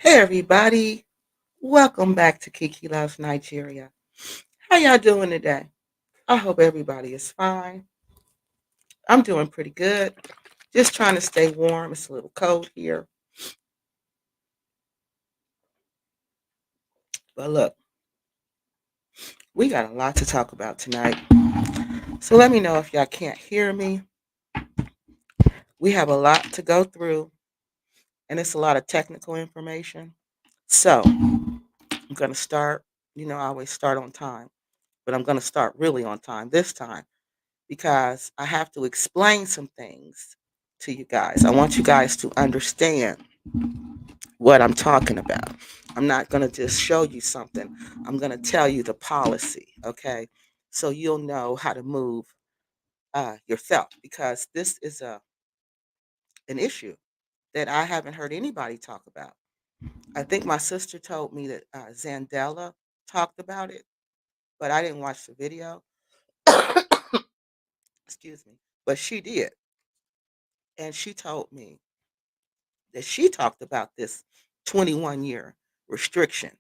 Hey everybody, welcome back to Kiki Loves Nigeria. How y'all doing today? I hope everybody is fine. I'm doing pretty good. Just trying to stay warm. It's a little cold here. But look, we got a lot to talk about tonight. So let me know if y'all can't hear me. We have a lot to go through, and it's a lot of technical information. So I'm going to start. I always start on time, but I'm going to start really on time this time because I have to explain some things to you guys. I want you guys to understand what I'm talking about. I'm not going to just show you something. I'm going to tell you the policy, okay? So you'll know how to move yourself because this is an issue that I haven't heard anybody talk about. I think my sister told me that Zandela talked about it, but I didn't watch the video. Excuse me. But she did. And she told me that she talked about this 21-year restriction.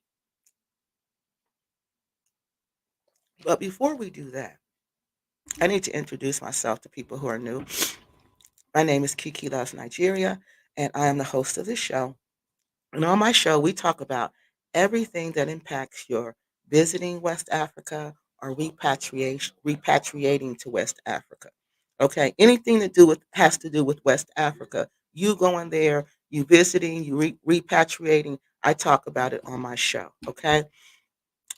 But before we do that, I need to introduce myself to people who are new. My name is Kiki Loves Nigeria, and I am the host of this show. And on my show, we talk about everything that impacts your visiting West Africa or repatriating to West Africa. Okay, anything that do with has to do with West Africa, you going there, you visiting, you repatriating. I talk about it on my show. Okay,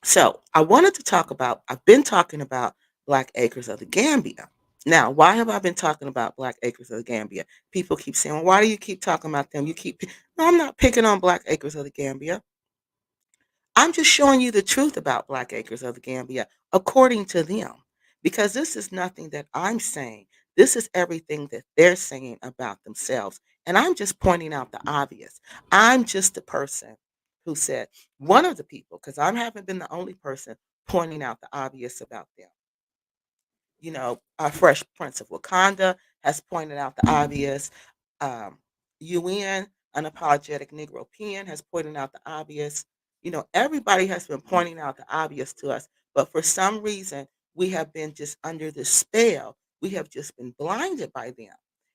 so I've been talking about Black Acres of the Gambia. Now, why have I been talking about Black Acres of the Gambia? People keep saying, well, why do you keep talking about them? No, I'm not picking on Black Acres of the Gambia. I'm just showing you the truth about Black Acres of the Gambia according to them. Because this is nothing that I'm saying. This is everything that they're saying about themselves. And I'm just pointing out the obvious. I'm just the person who said, one of the people, because I haven't been the only person pointing out the obvious about them. Our Fresh Prince of Wakanda has pointed out the obvious. UN, Unapologetic Negro Pen, has pointed out the obvious. Everybody has been pointing out the obvious to us, but for some reason, we have been just under this spell. We have just been blinded by them.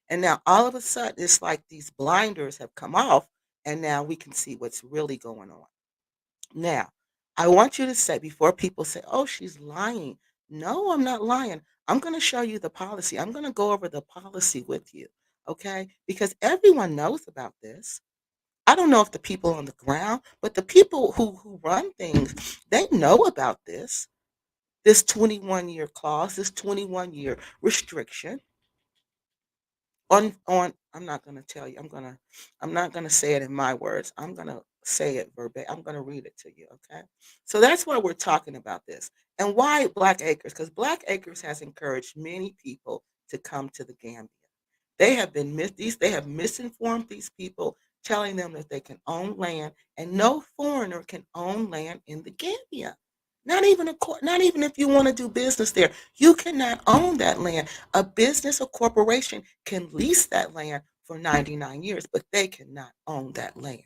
And now all of a sudden, it's like these blinders have come off, and now we can see what's really going on. Now, I want you to say, before people say, oh, she's lying. No, I'm not lying. I'm going to show you the policy. I'm going to go over the policy with you. Okay? Because everyone knows about this. I don't know if the people on the ground, but the people who run things, they know about this 21-year clause, this 21-year restriction on I'm not going to tell you. I'm not going to say it in my words. I'm going to say it verbatim. I'm going to read it to you, okay? So that's why we're talking about this. And why Black Acres? Because Black Acres has encouraged many people to come to the Gambia. They have misinformed these people, telling them that they can own land, and no foreigner can own land in the Gambia. Not even if you want to do business there, you cannot own that land. A business or corporation can lease that land for 99 years, but they cannot own that land.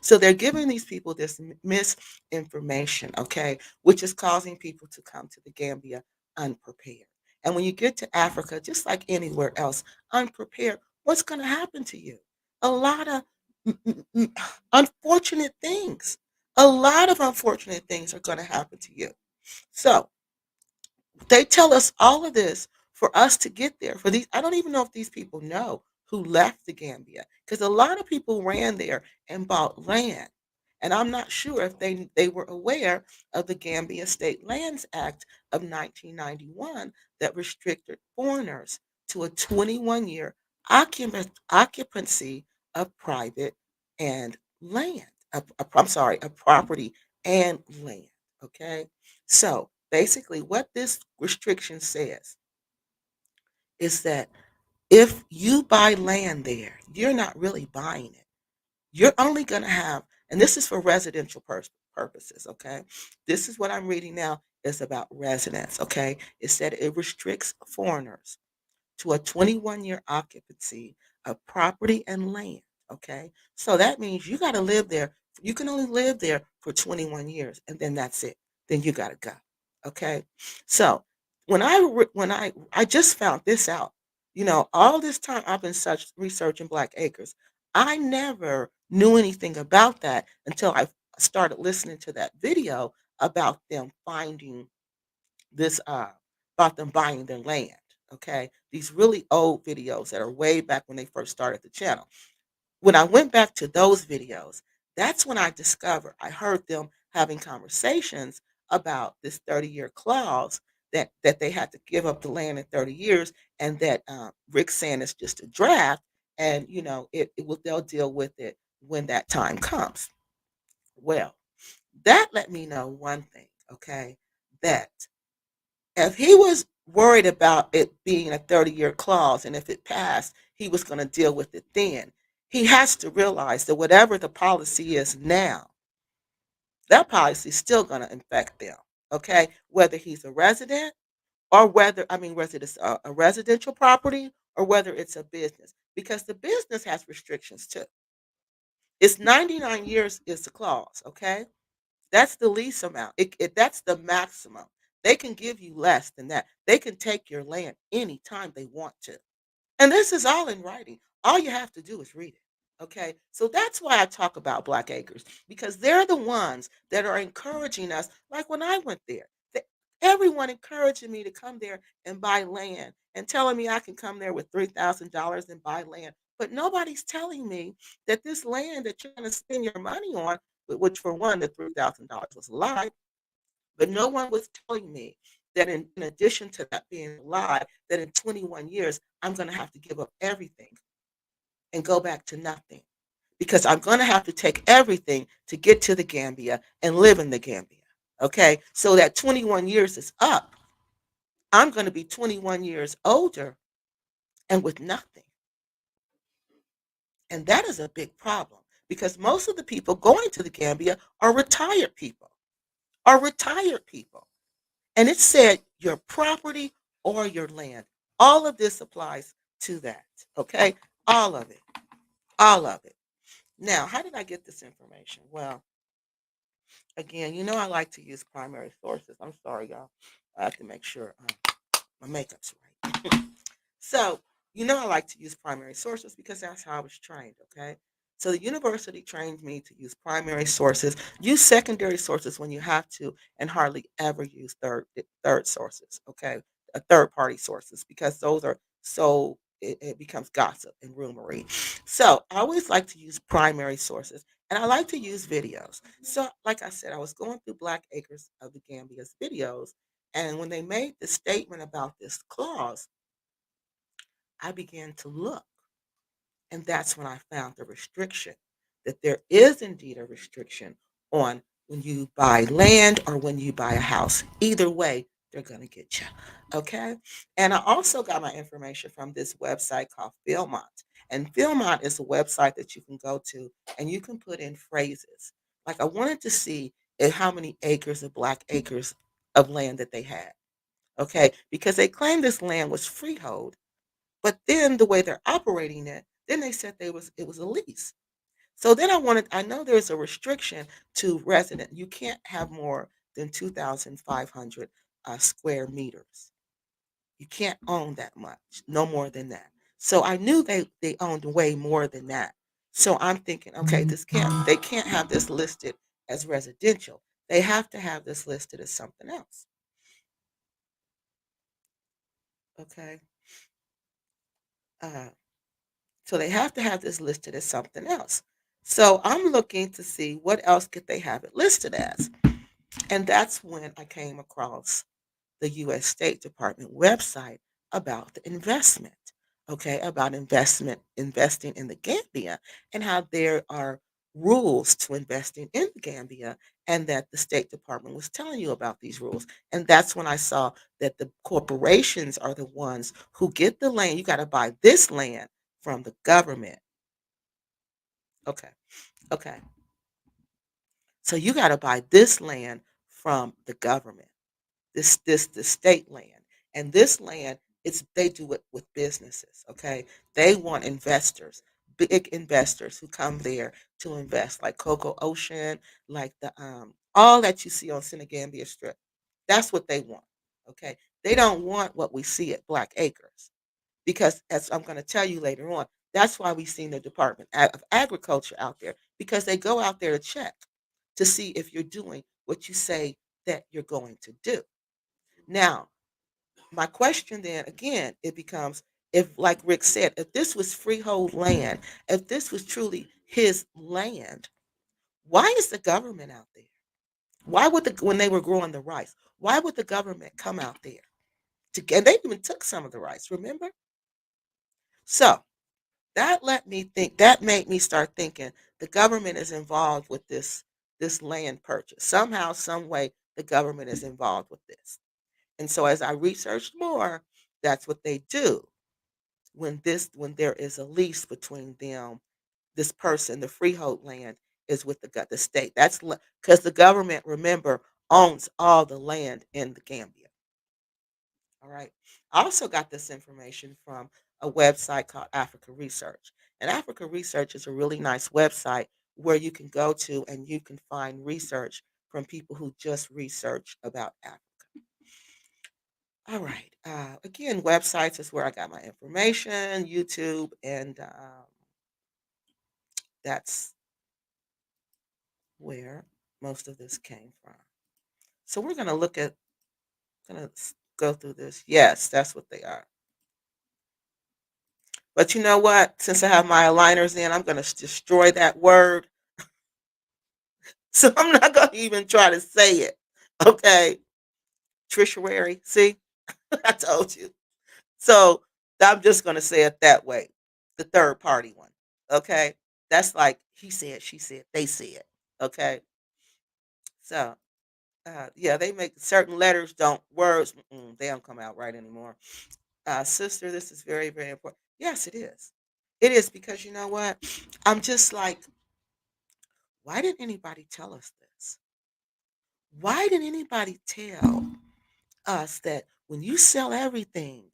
So they're giving these people this misinformation, okay, which is causing people to come to the Gambia unprepared. And when you get to Africa, just like anywhere else, unprepared, what's going to happen to you? A lot of unfortunate things. A lot of unfortunate things are going to happen to you. So they tell us all of this for us to get there. For these, I don't even know if these people know who left the Gambia, because a lot of people ran there and bought land. And I'm not sure if they were aware of the Gambia State Lands Act of 1991 that restricted foreigners to a 21-year occupancy of private and land. I'm sorry, of property and land. Okay. So basically, what this restriction says is that if you buy land there, you're not really buying it. You're only going to have, and this is for residential purposes, okay? This is what I'm reading now is about residents, okay? It said it restricts foreigners to a 21-year occupancy of property and land, okay? So that means you got to live there You can only live there for 21 years, and then that's it. Then you gotta go. Okay. So when I just found this out, all this time I've been such researching Black Acres. I never knew anything about that until I started listening to that video about them finding this about them buying their land. Okay. These really old videos that are way back when they first started the channel. When I went back to those videos, that's when I heard them having conversations about this 30-year clause that they had to give up the land in 30 years, and that Rick's saying it's just a draft, and they'll deal with it when that time comes. Well, that let me know one thing, okay, that if he was worried about it being a 30-year clause, and if it passed, he was going to deal with it then. He has to realize that whatever the policy is now, that policy is still going to affect them. Okay, whether he's a resident or whether it's a residential property or whether it's a business, because the business has restrictions too. It's 99 years is the clause. Okay, that's the lease amount. That's the maximum. They can give you less than that. They can take your land anytime they want to. And this is all in writing. All you have to do is read it. Okay. So that's why I talk about Black Acres, because they're the ones that are encouraging us. Like when I went there, everyone encouraging me to come there and buy land and telling me I can come there with $3,000 and buy land. But nobody's telling me that this land that you're going to spend your money on, which for one, the $3,000 was a lie, but no one was telling me that in addition to that being a lie, that in 21 years, I'm going to have to give up everything and go back to nothing, because I'm going to have to take everything to get to the Gambia and live in the Gambia. Okay. So that 21 years is up. I'm going to be 21 years older and with nothing. And that is a big problem, because most of the people going to the Gambia are retired people, are retired people. And it said your property or your land. All of this applies to that. Okay. All of it. All of it. Now, how did I get this information? Well, again, I like to use primary sources. I'm sorry, y'all. I have to make sure my makeup's right. So, I like to use primary sources because that's how I was trained, okay? So the university trained me to use primary sources, use secondary sources when you have to, and hardly ever use third sources, okay? Third party sources, because those are so it becomes gossip and rumory. So I always like to use primary sources, and I like to use videos. So, like I said, I was going through Black Acres of the Gambia's videos, and when they made the statement about this clause, I began to look, and that's when I found the restriction, that there is indeed a restriction on when you buy land or when you buy a house. Either way, they're going to get you. Okay. And I also got my information from this website called Philmont. And Philmont is a website that you can go to and you can put in phrases. Like I wanted to see how many acres of Black acres of land that they had. Okay. Because they claimed this land was freehold, but then the way they're operating it, then they said it was a lease. So then I know there's a restriction to resident. You can't have more than 2,500 square meters. You can't own that much, no more than that. So I knew they owned way more than that. So I'm thinking, okay, they can't have this listed as residential. They have to have this listed as something else. Okay. Uh, So they have to have this listed as something else. So I'm looking to see what else could they have it listed as. And that's when I came across the US State Department website about the investment. Okay, about investing in the Gambia, and how there are rules to investing in the Gambia, and that the State Department was telling you about these rules. And that's when I saw that the corporations are the ones who get the land. You got to buy this land from the government. Okay. Okay. So you got to buy this land from the government. The state land. And this land, it's they do it with businesses, okay? They want investors. big investors who come there to invest, like Coco Ocean, like the all that you see on Senegambia Strip. That's what they want. Okay, they don't want what we see at Black Acres because, as I'm going to tell you later on, that's why we've seen the Department of Agriculture out there because they go out there to check to see if you're doing what you say that you're going to do. Now, my question then again, it becomes, if, like Rick said, if this was freehold land, if this was truly his land, why is the government out there? Why would when they were growing the rice, why would the government come out there and they even took some of the rice, remember? So that let me think, that made me start thinking the government is involved with this land purchase. Somehow, some way the government is involved with this. And so as I researched more, that's what they do when there is a lease between them, this person, the freehold land is with the state. That's because the government, remember, owns all the land in the Gambia. All right. I also got this information from a website called Africa Research. And Africa Research is a really nice website where you can go to and you can find research from people who just research about Africa. All right. Again, websites is where I got my information, YouTube, and that's where most of this came from. So we're going to go through this. Yes, that's what they are. But you know what? Since I have my aligners in, I'm going to destroy that word. So I'm not going to even try to say it. Okay. Trishary. See, I told you. So I'm just going to say it that way. The third party one. Okay. That's like he said, she said, they said. Okay. So, yeah, they make certain letters words, they don't come out right anymore. Sister, this is very, very important. Yes, it is. It is because you know what? I'm just like, why didn't anybody tell us this? Why didn't anybody tell us that when you sell everything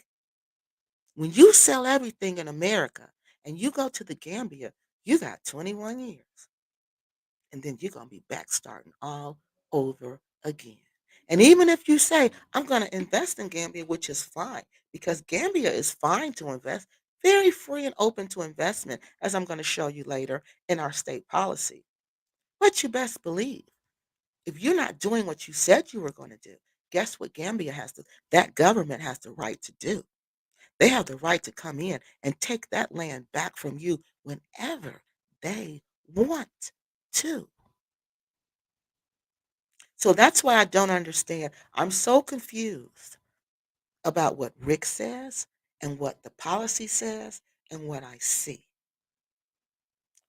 in America and you go to the Gambia, you got 21 years. And then you're going to be back starting all over again. And even if you say, I'm going to invest in Gambia, which is fine, because Gambia is fine to invest, very free and open to investment, as I'm going to show you later in our state policy. But you best believe, if you're not doing what you said you were going to do, guess what that government has the right to do. They have the right to come in and take that land back from you whenever they want to. So that's why I don't understand. I'm so confused about what Rick says and what the policy says and what I see.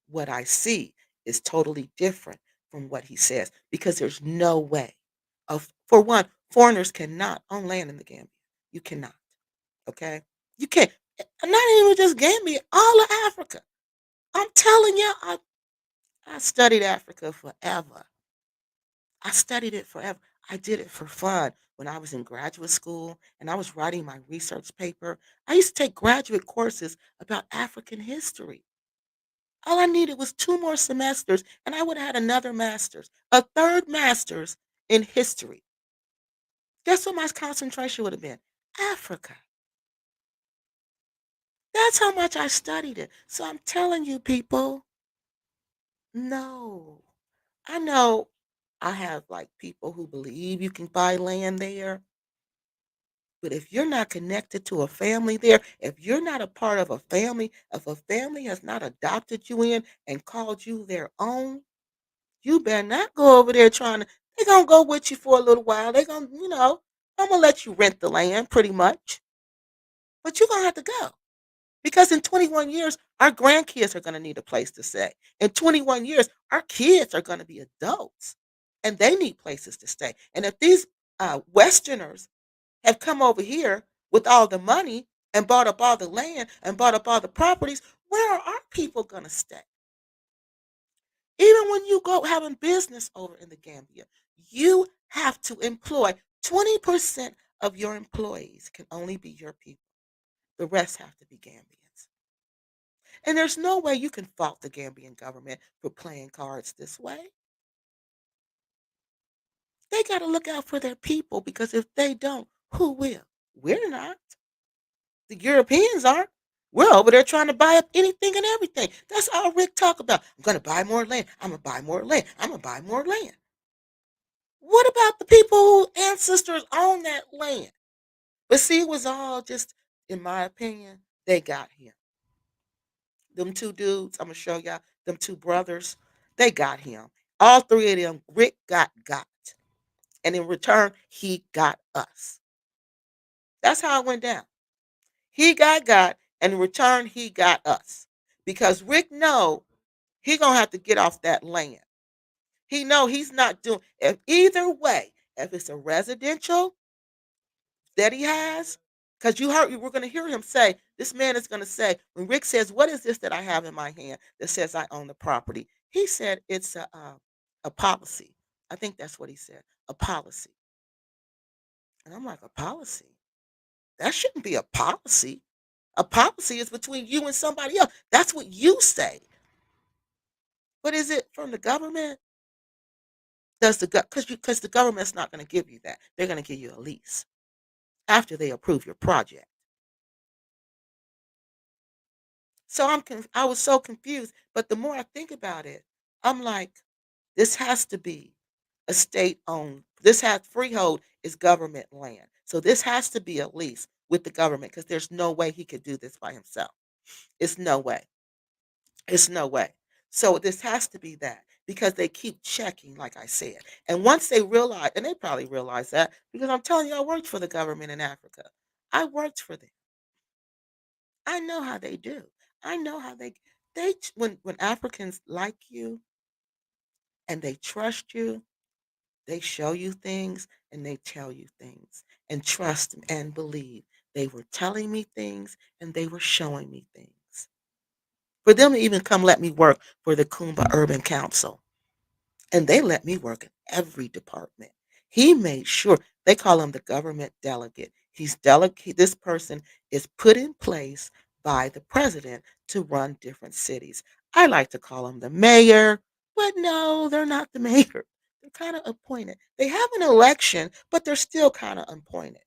What I see is totally different from what he says because there's no way for one, foreigners cannot own land in the Gambia. You cannot. Okay? You can't. Not even just Gambia, all of Africa. I'm telling you, I studied Africa forever. I studied it forever. I did it for fun when I was in graduate school and I was writing my research paper. I used to take graduate courses about African history. All I needed was two more semesters and I would have had another master's, a third master's in history. Guess what my concentration would have been? Africa. That's how much I studied it. So I'm telling you, people, no. I know I have like people who believe you can buy land there. But if you're not connected to a family there, if you're not a part of a family, if a family has not adopted you in and called you their own, you better not go over there trying to. They're going to go with you for a little while. They're going to, I'm going to let you rent the land pretty much. But you're going to have to go. Because in 21 years, our grandkids are going to need a place to stay. In 21 years, our kids are going to be adults and they need places to stay. And if these Westerners have come over here with all the money and bought up all the land and bought up all the properties, where are our people going to stay? Even when you go having business over in the Gambia, you have to employ 20% of your employees can only be your people. The rest have to be Gambians. And there's no way you can fault the Gambian government for playing cards this way. They got to look out for their people because if they don't, who will? We're not. The Europeans aren't. We're over there trying to buy up anything and everything. That's all Rick talk about. I'm going to buy more land. I'm going to buy more land. I'm going to buy more land. What about the people whose ancestors own that land? But see, it was all just, in my opinion, they got him. Them two dudes, I'm going to show y'all, them two brothers, they got him. All three of them, Rick got. And in return, he got us. That's how it went down. He got, and in return, he got us. Because Rick know he gonna have to get off that land. He know he's not doing if either way, if it's a residential that he has, because you heard we're gonna hear him say, this man is gonna say, when Rick says, what is this that I have in my hand that says I own the property? He said it's a policy. I think that's what he said. A policy. And I'm like, a policy? That shouldn't be a policy. A policy is between you and somebody else. That's what you say. But is it from the government? Does the because the government's not going to give you that. They're going to give you a lease after they approve your project. So I was so confused. But the more I think about it, I'm like, this has to be a state owned. This has freehold is government land. So this has to be a lease with the government because there's no way he could do this by himself. It's no way. It's no way. So this has to be that because they keep checking, like I said. And once they realize, and they probably realize that because I'm telling you, I worked for the government in Africa. I worked for them. I know how they do. I know how when Africans like you and they trust you, they show you things and they tell you things and trust and believe. They were telling me things and they were showing me things. For them to even come let me work for the Kumba Urban Council. And they let me work in every department. He made sure they call him the government delegate. He's delegate. This person is put in place by the president to run different cities. I like to call him the mayor, but no, they're not the mayor. They're kind of appointed. They have an election, but they're still kind of appointed.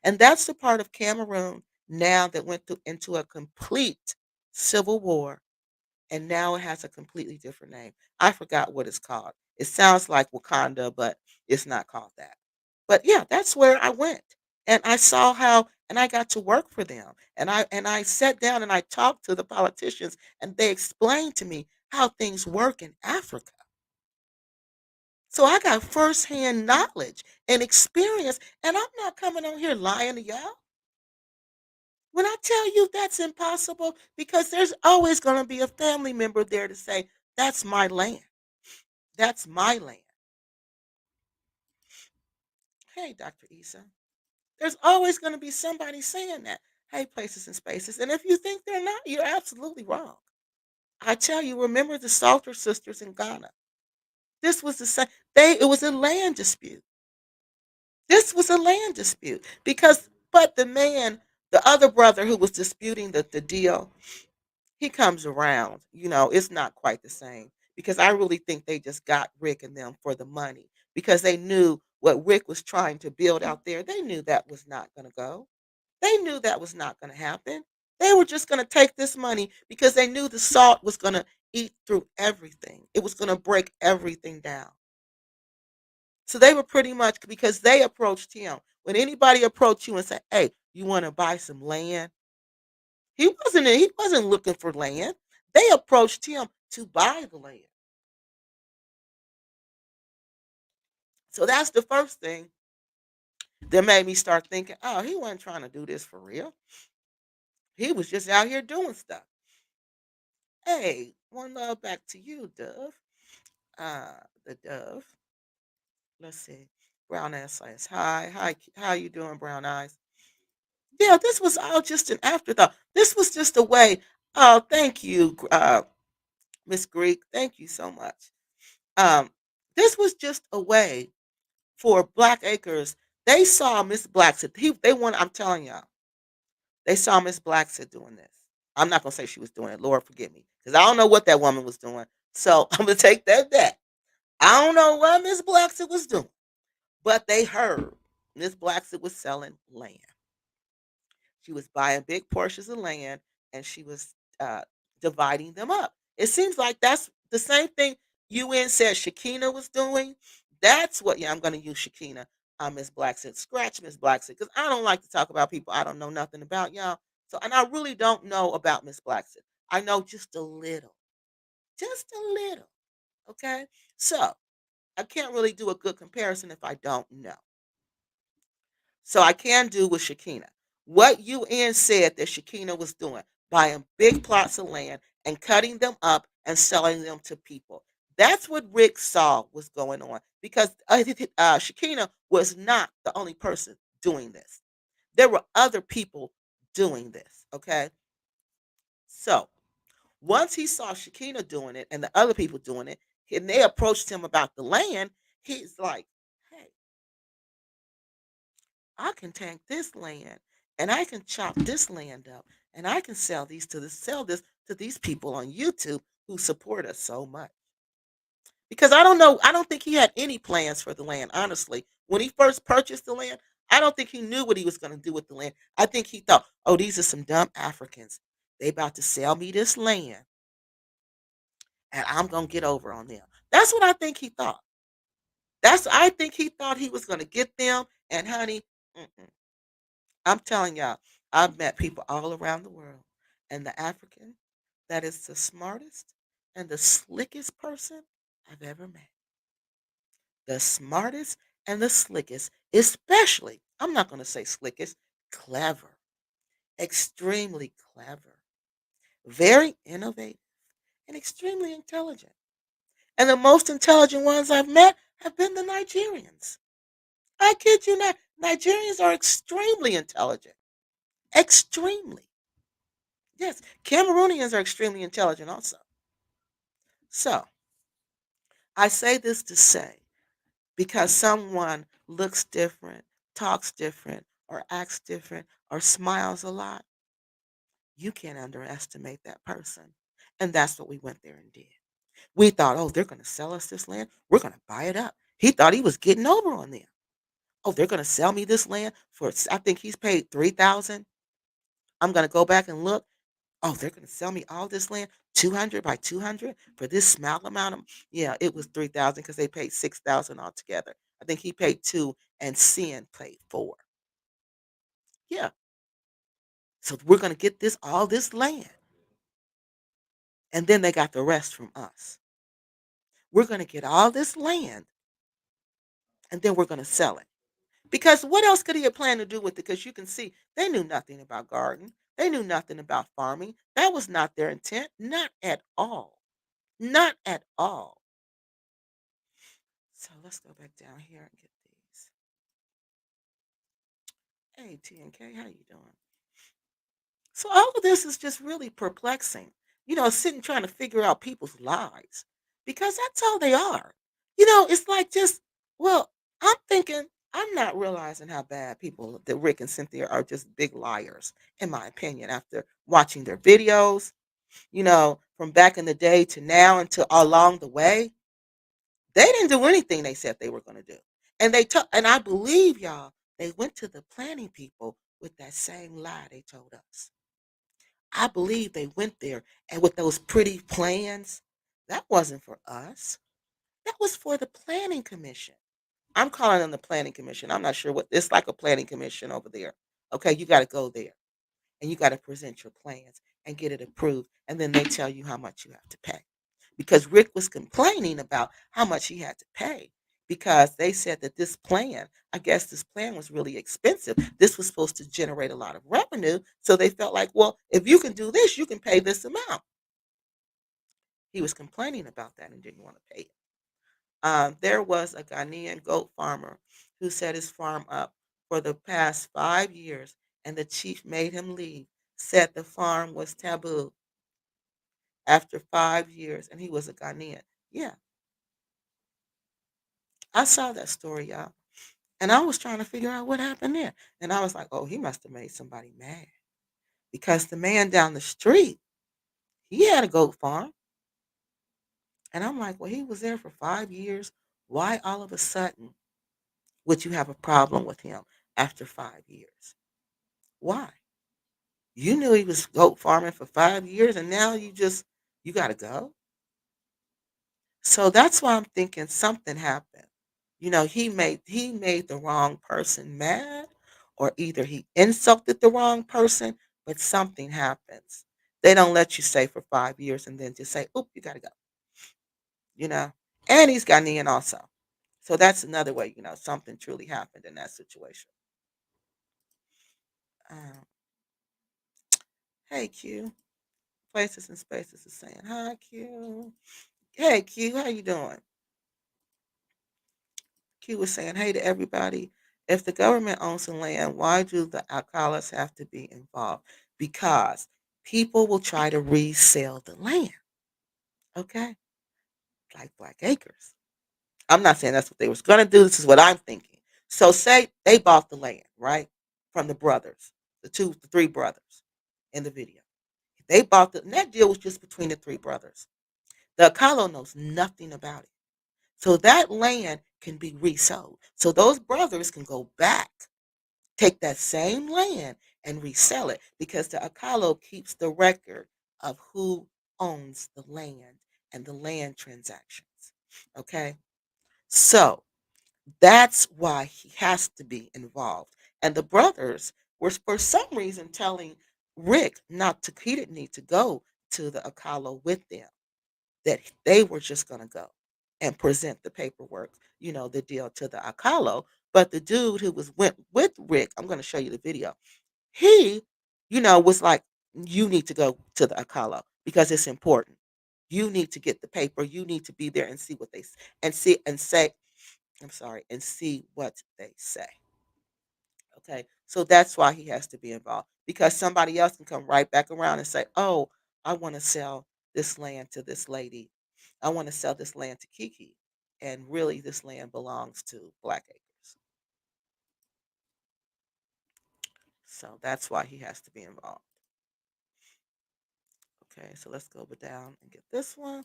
And that's the part of Cameroon now that went into a complete civil war and now it has a completely different name. I forgot what it's called. It sounds like Wakanda, but it's not called that. But yeah, that's where I went. And I saw how and I got to work for them. And I sat down and I talked to the politicians and they explained to me how things work in Africa. So I got firsthand knowledge and experience and I'm not coming on here lying to y'all. When I tell you that's impossible, because there's always going to be a family member there to say, that's my land. That's my land. Hey, Dr. Isa, there's always going to be somebody saying that. Hey, places and spaces. And if you think they're not, you're absolutely wrong. I tell you, remember the Salter sisters in Ghana. This was the same. It was a land dispute. This was a land dispute but the man, the other brother who was disputing the deal, he comes around. It's not quite the same because I really think they just got Rick and them for the money because they knew what Rick was trying to build out there. They knew that was not going to go. They knew that was not going to happen. They were just going to take this money because they knew the salt was going to eat through everything. It was going to break everything down. So they were pretty much because they approached him. When anybody approached you and said, "Hey, you want to buy some land?" He wasn't looking for land. They approached him to buy the land. So that's the first thing that made me start thinking, oh, he wasn't trying to do this for real. He was just out here doing stuff. Hey, one love back to you, Dove. The Dove. Let's see. Brown Eyes says, hi, hi, how you doing, Brown Eyes? Yeah, this was all just an afterthought. This was just a way. Oh, thank you, Miss Greek. Thank you so much. Um, this was just a way for Black Acres. They saw Miss Blacksett. They want. I'm telling y'all, they saw Miss Blacksett doing this. I'm not gonna say she was doing it. Lord forgive me, because I don't know what that woman was doing. So I'm gonna take that back. I don't know what Miss Blackson was doing, but they heard Miss Blackson was selling land. She was buying big portions of land and she was uh, dividing them up. It seems like that's the same thing UN said Shakina was doing. That's what, yeah, I'm going to use Shakina. Miss Blackson. Scratch Miss Blackson because I don't like to talk about people I don't know nothing about, y'all. So, and I really don't know about Miss Blackson. I know just a little. Okay. So, I can't really do a good comparison if I don't know. So I can do with Shakina. What UN said that Shakina was doing, buying big plots of land and cutting them up and selling them to people. That's what Rick saw was going on because Shakina was not the only person doing this. There were other people doing this. Okay. So once he saw Shakina doing it and the other people doing it, and they approached him about the land, he's like, hey, I can take this land and I can chop this land up and I can sell this to these people on YouTube who support us so much. Because I don't know, I don't think he had any plans for the land, honestly. When he first purchased the land, I don't think he knew what he was going to do with the land. I think he thought, "Oh, these are some dumb Africans. They about to sell me this land and I'm going to get over on them." That's what I think he thought. I think he thought he was going to get them and honey, mm-mm. I'm telling y'all, I've met people all around the world, and the African that is the smartest and the slickest person I've ever met. The smartest and the slickest, especially, I'm not going to say slickest, clever, extremely clever, very innovative, and extremely intelligent. And the most intelligent ones I've met have been the Nigerians. I kid you not. Nigerians are extremely intelligent. Extremely. Yes, Cameroonians are extremely intelligent also. So, I say this to say because someone looks different, talks different, or acts different, or smiles a lot, you can't underestimate that person. And that's what we went there and did. We thought, oh, they're going to sell us this land. We're going to buy it up. He thought he was getting over on them. Oh, they're going to sell me this land for, I think he's paid 3,000. I'm going to go back and look. Oh, they're gonna sell me all this land, 200 by 200 for this small amount of, yeah, it was 3,000 because they paid 6,000 altogether. I think he paid 2 and Sin paid 4. Yeah. So we're gonna get this all this land. And then they got the rest from us. We're gonna get all this land and then we're gonna sell it. Because what else could he have planned to do with it? Because you can see they knew nothing about gardening. They knew nothing about farming. That was not their intent. Not at all. Not at all. So let's go back down here and get these. Hey, TNK, how you doing? So all of this is just really perplexing. Sitting trying to figure out people's lives because that's all they are. It's like just, well, I'm thinking I'm not realizing how bad people that Rick and Cynthia are just big liars, in my opinion, after watching their videos, from back in the day to now until along the way. They didn't do anything they said they were going to do. And and I believe y'all, they went to the planning people with that same lie they told us. I believe they went there and with those pretty plans, that wasn't for us. That was for the planning commission. I'm calling them the planning commission. I'm not sure what it's like a planning commission over there. Okay, you got to go there and you got to present your plans and get it approved. And then they tell you how much you have to pay. Because Rick was complaining about how much he had to pay because they said that this plan, I guess this plan was really expensive. This was supposed to generate a lot of revenue. So they felt like, well, if you can do this, you can pay this amount. He was complaining about that and didn't want to pay it. There was a Ghanaian goat farmer who set his farm up for the past 5 years, and the chief made him leave, said the farm was taboo after 5 years, and he was a Ghanaian. Yeah, I saw that story, y'all. And I was trying to figure out what happened there. And I was like, oh, he must have made somebody mad. because the man down the street, he had a goat farm. And I'm like, well, he was there for 5 years. Why all of a sudden would you have a problem with him after 5 years? Why? You knew he was goat farming for 5 years and now you gotta go. So that's why I'm thinking something happened. He made the wrong person mad, or either he insulted the wrong person, but something happens. They don't let you stay for 5 years and then just say, "Oop, you gotta go." You know, and he's Ghanaian also, so that's another way. Something truly happened in that situation. Um, hey Q, places and spaces is saying hi Q. Hey Q, how you doing? Q was saying, hey to everybody. If the government owns the land, why do the alcalas have to be involved? Because people will try to resell the land, okay? Like Black Acres. I'm not saying that's what they was going to do. This is what I'm thinking. So say they bought the land, right? From the brothers, the three brothers in the video. They bought and that deal was just between the three brothers. The Akalo knows nothing about it. So that land can be resold. So those brothers can go back, take that same land and resell it because the Akalo keeps the record of who owns the land and the land transactions. Okay? So that's why he has to be involved. And the brothers were for some reason telling Rick not to he didn't need to go to the Akalo with them, that they were just going to go and present the paperwork, the deal to the Akalo. But the dude who went with Rick, I'm going to show you the video. He, was like, you need to go to the Akalo because it's important. You need to get the paper. You need to be there and see what they and see and say. I'm sorry, and see what they say. Okay, so that's why he has to be involved because somebody else can come right back around and say, "Oh, I want to sell this land to this lady. I want to sell this land to Kiki, and really, this land belongs to Black Acres." So that's why he has to be involved. Okay, so let's go down and get this one.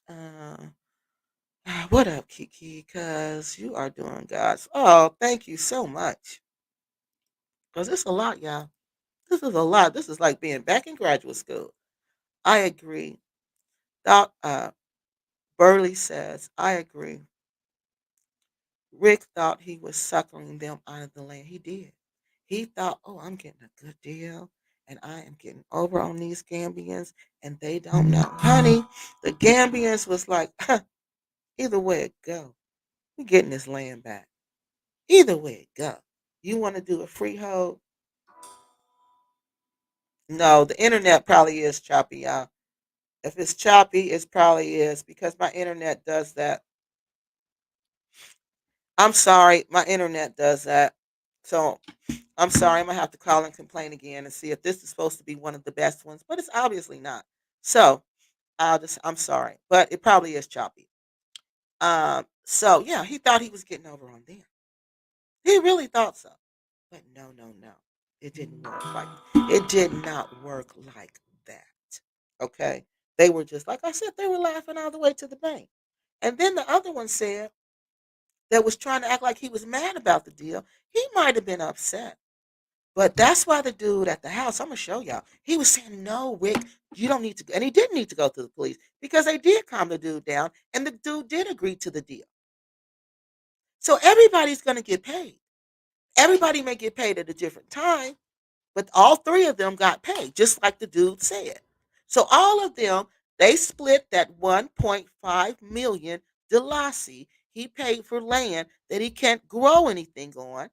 Uh, what up, Kiki? Cause you are doing God's. Oh, thank you so much. Cause it's a lot, y'all. This is a lot. This is like being back in graduate school. I agree. Burley says, I agree. Rick thought he was suckling them out of the land. He did. He thought, oh, I'm getting a good deal and I am getting over on these Gambians and they don't know. Honey, the Gambians was like, either way it go, we're getting this land back. Either way it go. You want to do a freehold? No, the internet probably is choppy, y'all. If it's choppy, it probably is because my internet does that. I'm sorry, my internet does that. So I'm sorry, I'm gonna have to call and complain again and see if this is supposed to be one of the best ones, but it's obviously not. So I'm sorry, but it probably is choppy. So yeah, he thought he was getting over on them. He really thought so. But no, no, no. It didn't work like it did not work like that. Okay. They were just like I said, they were laughing all the way to the bank. And then the other one said that was trying to act like he was mad about the deal. He might have been upset. But that's why the dude at the house, I'm gonna show y'all. He was saying, "No, Rick, you don't need to," and he didn't need to go to the police because they did calm the dude down, and the dude did agree to the deal. So everybody's gonna get paid. Everybody may get paid at a different time, but all three of them got paid, just like the dude said. So all of them, they split that 1.5 million Delasi. He paid for land that he can't grow anything on,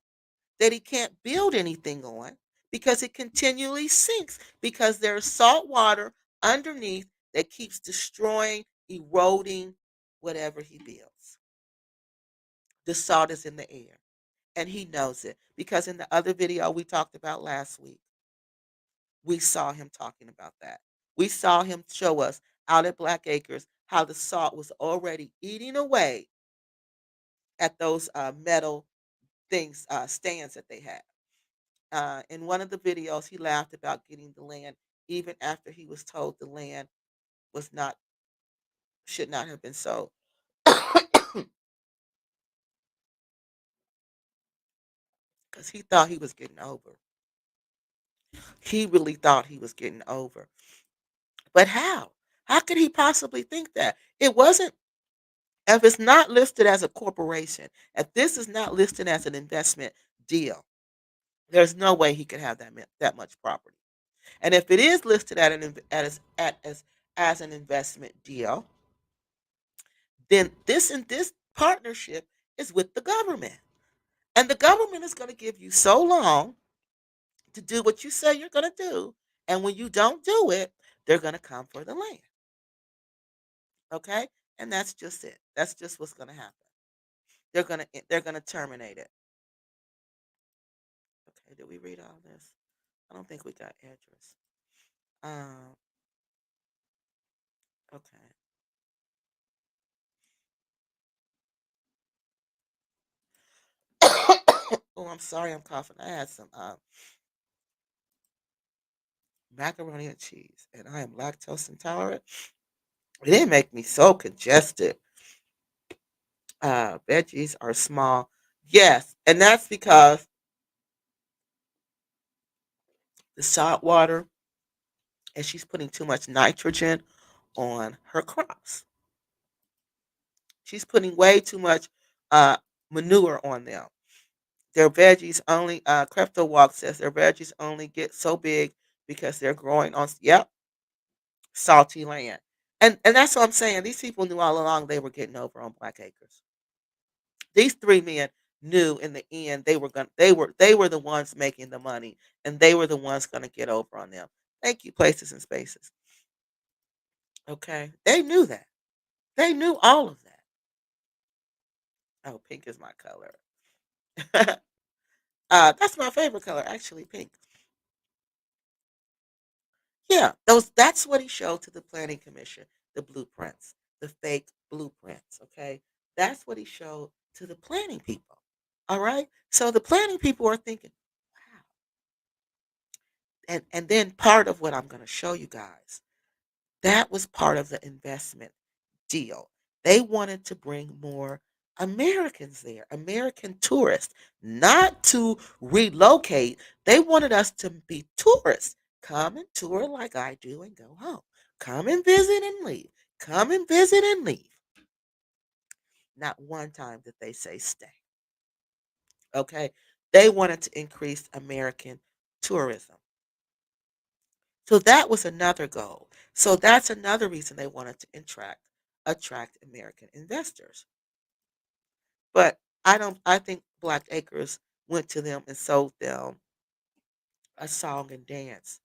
that he can't build anything on because it continually sinks because there's salt water underneath that keeps destroying, eroding whatever he builds. The salt is in the air and he knows it because in the other video we talked about last week, we saw him talking about that. We saw him show us out at Black Acres how the salt was already eating away at those metal things, stands that they had. In one of the videos, he laughed about getting the land, even after he was told the land was not should not have been sold, because he thought he was getting over. He really thought he was getting over. But how? How could he possibly think that? It wasn't. If it's not listed as a corporation, if this is not listed as an investment deal, there's no way he could have that much property. And if it is listed as an investment deal, then this partnership is with the government. And the government is going to give you so long to do what you say you're going to do. And when you don't do it, they're going to come for the land. Okay? And that's just it. That's just what's going to happen. They're going to terminate it. Okay, did we read all this? I don't think we got address. Um, okay. Oh, I'm sorry, I'm coughing. I had some macaroni and cheese, and I am lactose intolerant. It didn't make me so congested. Veggies are small. Yes, and that's because the salt water, and she's putting too much nitrogen on her crops. She's putting way too much uh, manure on them. Their veggies only, Crypto Walk says their veggies only get so big because they're growing on, yep, salty land. And that's what I'm saying. These people knew all along they were getting over on Black Acres. These three men knew in the end they were the ones making the money, and they were the ones going to get over on them. Thank you, Places and Spaces. Okay, they knew that. They knew all of that. Oh, pink is my color. That's my favorite color, actually, pink. Yeah, those. That's what he showed to the planning commission, the blueprints, the fake blueprints. Okay, that's what he showed to the planning people. All right, so the planning people are thinking, wow. And then part of what I'm going to show you guys, that was part of the investment deal. They wanted to bring more Americans there, American tourists, not to relocate. They wanted us to be tourists. Come and tour like I do and go home. Come and visit and leave. Come and visit and leave. Not one time did they say stay. Okay. They wanted to increase American tourism. So that was another goal. So that's another reason they wanted to attract American investors. But I think Black Acres went to them and sold them a song and dance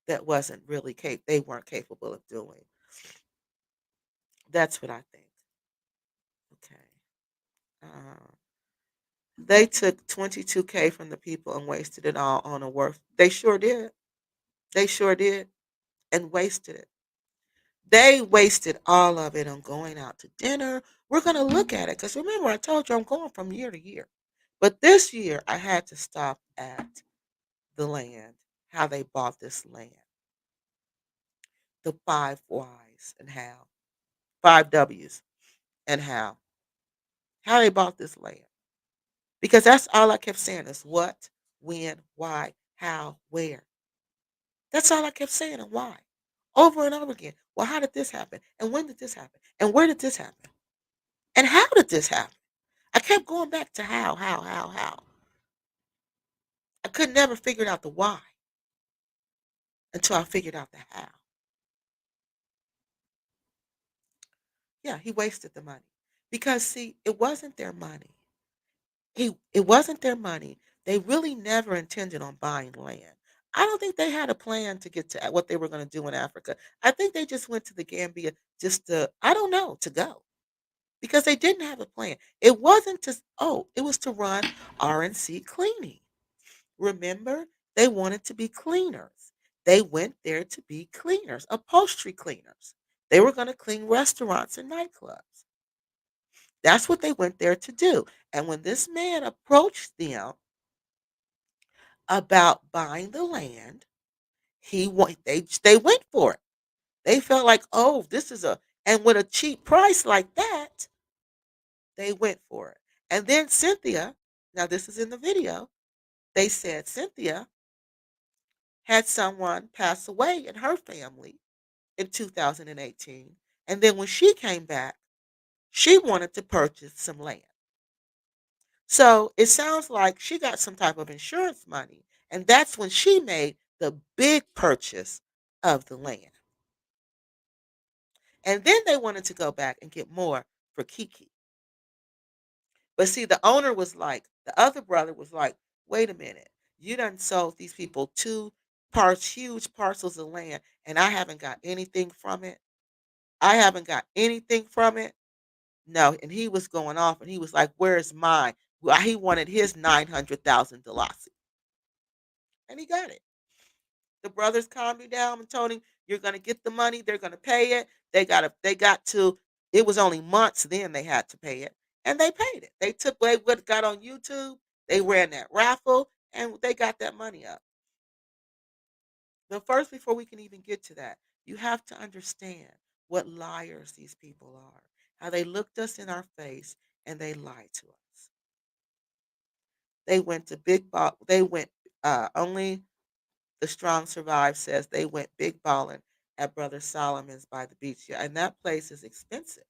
that wasn't really they weren't capable of doing. That's what I think. Okay. Uh, they took 22K from the people and wasted it all on a worth. They sure did. They sure did, and wasted it. They wasted all of it on going out to dinner. We're going to look at it because remember, I told you I'm going from year to year. But this year, I had to stop at the land, how they bought this land, the five whys and how, five W's and how they bought this land. Because that's all I kept saying is what, when, why, how, where. That's all I kept saying and why. Over and over again. Well, how did this happen? And when did this happen? And where did this happen? And how did this happen? I kept going back to how. I could never figure out the why until I figured out the how. Yeah, he wasted the money. Because see, it wasn't their money. It wasn't their money. They really never intended on buying land. I don't think they had a plan to get to what they were going to do in Africa. I think they just went to the Gambia just to, I don't know, to go. Because they didn't have a plan. It wasn't to, oh, it was to run RNC cleaning. Remember, they wanted to be cleaners. They went there to be cleaners, upholstery cleaners. They were going to clean restaurants and nightclubs. That's what they went there to do. And when this man approached them about buying the land. They went for it. They felt like, oh, this is a and with a cheap price like that, they went for it. And then Cynthia, now this is in the video, they said Cynthia had someone pass away in her family in 2018. And then when she came back, she wanted to purchase some land. So it sounds like she got some type of insurance money. And that's when she made the big purchase of the land. And then they wanted to go back and get more for Kiki. But see, the owner was like, the other brother was like, wait a minute, you done sold these people huge parcels of land, and I haven't got anything from it. I haven't got anything from it. No, and he was going off, and he was like, "Where's mine?" Well, he wanted his 900,000 Dalasi, and he got it. The brothers calmed me down and told him, "You're gonna get the money. They're gonna pay it. They got to. They got to. It was only months then they had to pay it, and they paid it. They took what got on YouTube. They ran that raffle, and they got that money up. But first, before we can even get to that, you have to understand what liars these people are. How they looked us in our face and they lied to us. They went to big ball. They went only the strong survive says they went big balling at Brother Solomon's by the beach. Yeah, and that place is expensive.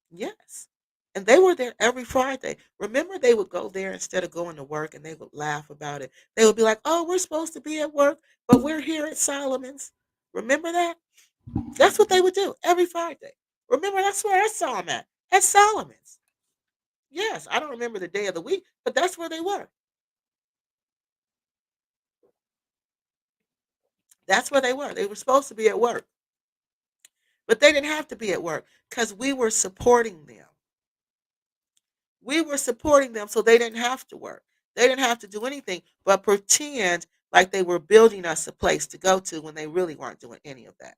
Yes. And they were there every Friday. Remember, they would go there instead of going to work and they would laugh about it. They would be like, oh, we're supposed to be at work, but we're here at Solomon's. Remember that? That's what they would do every Friday. Remember, that's where I saw them at Solomon's. Yes, I don't remember the day of the week, but that's where they were. That's where they were. They were supposed to be at work, but they didn't have to be at work because we were supporting them. We were supporting them so they didn't have to work. They didn't have to do anything but pretend like they were building us a place to go to when they really weren't doing any of that.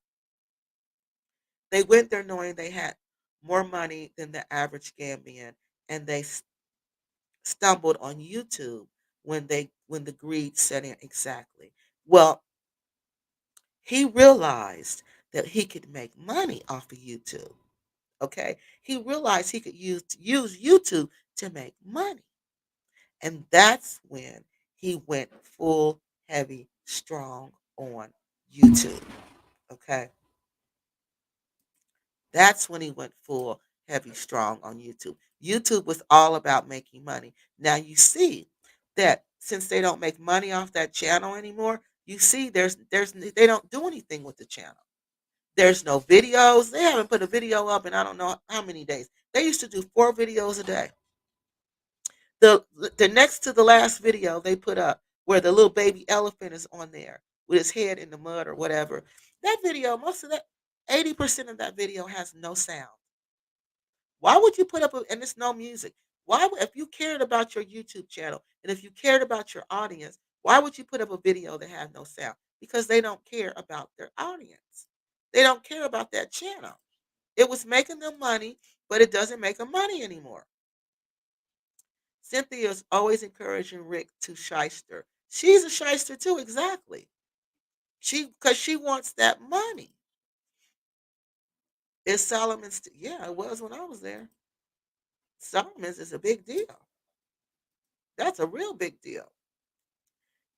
They went there knowing they had more money than the average Gambian, and they stumbled on YouTube when the greed set in exactly. Well, he realized that he could make money off of YouTube. Okay, he realized he could use YouTube to make money. And that's when he went full, heavy, strong on YouTube. Okay. That's when he went full, heavy, strong on YouTube. YouTube was all about making money. Now you see that since they don't make money off that channel anymore, you see there's they don't do anything with the channel. There's no videos. They haven't put a video up in I don't know how many days. They used to do 4 videos a day. The the next to the last video they put up where the little baby elephant is on there with his head in the mud or whatever. That video, most of that 80% of that video has no sound. Why would you put up and it's no music? If you cared about your YouTube channel and if you cared about your audience, why would you put up a video that has no sound? Because they don't care about their audience. They don't care about that channel. It was making them money, but it doesn't make them money anymore. Cynthia is always encouraging Rick to shyster. She's a shyster too, exactly. Because she wants that money. Is Solomon's? Yeah, it was when I was there. Solomon's is a big deal. That's a real big deal.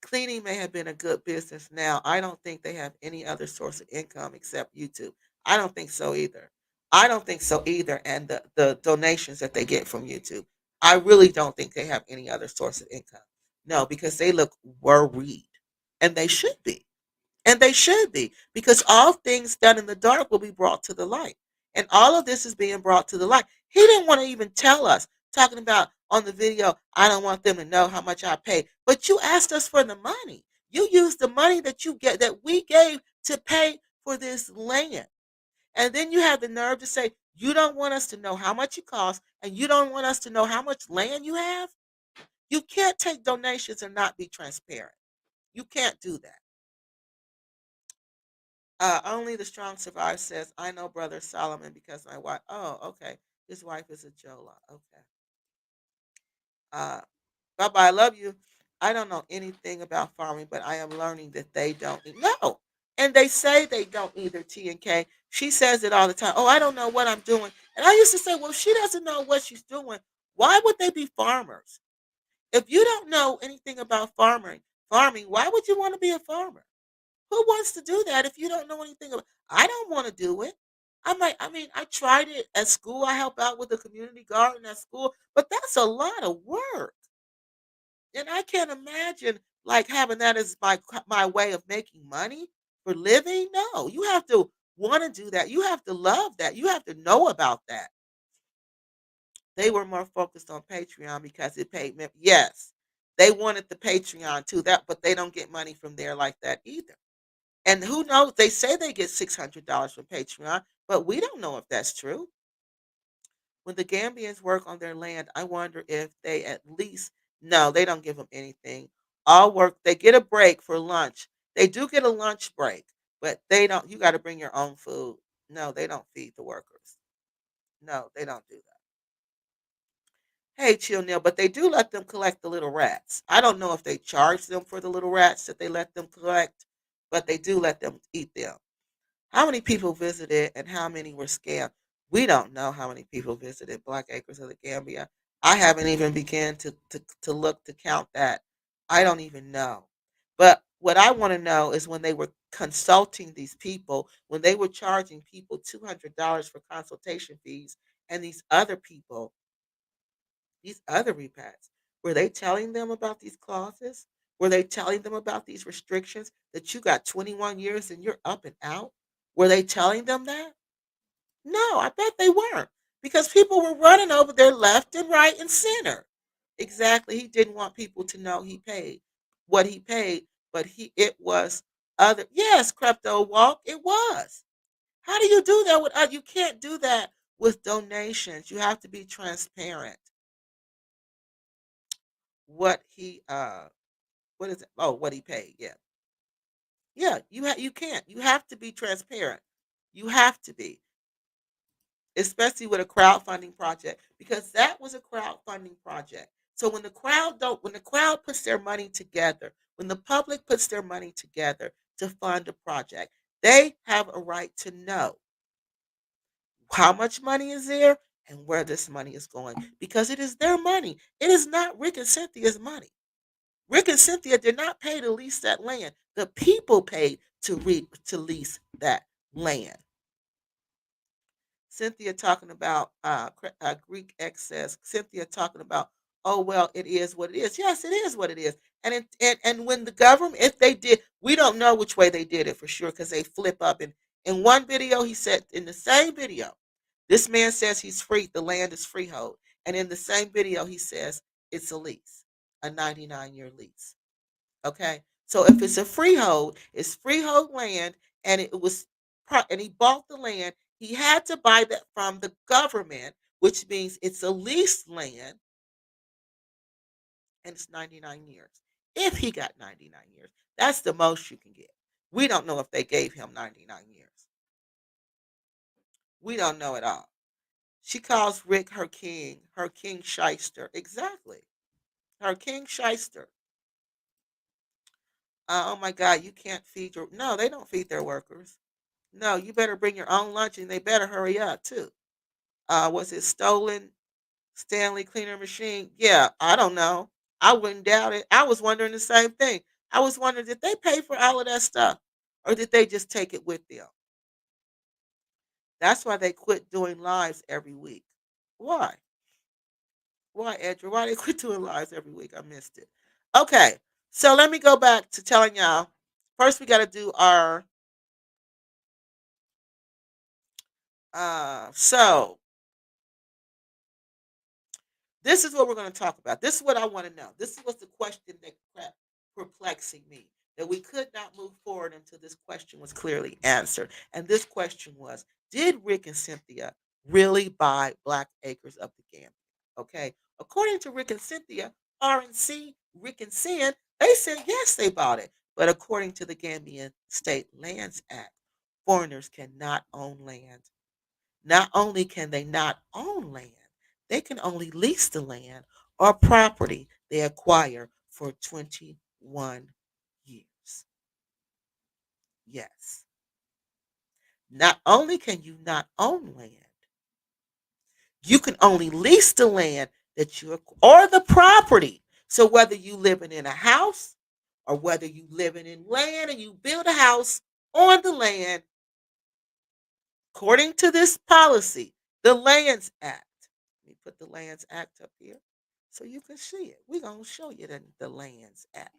Cleaning may have been a good business now. I don't think they have any other source of income except YouTube. I don't think so either. I don't think so either. And the donations that they get from YouTube, I really don't think they have any other source of income. No, because they look worried. And they should be. And they should be. Because all things done in the dark will be brought to the light. And all of this is being brought to the light. He didn't want to even tell us, talking about on the video, I don't want them to know how much I paid. But you asked us for the money. You used the money that we gave to pay for this land. And then you have the nerve to say you don't want us to know how much it costs and you don't want us to know how much land you have. You can't take donations and not be transparent. You can't do that. Only the strong survive says, I know Brother Solomon because my wife. Oh, okay. His wife is a Jola. Okay. Uh, bye bye. I love you. I don't know anything about farming, but I am learning that they don't know. And they say they don't either, T and K. She says it all the time. Oh, I don't know what I'm doing. And I used to say, well, if she doesn't know what she's doing, why would they be farmers? If you don't know anything about farming, why would you want to be a farmer? Who wants to do that if you don't know anything about? I don't want to do it. I tried it at school. I help out with the community garden at school, but that's a lot of work. And I can't imagine like having that as my way of making money for living. No, you have to want to do that. You have to love that. You have to know about that. They were more focused on Patreon because it paid me. Yes, they wanted the Patreon too. That, but they don't get money from there like that either. And who knows? They say they get $600 from Patreon, but we don't know if that's true. When the Gambians work on their land, I wonder if they at least no, they don't give them anything. All work, they get a break for lunch. They do get a lunch break, but they don't. You got to bring your own food. No, they don't feed the workers. No, they don't do that. Hey, chill, Neil, but they do let them collect the little rats. I don't know if they charge them for the little rats that they let them collect, but they do let them eat them. How many people visited and how many were scammed? We don't know how many people visited Black Acres of the Gambia. I haven't even begun to look to count that. I don't even know. But what I want to know is when they were consulting these people, when they were charging people $200 for consultation fees, and these other repats, were they telling them about these clauses? Were they telling them about these restrictions that you got 21 years and you're up and out? Were they telling them that? No, I bet they weren't because people were running over there left and right and center. Exactly. He didn't want people to know he paid what he paid, but it was other yes, crypto walk. It was. How do you do that with you can't do that with donations. You have to be transparent. What he what is it? Oh, what he paid. Yeah. Yeah, you can't. You have to be transparent. You have to be, especially with a crowdfunding project because that was a crowdfunding project. So when the crowd puts their money together, when the public puts their money together to fund a project, they have a right to know how much money is there and where this money is going because it is their money. It is not Rick and Cynthia's money. Rick and Cynthia did not pay to lease that land. The people paid to lease that land. Cynthia talking about Greek excess. Cynthia talking about, oh well, it is what it is. Yes, it is what it is. And when the government, if they did, we don't know which way they did it for sure because they flip up. And in one video, he said in the same video, this man says he's free. The land is freehold, and in the same video, he says it's a lease, a 99-year lease. Okay. So if it's a freehold, it's freehold land and it was and he bought the land, he had to buy that from the government, which means it's a leased land and it's 99 years. If he got 99 years, that's the most you can get. We don't know if they gave him 99 years. We don't know at all. She calls Rick her king shyster. Exactly. Her king shyster. Oh my God, you can't feed your. No, they don't feed their workers. No, you better bring your own lunch and they better hurry up too. Was it stolen Stanley cleaner machine? Yeah, I don't know. I wouldn't doubt it. I was wondering the same thing. I was wondering, did they pay for all of that stuff or did they just take it with them? That's why they quit doing lives every week. Why? Why, Edra? Why they quit doing lives every week? I missed it. Okay, so let me go back to telling y'all. First, we got to do our. So this is what we're going to talk about. This is what I want to know. This was the question that kept perplexing me. That we could not move forward until this question was clearly answered. And this question was: did Rick and Cynthia really buy Black Acres of the Gambia? Okay. According to Rick and Cynthia, RNC, Rick and Sin, they said yes, they bought it. But according to the Gambian State Lands Act, foreigners cannot own land. Not only can they not own land, they can only lease the land or property they acquire for 21 years. Yes. Not only can you not own land, you can only lease the land that you or the property. So whether you living in a house or whether you living in land and you build a house on the land, according to this policy, the Lands Act. Let me put the Lands Act up here so you can see it. We're gonna show you the Lands Act.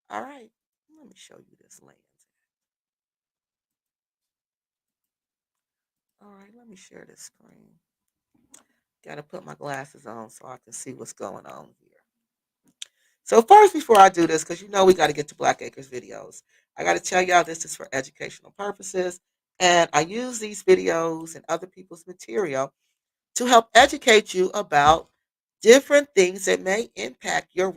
All right. Let me show you this Lands Act. All right, let me share this screen. Gotta put my glasses on so I can see what's going on here. So first, before I do this, because you know we got to get to Black Acres videos, I got to tell y'all this is for educational purposes, and I use these videos and other people's material to help educate you about different things that may impact your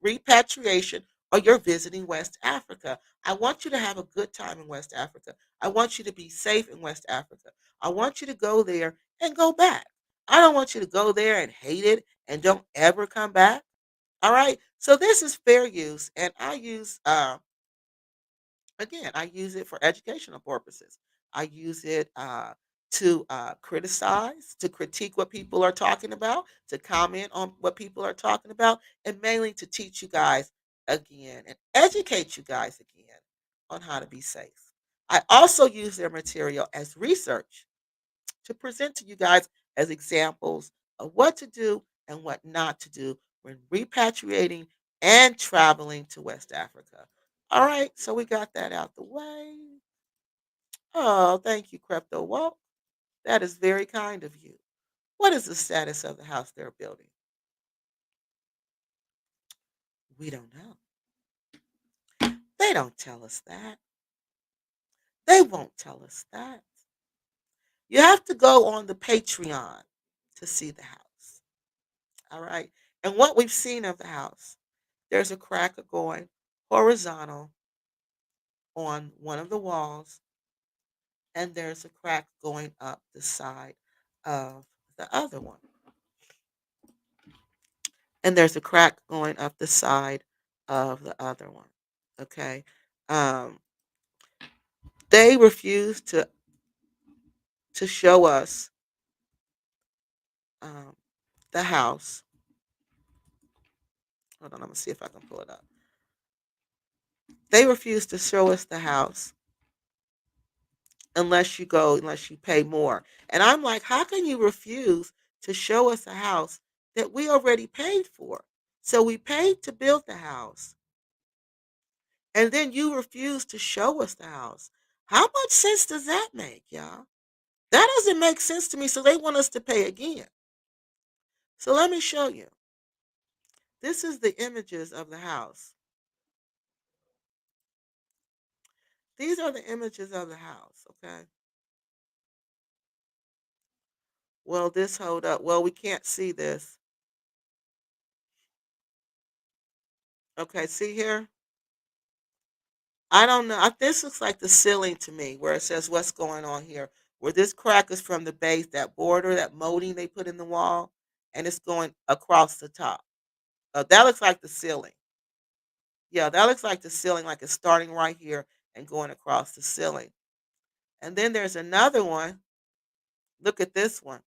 repatriation or your visiting West Africa. I want you to have a good time in West Africa. I want you to be safe in West Africa. I want you to go there and go back. I don't want you to go there and hate it and don't ever come back. All right. So this is fair use, and I use again, I use it for educational purposes. I use it to criticize, to critique what people are talking about, to comment on what people are talking about, and mainly to teach you guys again and educate you guys again on how to be safe. I also use their material as research to present to you guys as examples of what to do and what not to do when repatriating and traveling to West Africa. All right, so we got that out the way. Oh, thank you, Crypto Walk. That is very kind of you. What is the status of the house they're building? We don't know. They don't tell us that. They won't tell us that. You have to go on the Patreon to see the house. All right. And what we've seen of the house, there's a crack going horizontal on one of the walls, and there's a crack going up the side of the other one. And there's a crack going up the side of the other one. Okay. Um, they refuse to show us um, the house. Hold on, I'm gonna see if I can pull it up. They refuse to show us the house unless you pay more. And I'm like, how can you refuse to show us a house that we already paid for? So we paid to build the house, and then you refuse to show us the house. How much sense does that make, y'all? That doesn't make sense to me. So they want us to pay again. So let me show you. This is the images of the house. These are the images of the house, okay? Well, this hold up. Well, we can't see this. Okay, see here? I don't know. This looks like the ceiling to me, where it says what's going on here. Where this crack is from the base, that border, that molding they put in the wall, and it's going across the top. That looks like the ceiling. Yeah, that looks like the ceiling, like it's starting right here and going across the ceiling. And then there's another one. Look at this one.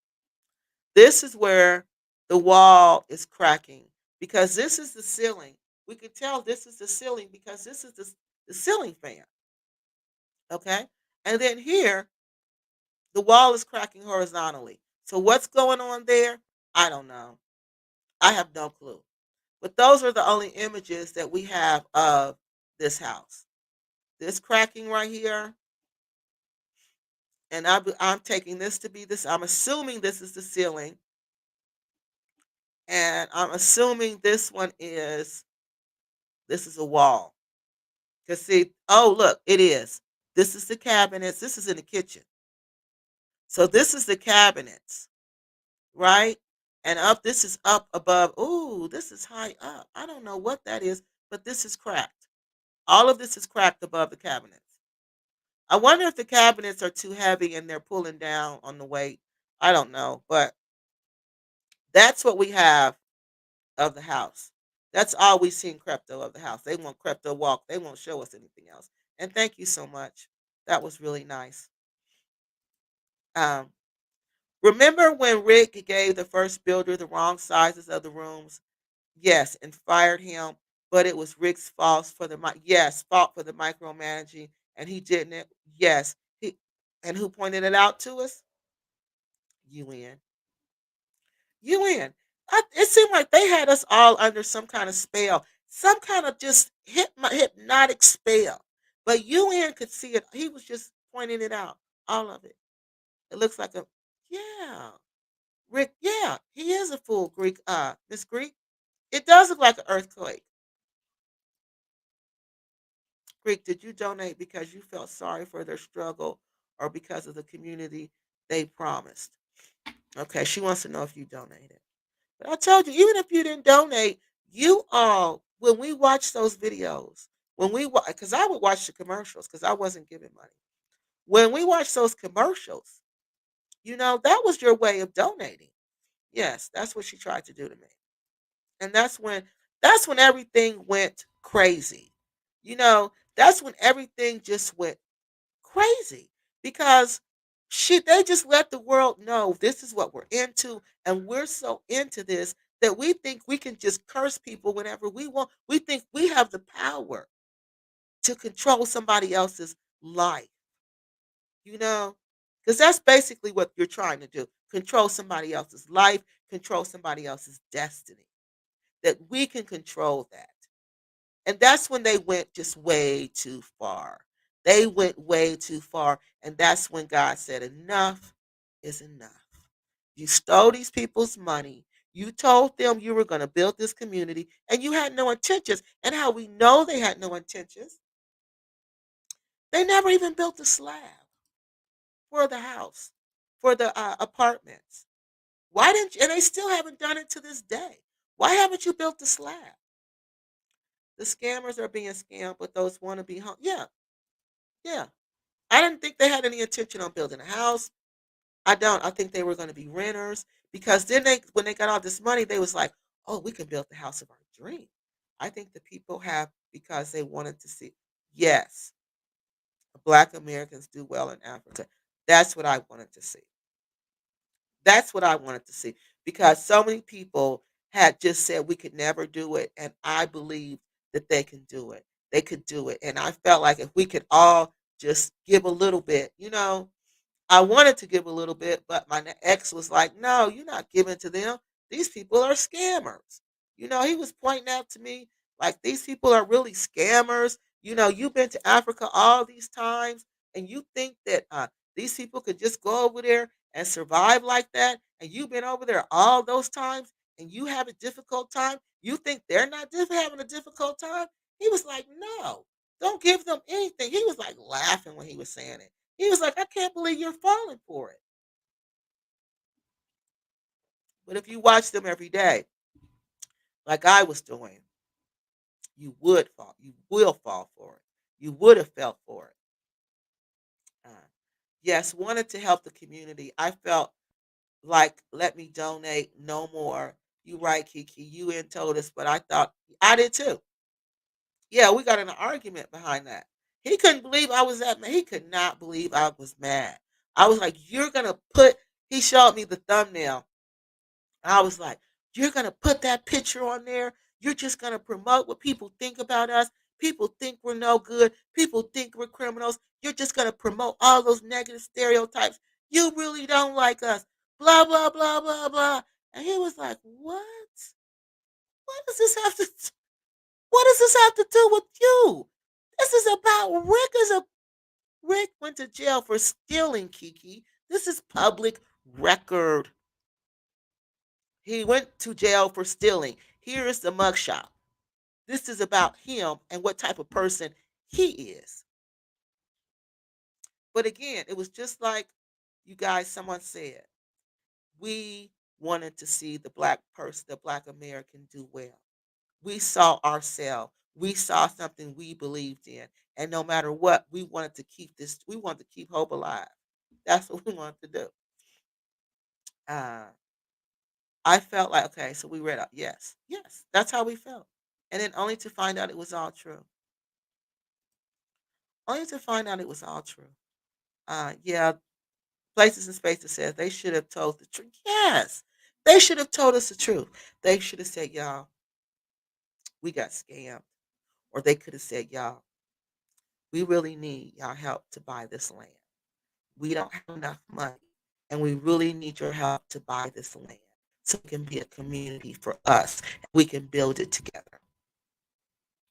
This is where the wall is cracking because this is the ceiling. We can tell this is the ceiling because this is the ceiling fan. Okay. And then here, the wall is cracking horizontally. So what's going on there? I don't know. I have no clue. But those are the only images that we have of this house. This cracking right here, and I'm taking this to be this. I'm assuming this is the ceiling, and I'm assuming this is a wall. Cause see, oh look, it is. This is the cabinets. This is in the kitchen. So this is the cabinets, right? And up, this is up above. Ooh, this is high up. I don't know what that is, but this is cracked. All of this is cracked above the cabinets. I wonder if the cabinets are too heavy and they're pulling down on the weight. I don't know, but that's what we have of the house. That's all we seen crypto of the house. They want crypto walk. They won't show us anything else. And thank you so much. That was really nice. Um, Remember when Rick gave the first builder the wrong sizes of the rooms? Yes, and fired him. But it was Rick's fault for the micromanaging, and he didn't. Yes, he and who pointed it out to us? UN. UN. It seemed like they had us all under some kind of spell, some kind of just hypnotic spell. But UN could see it. He was just pointing it out, all of it. It looks like a yeah. Rick, yeah, he is a fool, Greek. Miss Greek. It does look like an earthquake. Greek, did you donate because you felt sorry for their struggle or because of the community they promised? Okay, she wants to know if you donated. But I told you, even if you didn't donate, you all, when we watch those videos, because I would watch the commercials because I wasn't giving money. When we watch those commercials, that was your way of donating. Yes, that's what she tried to do to me. And that's when everything went crazy. That's when everything just went crazy because they just let the world know this is what we're into, and we're so into this that we think we can just curse people whenever we want. We think we have the power to control somebody else's life, you know? Because that's basically what you're trying to do. Control somebody else's life, control somebody else's destiny. That we can control that. And that's when they went just way too far. They went way too far. And that's when God said, enough is enough. You stole these people's money. You told them you were going to build this community and you had no intentions. And how we know they had no intentions, they never even built a slab for the house, for the apartments. Why didn't you? And they still haven't done it to this day. Why haven't you built the slab? The scammers are being scammed, but those want to be home. Yeah, yeah. I didn't think they had any intention on building a house. I don't. I think they were going to be renters because then when they got all this money, they was like, "Oh, we can build the house of our dream." I think the people have because they wanted to see. Yes, Black Americans do well in Africa. That's what I wanted to see. That's what I wanted to see because so many people had just said we could never do it, and I believe that they can do it. They could do it, and I felt like if we could all just give a little bit, I wanted to give a little bit, but my ex was like, "No, you're not giving to them. These people are scammers." He was pointing out to me like these people are really scammers. You've been to Africa all these times, and you think that these people could just go over there and survive like that, and you've been over there all those times, and you have a difficult time. You think they're not having a difficult time? He was like, "No, don't give them anything." He was like laughing when he was saying it. He was like, "I can't believe you're falling for it." But if you watch them every day, like I was doing, you would fall. You will fall for it. You would have fell for it. Uh, yes, wanted to help the community. I felt like, let me donate no more. You right, Kiki. You in told us, but I thought I did too. Yeah, we got in an argument behind that. He couldn't believe I was that mad. He could not believe I was mad. I was like, you're gonna put. He showed me the thumbnail. I was like, you're going to put that picture on there. You're just going to promote what people think about us. People think we're no good. People think we're criminals. You're just going to promote all those negative stereotypes. You really don't like us. Blah, blah, blah, blah, blah. And he was like, what? What does this have to What does this have to do with you? This is about Rick went to jail for stealing, Kiki. This is public record. He went to jail for stealing. Here is the mugshot. This is about him and what type of person he is. But again, it was just like you guys, someone said, we wanted to see the black person, the black American do well. We saw ourselves. We saw something we believed in. And no matter what, we wanted to keep hope alive. That's what we wanted to do. Uh, I felt like, okay, so we read out. Yes, yes, that's how we felt. And then only to find out it was all true. Only to find out it was all true. Yeah, Places and Spaces says they should have told the truth. Yes, they should have told us the truth. They should have said, y'all, we got scammed. Or they could have said, y'all, we really need y'all help to buy this land. We don't have enough money, and we really need your help to buy this land so it can be a community for us. And we can build it together.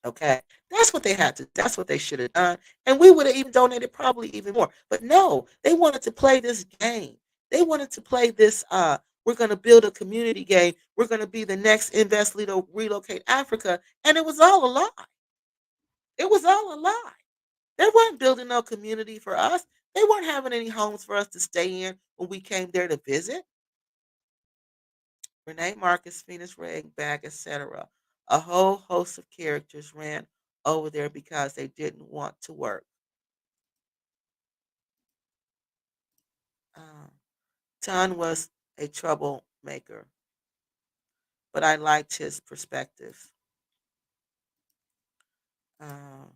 Okay, that's what they had to. That's what they should have done, and we would have even donated probably even more. But no, they wanted to play this game. They wanted to play this. We're going to build a community game. We're going to be the next Invest Leader Relocate Africa, and it was all a lie. It was all a lie. They weren't building no community for us. They weren't having any homes for us to stay in when we came there to visit. Renee Marcus, Phoenix Red Bag, etc. A whole host of characters ran over there because they didn't want to work. Um, Ton was a troublemaker, but I liked his perspective. Um,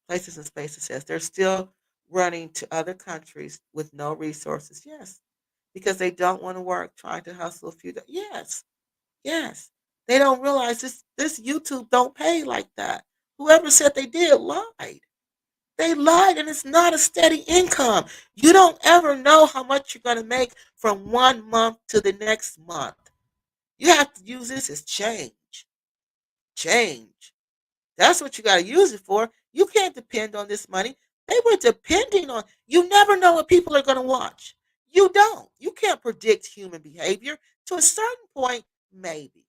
Places and Spaces says they're still running to other countries with no resources. Yes, because they don't want to work, trying to hustle a few. Yes, yes. They don't realize this YouTube don't pay like that. Whoever said they did lied. They lied, and it's not a steady income. You don't ever know how much you're going to make from one month to the next month. You have to use this as change. Change. That's what you got to use it for. You can't depend on this money. They were depending on. You never know what people are going to watch. You don't. You can't predict human behavior. To a certain point, maybe.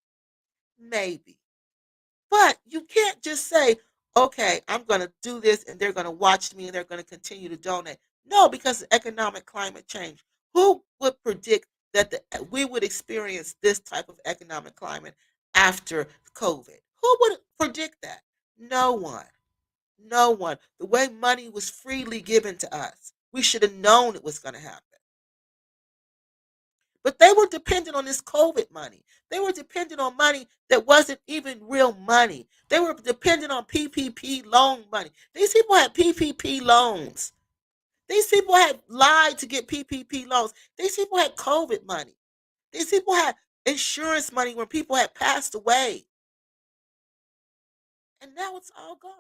Maybe. But you can't just say, okay, I'm going to do this and they're going to watch me and they're going to continue to donate. No, because of economic climate change. Who would predict that we would experience this type of economic climate after COVID? Who would predict that? No one. No one. The way money was freely given to us, we should have known it was going to happen. But they were dependent on this COVID money. They were dependent on money that wasn't even real money. They were dependent on PPP loan money. These people had PPP loans. These people had lied to get PPP loans. These people had COVID money. These people had insurance money when people had passed away. And now it's all gone.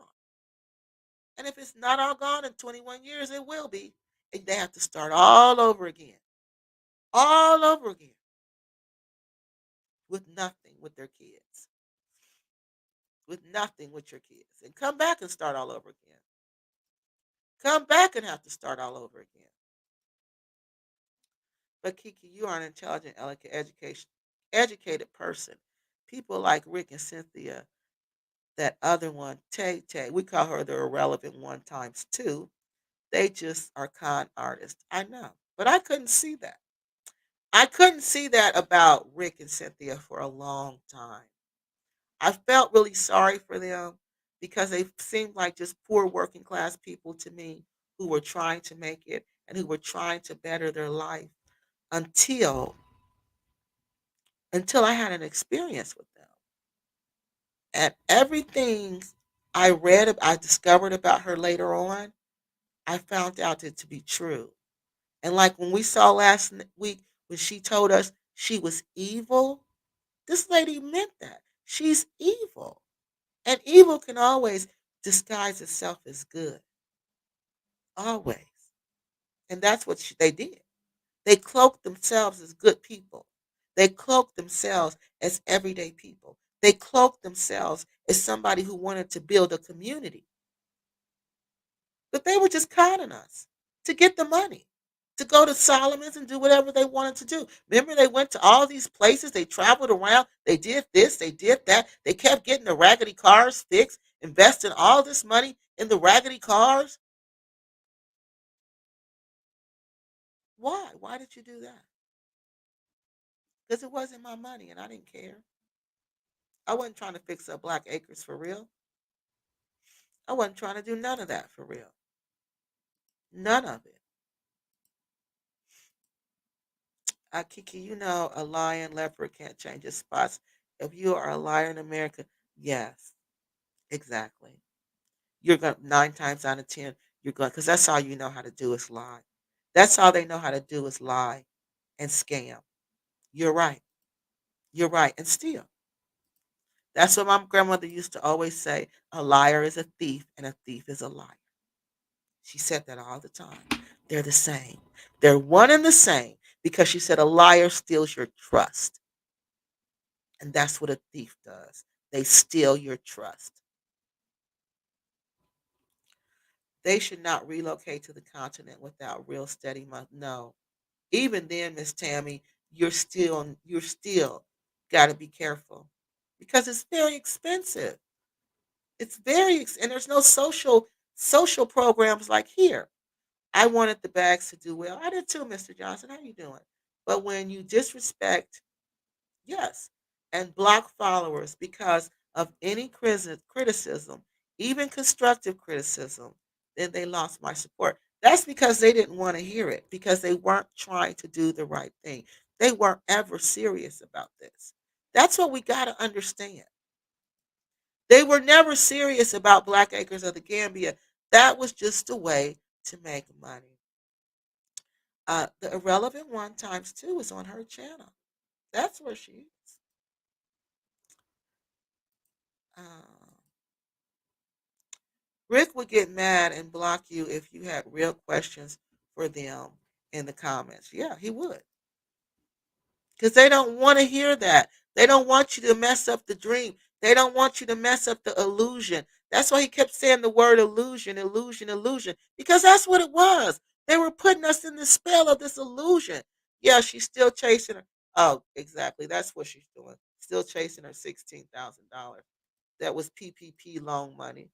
And if it's not all gone in 21 years, it will be. And they have to start all over again. All over again with nothing with their kids. With nothing with your kids and come back and start all over again. Come back and have to start all over again. But Kiki, you are an intelligent, educated person. People like Rick and Cynthia, that other one, Tay Tay, we call her the irrelevant one times two. They just are con artists. I know. But I couldn't see that. I couldn't see that about Rick and Cynthia for a long time. I felt really sorry for them because they seemed like just poor working class people to me who were trying to make it and who were trying to better their life until I had an experience with them. And everything I discovered about her later on, I found out it to be true. And like when we saw week when she told us she was evil, this lady meant that. She's evil. And evil can always disguise itself as good. Always. And that's what they did. They cloaked themselves as good people. They cloaked themselves as everyday people. They cloaked themselves as somebody who wanted to build a community. But they were just conning us to get the money, to go to Solomon's and do whatever they wanted to do. Remember, they went to all these places, they traveled around, they did this, they did that. They kept getting the raggedy cars fixed, investing all this money in the raggedy cars. Why? Why did you do that? Because it wasn't my money and I didn't care. I wasn't trying to fix up Black Acres for real. I wasn't trying to do none of that for real. None of it. Kiki, you know a lion leopard can't change its spots. If you are a lion in America, yes. Exactly. You're going 9 times out of 10, you're going because that's all you know how to do is lie. That's all they know how to do is lie and scam. You're right. You're right. And steal. That's what my grandmother used to always say. A liar is a thief, and a thief is a liar. She said that all the time. They're the same. They're one and the same because she said a liar steals your trust. And that's what a thief does. They steal your trust. They should not relocate to the continent without real steady money. No. Even then, Miss Tammy, you're still got to be careful because it's very expensive. It's and there's no social programs like here. I wanted the bags to do well. I did too, Mr. Johnson. How you doing? But when you disrespect, yes, and block followers because of any criticism, even constructive criticism, then they lost my support. That's because they didn't want to hear it because they weren't trying to do the right thing. They weren't ever serious about this. That's what we got to understand. They were never serious about Black Acres of the Gambia. That was just a way to make money. The irrelevant one times two is on her channel. That's where she is. Uh, Rick would get mad and block you if you had real questions for them in the comments. Yeah, he would. Because they don't want to hear that. They don't want you to mess up the dream. They don't want you to mess up the illusion. That's why he kept saying the word illusion, illusion, illusion. Because that's what it was. They were putting us in the spell of this illusion. Yeah, she's still chasing her. Oh, exactly. That's what she's doing. Still chasing her $16,000. That was PPP loan money.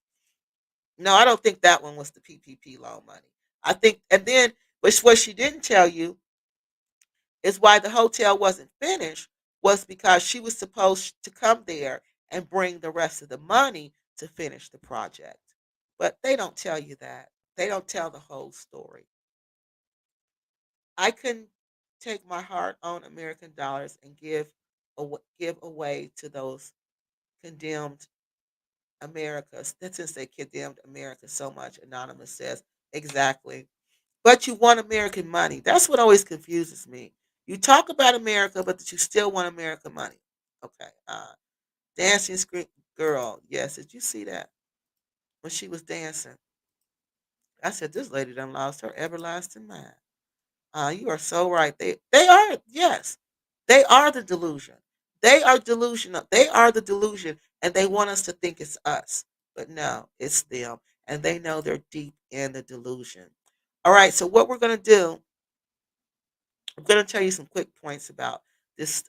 No, I don't think that one was the PPP loan money. I think, and then, which what she didn't tell you is why the hotel wasn't finished was because she was supposed to come there and bring the rest of the money to finish the project. But they don't tell you that. They don't tell the whole story. I couldn't take my hard on American dollars and give away to those condemned Americas. That's since they condemned America so much. Anonymous says exactly. But you want American money. That's what always confuses me. You talk about America, but that you still want American money. Okay. Dancing screen girl. Yes. Did you see that when she was dancing? I said this lady done lost her everlasting mind. You are so right. They are, yes. They are the delusion. They are delusional. They are the delusion, and they want us to think it's us. But no, it's them. And they know they're deep in the delusion. All right, so what we're gonna do, I'm gonna tell you some quick points about this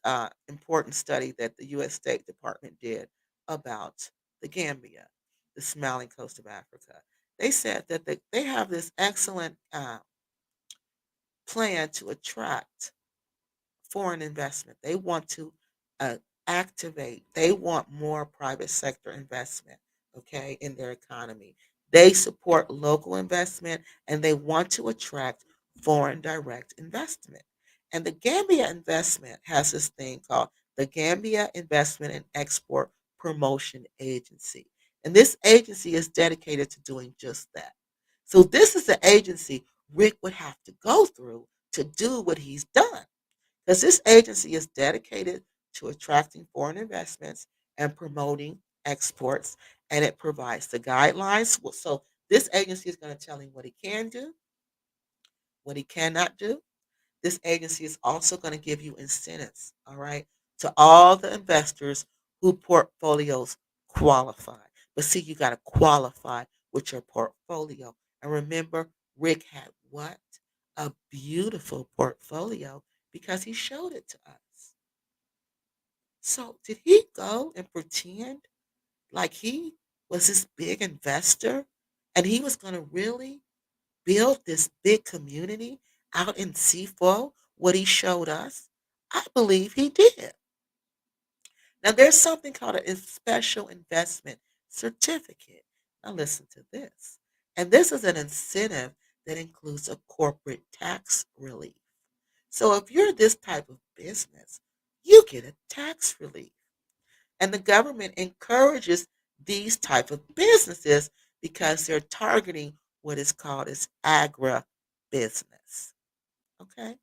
important study that the US State Department did about the Gambia, the smiling coast of Africa. They said that they have this excellent plan to attract foreign investment. They want to uh, activate. They want more private sector investment, okay, in their economy. They support local investment and they want to attract foreign direct investment. And the Gambia investment has this thing called the Gambia Investment and Export Promotion Agency. And this agency is dedicated to doing just that. So this is the agency Rick would have to go through to do what he's done because this agency is dedicated to attracting foreign investments and promoting exports, and it provides the guidelines. So this agency is going to tell him what he can do, what he cannot do. This agency is also going to give you incentives, all right, to all the investors who portfolios qualify. But see, you got to qualify with your portfolio. And remember, Rick had what? A beautiful portfolio because he showed it to us. So, did he go and pretend like he was this big investor and he was going to really build this big community out in Seaflow, what he showed us? I believe he did. Now, there's something called a special investment certificate. Now, listen to this. And this is an incentive that includes a corporate tax relief. So, if you're this type of business, you get a tax relief. And the government encourages these type of businesses because they're targeting what is called as agribusiness. Okay?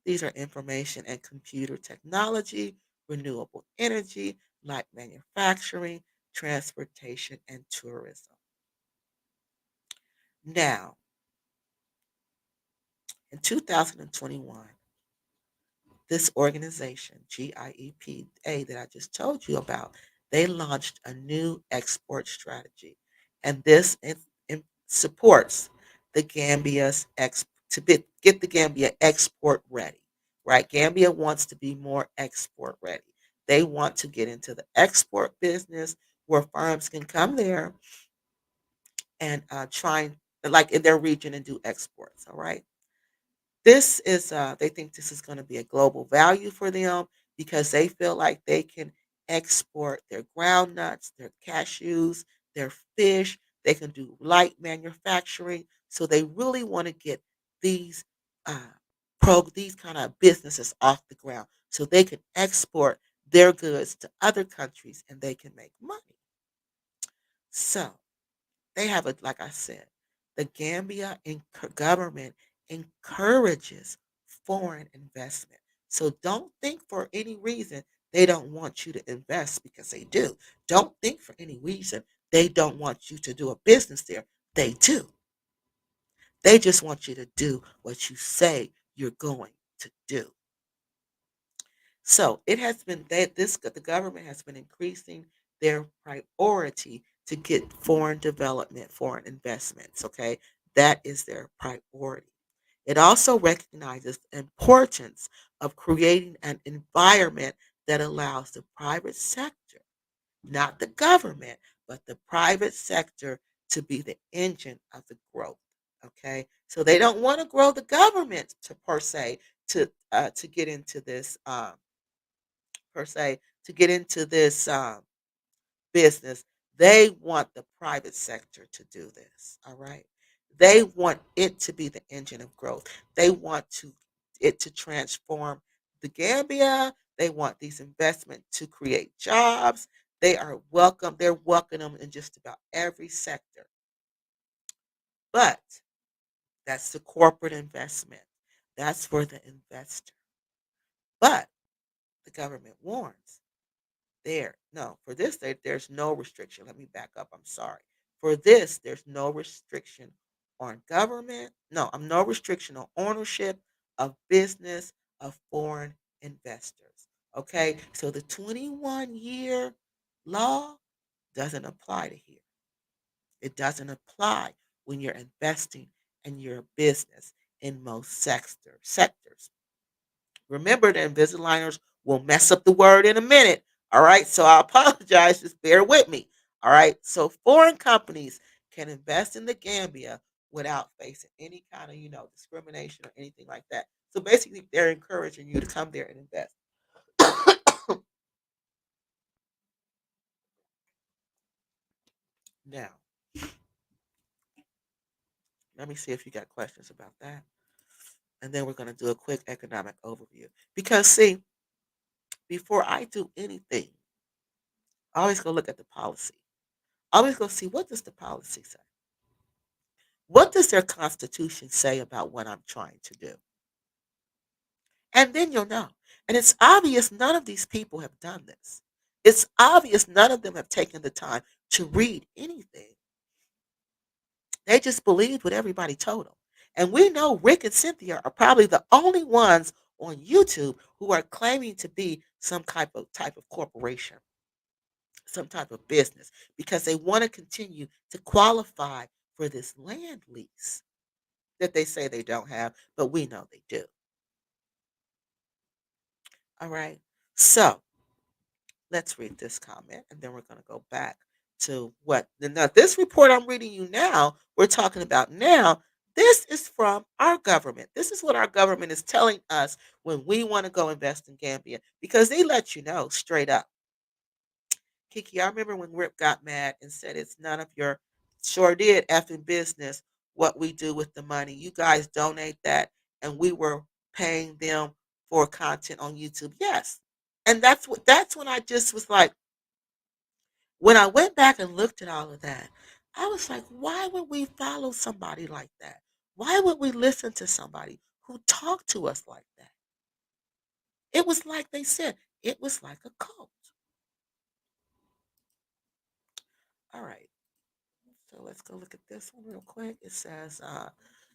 These are information and computer technology, renewable energy, light manufacturing, transportation, and tourism. Now, in 2021, this organization, GIEPA, that I just told you about, they launched a new export strategy. And this supports the Gambia's get the Gambia export ready, right? Gambia wants to be more export ready. They want to get into the export business where farms can come there and try, like in their region, and do exports, all right? This is they think this is going to be a global value for them because they feel like they can export their groundnuts, their cashews, their fish. They can do light manufacturing. So they really want to get these uh, these kind of businesses off the ground so they can export their goods to other countries and they can make money. So they have a, like I said, the Gambia government encourages foreign investment. So don't think for any reason they don't want you to invest, because they do. Don't think for any reason they don't want you to do a business there. They do. They just want you to do what you say you're going to do. So it has been that this the government has been increasing their priority to get foreign development, foreign investments. Okay, that is their priority. It also recognizes the importance of creating an environment that allows the private sector, not the government, but the private sector, to be the engine of the growth. Okay, so they don't want to grow the government to per se to get into this per se to get into this business. They want the private sector to do this. All right. They want it to be the engine of growth. They want it to transform the Gambia. They want these investments to create jobs. They are welcome. They're welcome in just about every sector. But that's the corporate investment. That's for the investor. But the government warns. No, for this, there's no restriction. Let me back up. I'm sorry. For this, there's no restriction on government. No, I'm no restriction on ownership of business of foreign investors. Okay, so the 21-year law doesn't apply to here. It doesn't apply when you're investing in your business in most sectors. Remember, the Invisaligners will mess up the word in a minute. All right. So I apologize. Just bear with me. All right. So foreign companies can invest in the Gambia without facing any kind of, discrimination or anything like that. So basically, they're encouraging you to come there and invest. Now, let me see if you got questions about that. And then we're going to do a quick economic overview. Because, see, before I do anything, I always go look at the policy. I always go see, what does the policy say? What does their constitution say about what I'm trying to do? And then you'll know. And it's obvious none of these people have done this. It's obvious none of them have taken the time to read anything. They just believed what everybody told them. And we know Rick and Cynthia are probably the only ones on YouTube who are claiming to be some type of corporation, some type of business, because they want to continue to qualify for this land lease that they say they don't have, but we know they do. All right. So let's read this comment and then we're going to go back to what. Now, this report I'm reading you now, we're talking about now. This is from our government. This is what our government is telling us when we want to go invest in Gambia, because they let you know straight up. Kiki, I remember when Rip got mad and said it's none of your, sure did, effing business what we do with the money. You guys donate that, and we were paying them for content on YouTube. Yes. And that's when I just was like, When I went back and looked at all of that, I was like, why would we follow somebody like that? Why would we listen to somebody who talked to us like that? It was like they said, it was like a cult. All right. So let's go look at this one real quick. It says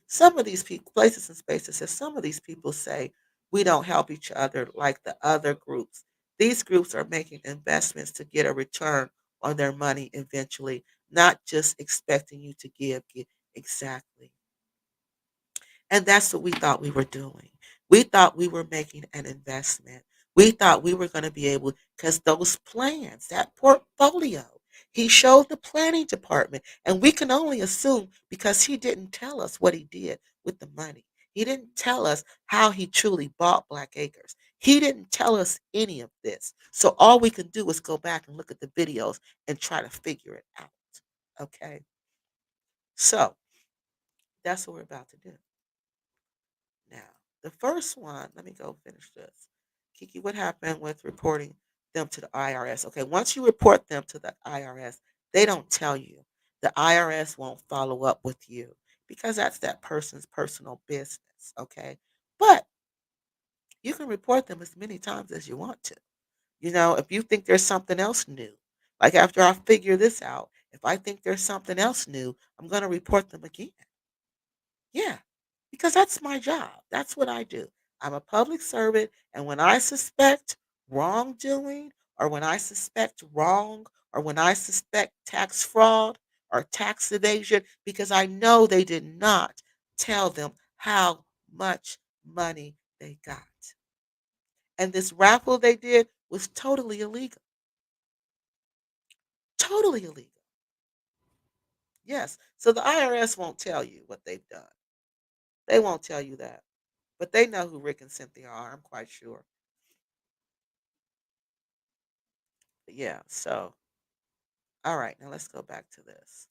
some of these people, places and spaces, says some of these people say we don't help each other like the other groups. These groups are making investments to get a return on their money eventually, not just expecting you to give. Exactly. And that's what we thought we were doing. We thought we were making an investment. We thought we were going to be able, because those plans, that portfolio, he showed the planning department. And we can only assume because he didn't tell us what he did with the money. He didn't tell us how he truly bought Black Acres. He didn't tell us any of this. So all we can do is go back and look at the videos and try to figure it out. Okay. So that's what we're about to do. Now, the first one, let me go finish this. Kiki, what happened with reporting them to the IRS? Okay, once you report them to the IRS, they don't tell you. The IRS won't follow up with you because that's that person's personal business. Okay, but you can report them as many times as you want to. You know, if you think there's something else new, like after I figure this out, if I think there's something else new, I'm going to report them again. Yeah, because that's my job. That's what I do. I'm a public servant, and when I suspect wrongdoing, or when I suspect wrong, or when I suspect tax fraud or tax evasion, because I know they did not tell them how much money they got. And this raffle they did was totally illegal. Totally illegal. Yes. So the IRS won't tell you what they've done. They won't tell you that. But they know who Rick and Cynthia are, I'm quite sure. Yeah, so all right, now let's go back to this.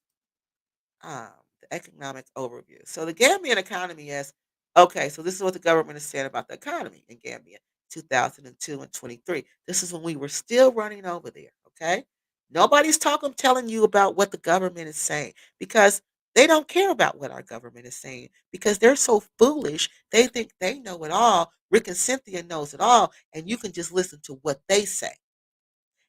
Um, the economic overview. So the Gambian economy is okay. So this is what the government is saying about the economy in Gambia, 2002 and 23. This is when we were still running over there. Okay, nobody's telling you about what the government is saying because they don't care about what our government is saying because they're so foolish. They think they know it all. Rick and Cynthia knows it all, and you can just listen to what they say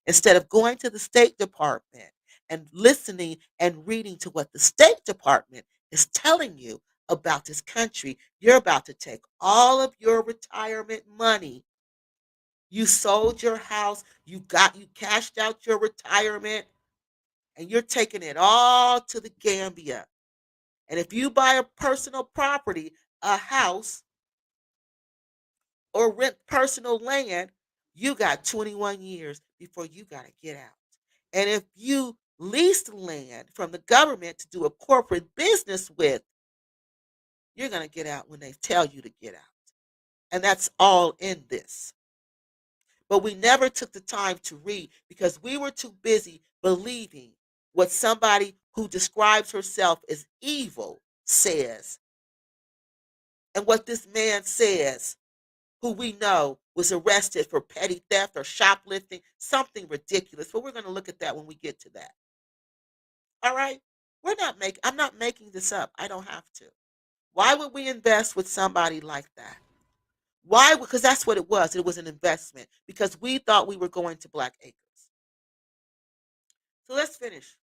instead of going to the State Department and listening and reading to what the State Department is telling you about this country. You're about to take all of your retirement money. You sold your house, you cashed out your retirement, and you're taking it all to the Gambia. And if you buy a personal property, a house, or rent personal land, you got 21 years before you got to get out. And if you lease land from the government to do a corporate business with, you're going to get out when they tell you to get out. And that's all in this. But we never took the time to read because we were too busy believing what somebody who describes herself as evil says and what this man says who we know was arrested for petty theft or shoplifting, something ridiculous. But we're going to look at that when we get to that. All right? I'm not making this up. I don't have to. Why would we invest with somebody like that? Why? Because that's what it was. It was an investment because we thought we were going to Black Acres. So let's finish.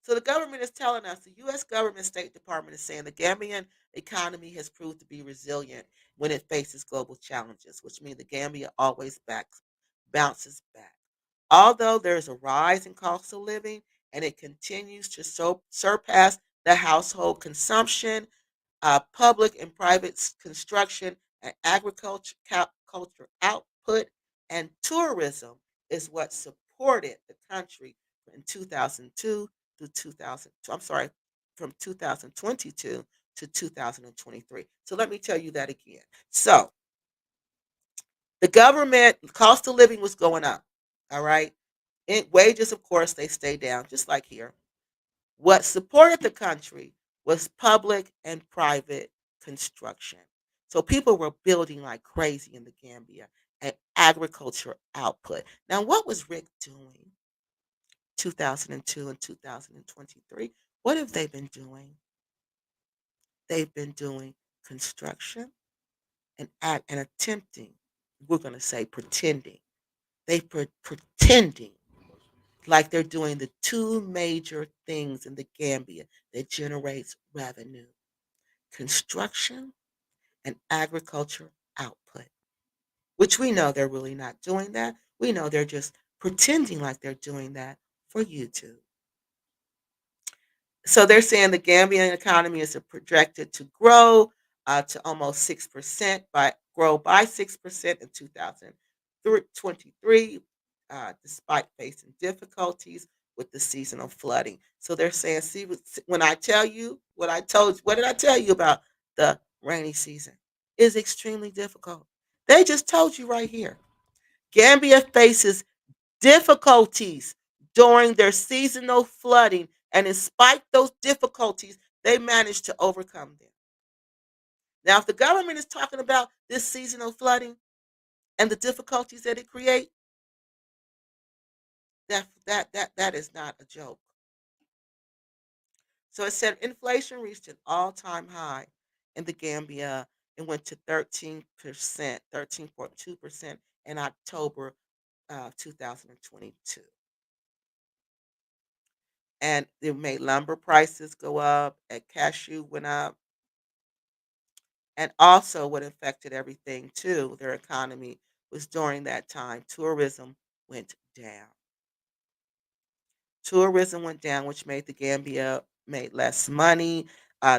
So the government is telling us, the U.S. government State Department is saying the Gambian economy has proved to be resilient when it faces global challenges, which means the Gambia always bounces back. Although there is a rise in cost of living and it continues to surpass the household consumption, public and private construction and culture output and tourism is what supported the country in 2002 to 2000. I'm sorry, from 2022 to 2023. So let me tell you that again. So the government cost of living was going up. All right. Wages, of course, they stay down, just like here. What supported the country was public and private construction. So people were building like crazy in the Gambia and agriculture output. Now, what was Rick doing 2002 and 2023. What have they been doing? They've been doing construction and attempting, we're going to say pretending. Pretending like they're doing the two major things in the Gambia that generates revenue: construction and agriculture output, which we know they're really not doing that. We know they're just pretending like they're doing that for YouTube. So they're saying the Gambian economy is projected to grow to almost 6% by 6% in 2023, despite facing difficulties with the seasonal flooding. So they're saying, see, when I tell you what did I tell you about the rainy season? Is extremely difficult. They just told you right here. Gambia faces difficulties during their seasonal flooding, and in spite of those difficulties, they managed to overcome them. Now, if the government is talking about this seasonal flooding and the difficulties that it creates, that is not a joke. So it said inflation reached an all-time high in the Gambia and went to 13%, 13.2% in October 2022. And it made lumber prices go up, and cashew went up. And also, what affected everything too, their economy, was during that time, tourism went down. Tourism went down, which made the Gambia made less money.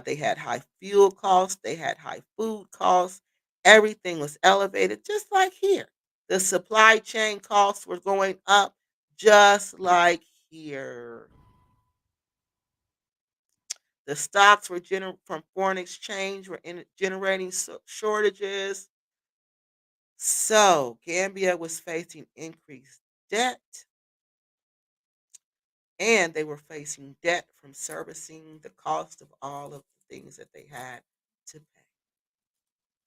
They had high fuel costs, they had high food costs. Everything was elevated, just like here. The supply chain costs were going up, just like here. The stocks were from foreign exchange were generating shortages. So Gambia was facing increased debt, and they were facing debt from servicing the cost of all of the things that they had to pay.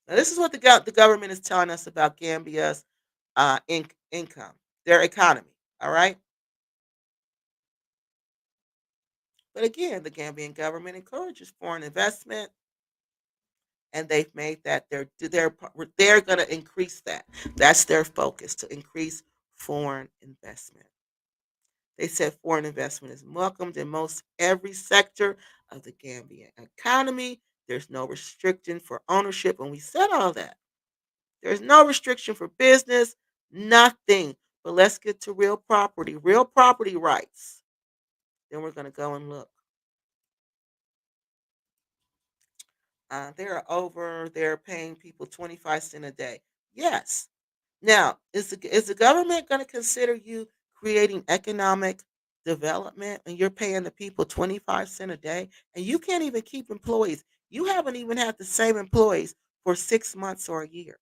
Now, this is what the government is telling us about Gambia's income, their economy. All right. But again, the Gambian government encourages foreign investment, and they've made that they're going to increase that. That's their focus, to increase foreign investment. They said foreign investment is welcomed in most every sector of the Gambian economy. There's no restriction for ownership, and we said all that. There's no restriction for business, nothing. But let's get to real property rights. Then we're going to go and look. They're paying people 25 cents a day. Yes. Now, is the government going to consider you creating economic development and you're paying the people 25 cents a day and you can't even keep employees? You haven't even had the same employees for 6 months or a year.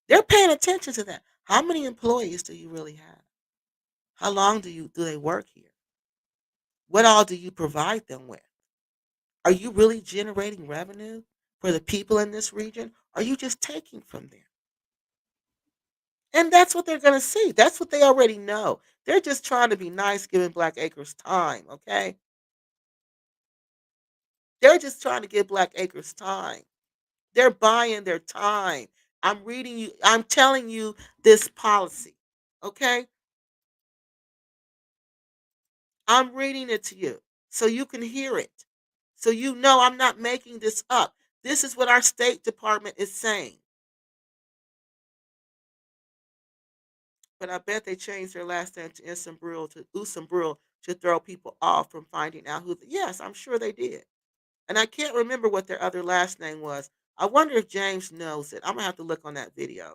They're paying attention to that. How many employees do you really have? How long do they work here? What all do you provide them with? Are you really generating revenue for the people in this region? Or are you just taking from them? And that's what they're going to see. That's what they already know. They're just trying to be nice, giving Black Acres time, okay? They're just trying to give Black Acres time. They're buying their time. I'm telling you this policy, okay? I'm reading it to you so you can hear it. So you know I'm not making this up. This is what our State Department is saying. But I bet they changed their last name to Usumbril to throw people off from finding out who. Yes, I'm sure they did. And I can't remember what their other last name was. I wonder if James knows it. I'm gonna have to look on that video.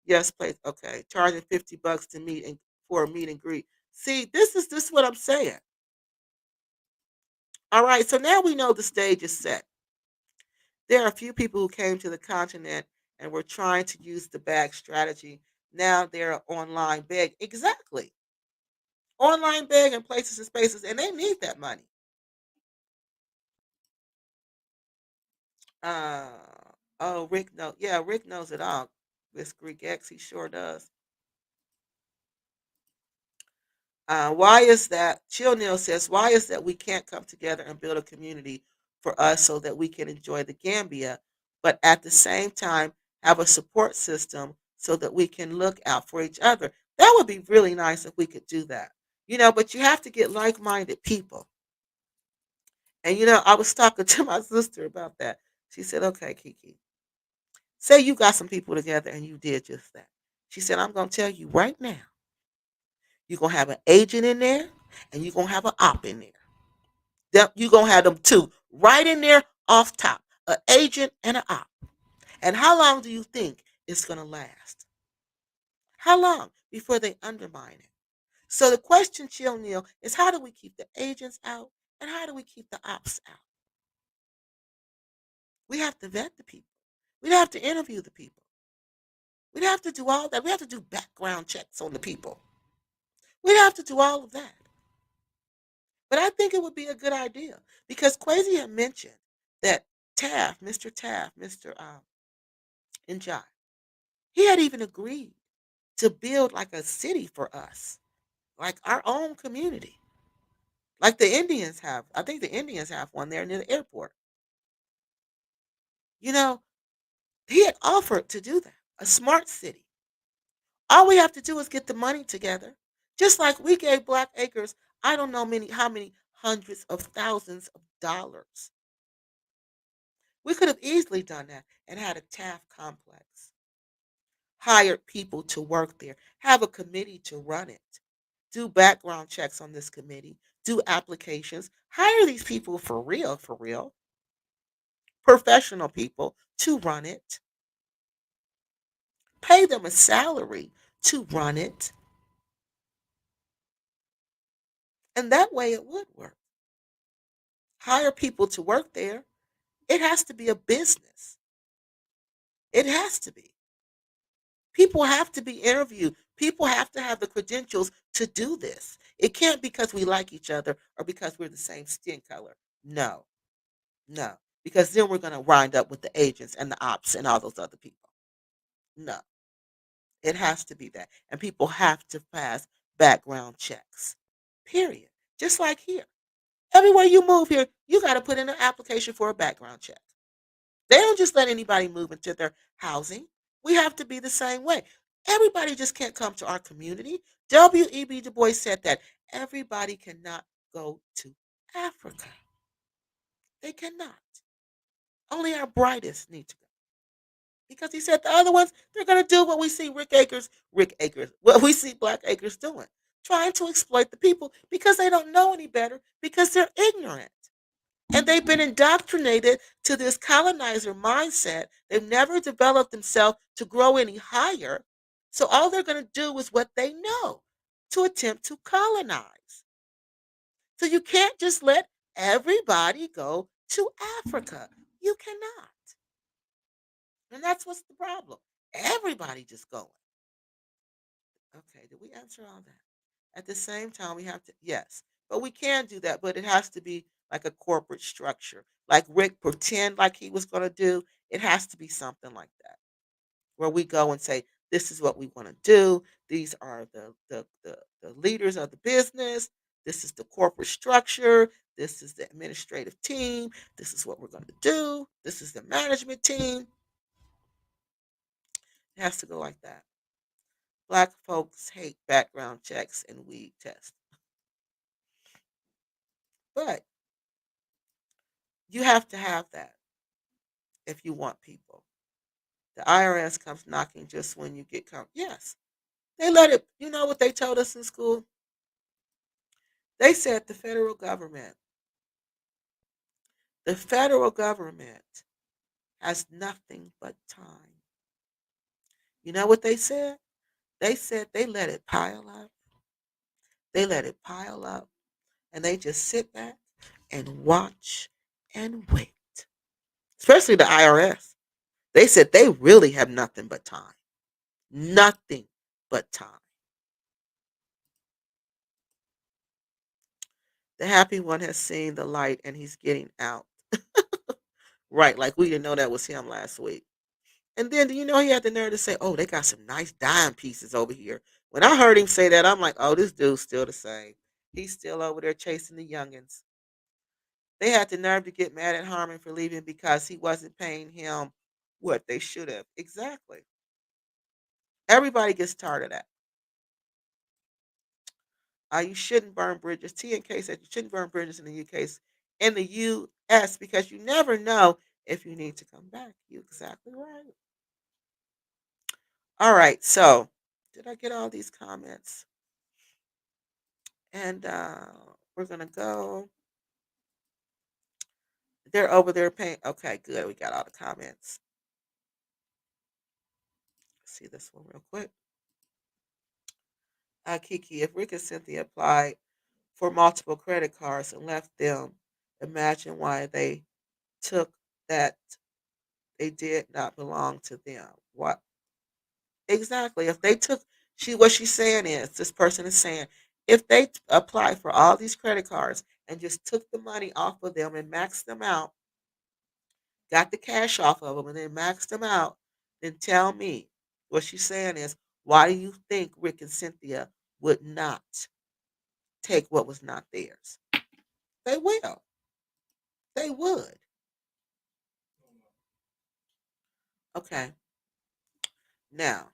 Yes, please. Okay, charging $50 to meet and for a meet and greet. See, this is what I'm saying. All right, so now we know the stage is set. There are a few people who came to the continent and were trying to use the bag strategy. Now they're online beg. Exactly. Online beg in places and spaces, and they need that money. Uh oh, Rick knows. Yeah, Rick knows it all. This Greek X, he sure does. Why is that? Chill Neil says, why is that we can't come together and build a community for us so that we can enjoy the Gambia, but at the same time have a support system so that we can look out for each other? That would be really nice if we could do that. But you have to get like minded people. And I was talking to my sister about that. She said, okay, Kiki, say you got some people together and you did just that. She said, I'm going to tell you right now, you're going to have an agent in there and you're going to have an op in there. You're going to have them two right in there off top, an agent and an op. And how long do you think it's going to last? How long before they undermine it? So the question, Chill Neil, is how do we keep the agents out and how do we keep the ops out? We have to vet the people. We have to interview the people. We'd have to do all that. We have to do background checks on the people. We'd have to do all of that. But I think it would be a good idea because Quasi had mentioned that Taft, Mr. Njai, he had even agreed to build like a city for us, like our own community, like the Indians have. I think the Indians have one there near the airport. You know, he had offered to do that, a smart city. All we have to do is get the money together. Just like we gave Black Acres, I don't know how many hundreds of thousands of dollars. We could have easily done that and had a Taft complex, hired people to work there, have a committee to run it, do background checks on this committee, do applications, hire these people for real, professional people to run it, pay them a salary to run it, and that way it would work. Hire people to work there. It has to be a business. It has to be. People have to be interviewed. People have to have the credentials to do this. It can't because we like each other or because we're the same skin color. No, no. Because then we're going to wind up with the agents and the ops and all those other people. No, it has to be that. And people have to pass background checks. Period. Just like here. Everywhere you move here, you got to put in an application for a background check. They don't just let anybody move into their housing. We have to be the same way. Everybody just can't come to our community. W.E.B. Du Bois said that everybody cannot go to Africa. They cannot. Only our brightest need to go. Because he said the other ones, they're going to do what we see what we see Black Acres doing, trying to exploit the people because they don't know any better, because they're ignorant. And they've been indoctrinated to this colonizer mindset. They've never developed themselves to grow any higher. So all they're going to do is what they know to attempt to colonize. So you can't just let everybody go to Africa. You cannot. And that's what's the problem. Everybody just going. Okay, did we answer all that? At the same time, we have to, yes, but we can do that, but it has to be like a corporate structure. Like Rick pretend like he was going to do. It has to be something like that, where we go and say, this is what we want to do. These are the leaders of the business. This is the corporate structure. This is the administrative team. This is what we're going to do. This is the management team. It has to go like that. Black folks hate background checks and weed tests. But you have to have that if you want people. The IRS comes knocking just when you get come. Yes, they let it. You know what they told us in school? They said the federal government has nothing but time. You know what they said? They said they let it pile up. They let it pile up, and they just sit back and watch and wait. Especially the IRS. They said they really have nothing but time. Nothing but time. The happy one has seen the light and he's getting out. Right, like we didn't know that was him last week. And then do you know he had the nerve to say, oh, they got some nice dime pieces over here. When I heard him say that, I'm like, oh, this dude's still the same. He's still over there chasing the youngins. They had the nerve to get mad at Harmon for leaving because he wasn't paying him what they should have. Exactly. Everybody gets tired of that. You shouldn't burn bridges. T and K said you shouldn't burn bridges in the UK, in the US, because you never know if you need to come back. You exactly right. All right. So, did I get all these comments? And we're gonna go. They're over there paying. Okay, good. We got all the comments. Let's see this one real quick. Kiki, if Rick and Cynthia applied for multiple credit cards and left them, imagine why they took that they did not belong to them. What exactly? If they took, what she's saying is, this person is saying, if they applied for all these credit cards and just took the money off of them and maxed them out, got the cash off of them and then maxed them out, then tell me, what she's saying is, why do you think Rick and Cynthia would not take what was not theirs? They will. They would. Okay. Now,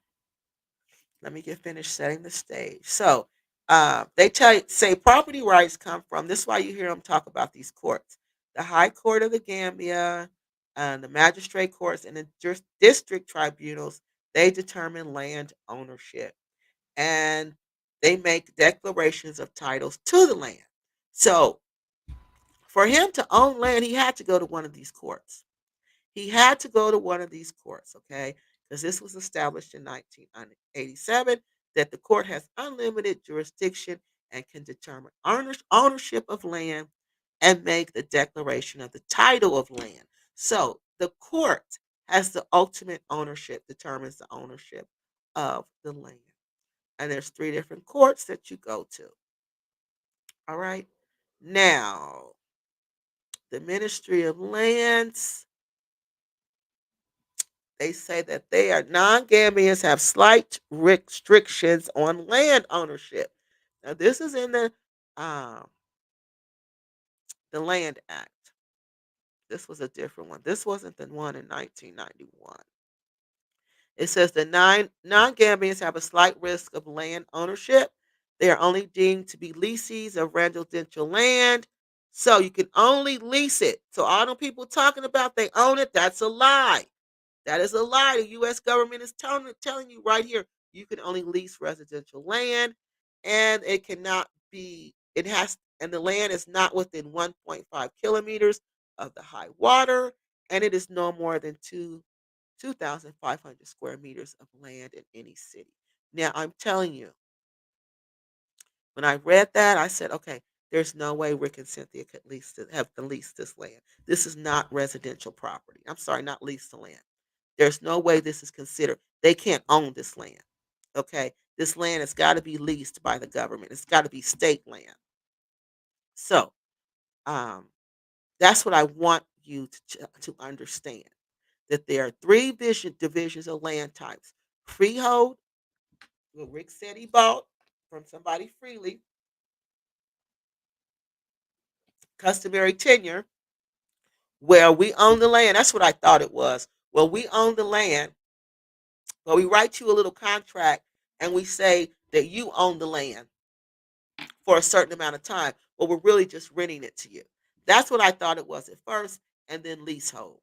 let me get finished setting the stage. So, say property rights come from. This is why you hear them talk about these courts: the High Court of the Gambia, the magistrate courts, and the district tribunals. They determine land ownership, and they make declarations of titles to the land. So, for him to own land, he had to go to one of these courts. He had to go to one of these courts, okay? Because this was established in 1987, that the court has unlimited jurisdiction and can determine ownership of land and make the declaration of the title of land. So the court has the ultimate ownership, determines the ownership of the land. And there's three different courts that you go to. All right. Now, the Ministry of Lands, they say that they are non-Gambians have slight restrictions on land ownership. Now, this is in um, the Land Act. This was a different one. This wasn't the one in 1991. It says the non-Gambians have a slight risk of land ownership. They are only deemed to be leases of residential land, so you can only lease it. So all the people talking about they own it, that's a lie. That is a lie. The U.S. government is telling you right here, you can only lease residential land, and it cannot be. It has, and the land is not within 1.5 kilometers of the high water, and it is no more than 2,500 square meters of land in any city. Now, I'm telling you, when I read that, I said, okay, there's no way Rick and Cynthia could have to lease this land. This is not residential property. I'm sorry, not lease the land. There's no way this is considered. They can't own this land. Okay, this land has got to be leased by the government. It's got to be state land. So, um, that's what I want you to understand. That there are three divisions of land types: freehold, what Rick said he bought from somebody freely; customary tenure, where we own the land. That's what I thought it was. Well, we own the land, but we write you a little contract and we say that you own the land for a certain amount of time, but we're really just renting it to you. That's what I thought it was at first, and then leasehold.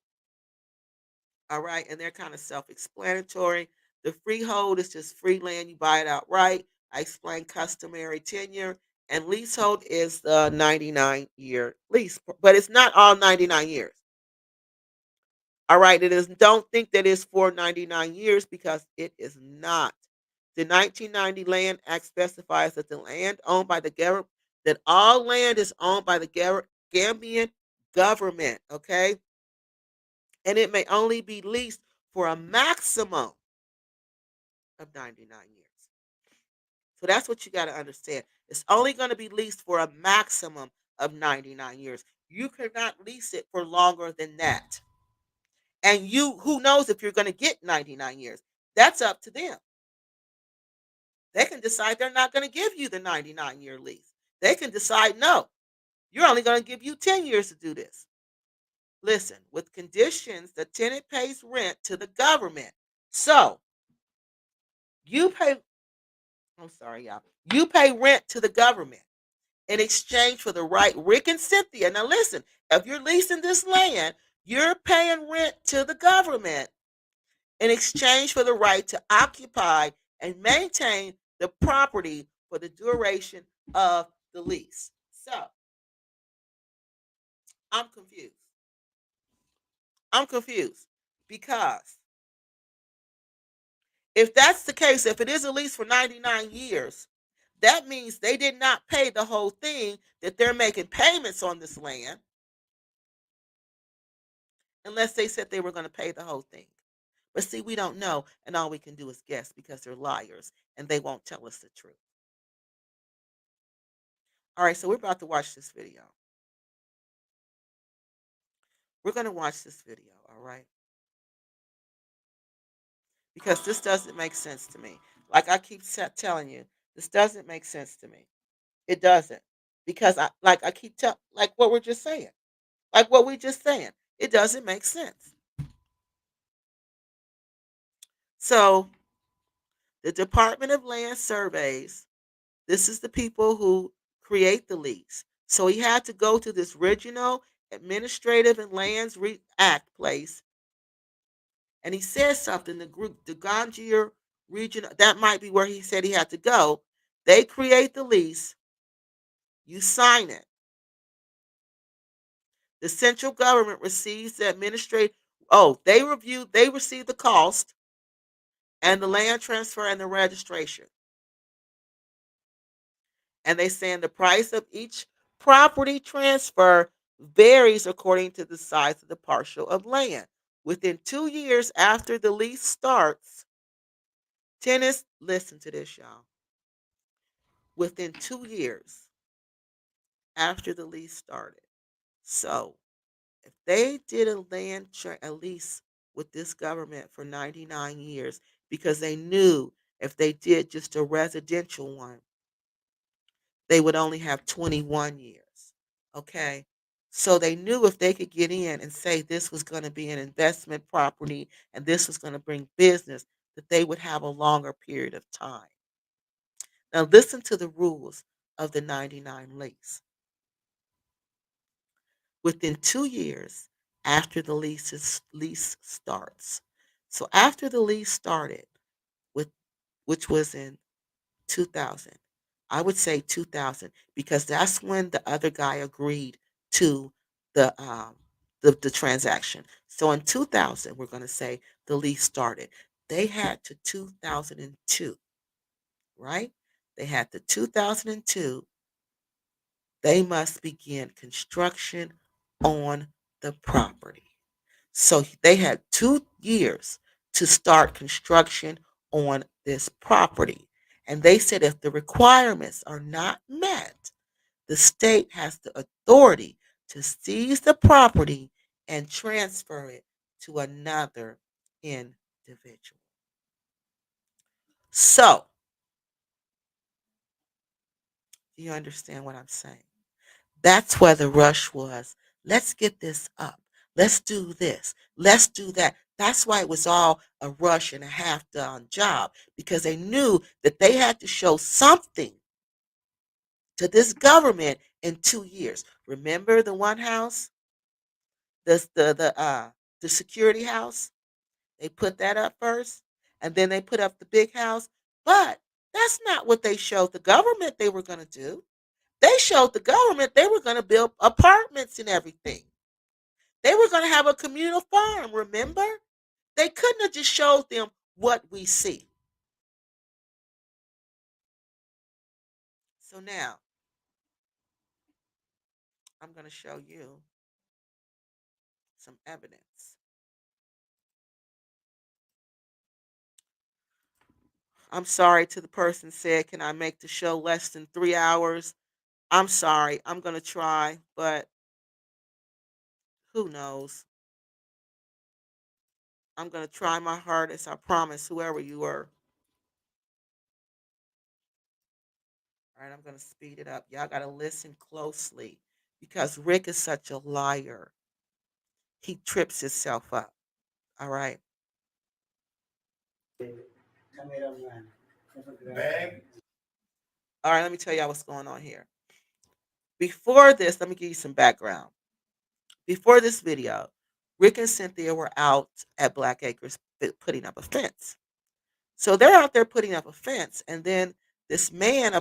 All right, and they're kind of self-explanatory. The freehold is just free land; you buy it outright. I explained customary tenure, and leasehold is the 99-year lease, but it's not all 99 years. All right, it is. Don't think that it's for 99 years, because it is not. The 1990 Land Act specifies that the land owned by the government, that all land is owned by the Gambian government, okay? And it may only be leased for a maximum of 99 years. So that's what you got to understand. It's only going to be leased for a maximum of 99 years. You cannot lease it for longer than that. And who knows if you're going to get 99 years? That's up to them. They can decide they're not going to give you the 99-year lease. They can decide, no, you're only going to give you 10 years to do this. Listen, with conditions, the tenant pays rent to the government. So you pay, I'm sorry, y'all. You pay rent to the government in exchange for the right, Rick and Cynthia. Now, listen, if you're leasing this land, you're paying rent to the government in exchange for the right to occupy and maintain the property for the duration of the lease. So I'm confused. I'm confused because if that's the case, if it is a lease for 99 years, that means they did not pay the whole thing, that they're making payments on this land unless they said they were going to pay the whole thing. But see, we don't know, and all we can do is guess because they're liars and they won't tell us the truth. All right, so we're about to watch this video. We're going to watch this video, all right? Because this doesn't make sense to me. Like I keep telling you, this doesn't make sense to me. It doesn't. Because I keep like what we're just saying. Like what we just saying. It doesn't make sense. So, the Department of Land Surveys, this is the people who create the lease. So he had to go to this regional administrative and lands act place, and he says something. The group, the Gangier region, that might be where he said he had to go. They create the lease. You sign it. The central government receives the administrative. Oh, they receive the cost and the land transfer and the registration. And they saying the price of each property transfer varies according to the size of the parcel of land. Within 2 years after the lease starts, tenants, listen to this, y'all. Within 2 years after the lease started. So if they did a lease with this government for 99 years because they knew if they did just a residential one, they would only have 21 years. Okay. So they knew if they could get in and say this was going to be an investment property and this was going to bring business, that they would have a longer period of time. Now, listen to the rules of the 99 lease. Within 2 years after the lease starts. So after the lease started, with which was in 2000, I would say 2000 because that's when the other guy agreed to the um the transaction. So in 2000, we're going to say the lease started. They had to 2002, right? They had to 2002. They must begin construction on the property. So they had 2 years to start construction on this property. And they said if the requirements are not met, the state has the authority to seize the property and transfer it to another individual. So, do you understand what I'm saying? That's where the rush was. Let's get this up. Let's do this. Let's do that. That's why it was all a rush and a half done job because they knew that they had to show something to this government in 2 years. Remember the one house, the security house. They put that up first, and then they put up the big house. But that's not what they showed the government they were going to do. They showed the government they were going to build apartments and everything. They were going to have a communal farm, remember? They couldn't have just showed them what we see. So now I'm going to show you some evidence. I'm sorry to the person said, can I make the show less than 3 hours? I'm sorry. I'm going to try, but who knows? I'm going to try my hardest. I promise, whoever you are. All right, I'm going to speed it up. Y'all got to listen closely because Rick is such a liar. He trips himself up. All right. All right, let me tell y'all what's going on here. Before this, let me give you some background. Before this video, Rick and Cynthia were out at Black Acres putting up a fence. So they're out there putting up a fence, and then this man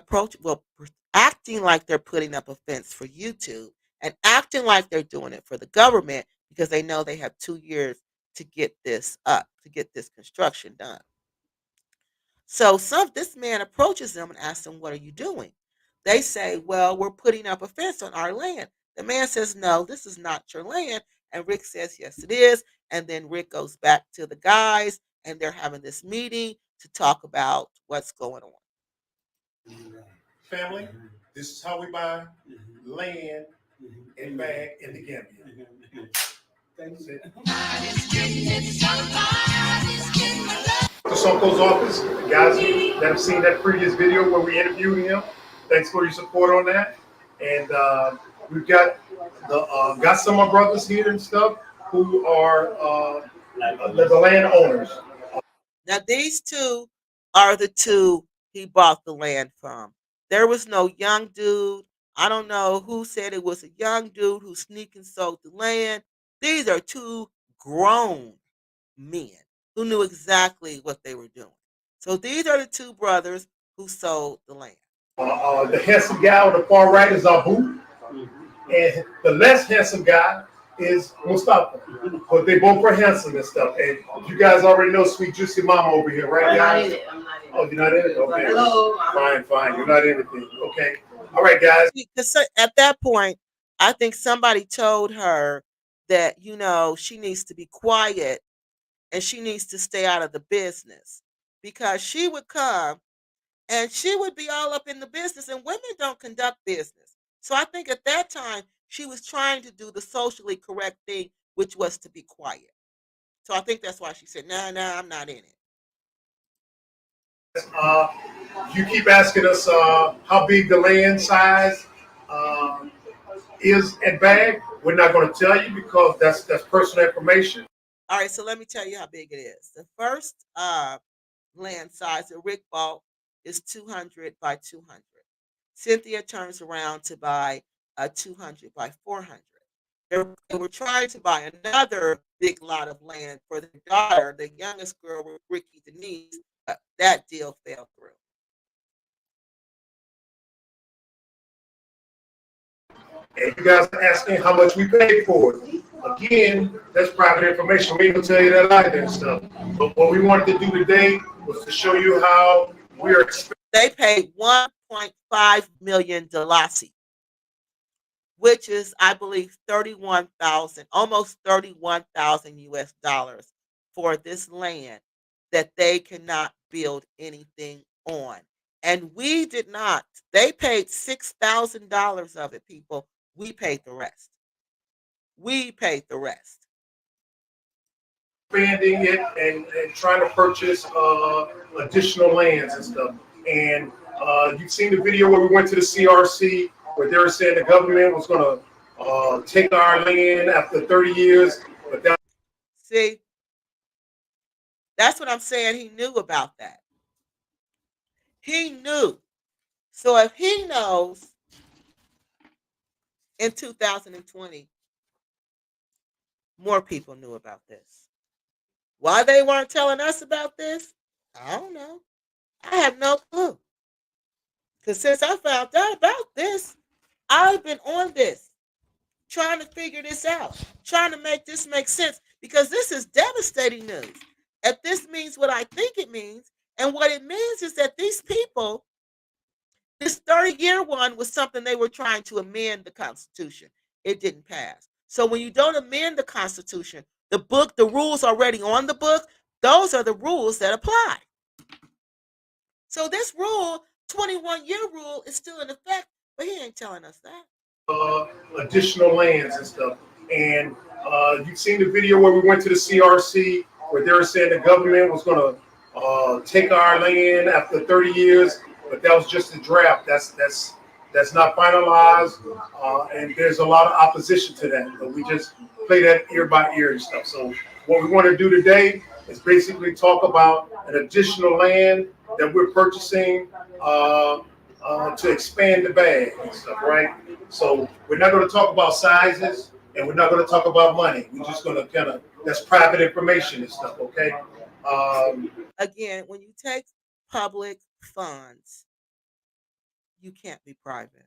acting like they're putting up a fence for YouTube and acting like they're doing it for the government because they know they have 2 years to get this up, to get this construction done. So this man approaches them and asks them, "What are you doing?" They say, "Well, we're putting up a fence on our land." The man says, "No, this is not your land." And Rick says, "Yes, it is." And then Rick goes back to the guys, and they're having this meeting to talk about what's going on. Family, this is how we buy land and bag in the Gambia. To Sonko's office, guys that have seen that previous video where we interviewed him, thanks for your support on that. And we've got some of our brothers here and stuff who are the landowners. Now, these two are the two he bought the land from. There was no young dude. I don't know who said it was a young dude who sneak and sold the land. These are two grown men who knew exactly what they were doing. So these are the two brothers who sold the land. The handsome guy on the far right is Abu, and the less handsome guy is Mustafa. But they both are handsome and stuff. And you guys already know Sweet Juicy Mama over here, right, guys? I'm not in it. Oh, you're not in it? Okay. Hello. Fine. You're not in it. Okay. All right, guys. Because at that point, I think somebody told her that, she needs to be quiet and she needs to stay out of the business because she would come and she would be all up in the business, and women don't conduct business. So I think at that time she was trying to do the socially correct thing, which was to be quiet. So I think that's why she said, "No, I'm not in it." You keep asking us how big the land size is at bag. We're not going to tell you because that's personal information. All right, so let me tell you how big it is. The first land size that Rick bought is 200 by 200. Cynthia turns around to buy a 200 by 400. They were trying to buy another big lot of land for their daughter, the youngest girl, Ricky Denise. That deal fell through. And you guys are asking how much we paid for it. Again, that's private information. We ain't gonna tell you that either and stuff. But what we wanted to do today was to show you how we are. They paid $1.5 million Dalasi, which is, I believe, 31,000, almost 31,000 US dollars for this land that they cannot build anything on. And we did not. They paid $6,000 of it, people. We paid the rest. Expanding it and trying to purchase additional lands and stuff. And you've seen the video where we went to the CRC where they were saying the government was going to take our land after 30 years. But see, that's what I'm saying. He knew about that. He knew. So if he knows in 2020, more people knew about this. Why they weren't telling us about this, I don't know. I have no clue. Because since I found out about this, I've been on this, trying to figure this out, trying to make this make sense, because this is devastating news. If this means what I think it means, and what it means is that these people, this 30-year one was something they were trying to amend the Constitution. It didn't pass. So when you don't amend the Constitution, the rules already on the book, those are the rules that apply. So this rule, 21-year rule, is still in effect, but he ain't telling us that. Additional lands and stuff. And you've seen the video where we went to the CRC where they were saying the government was going to take our land after 30 years. but that was just a draft. That's not finalized, and there's a lot of opposition to that. But we just play that ear by ear and stuff. So what we want to do today is basically talk about an additional land that we're purchasing to expand the bag and stuff, right? So we're not going to talk about sizes, and we're not going to talk about money. We're just going to kind of that's private information and stuff, okay? Um, Again, when you take public funds, you can't be private.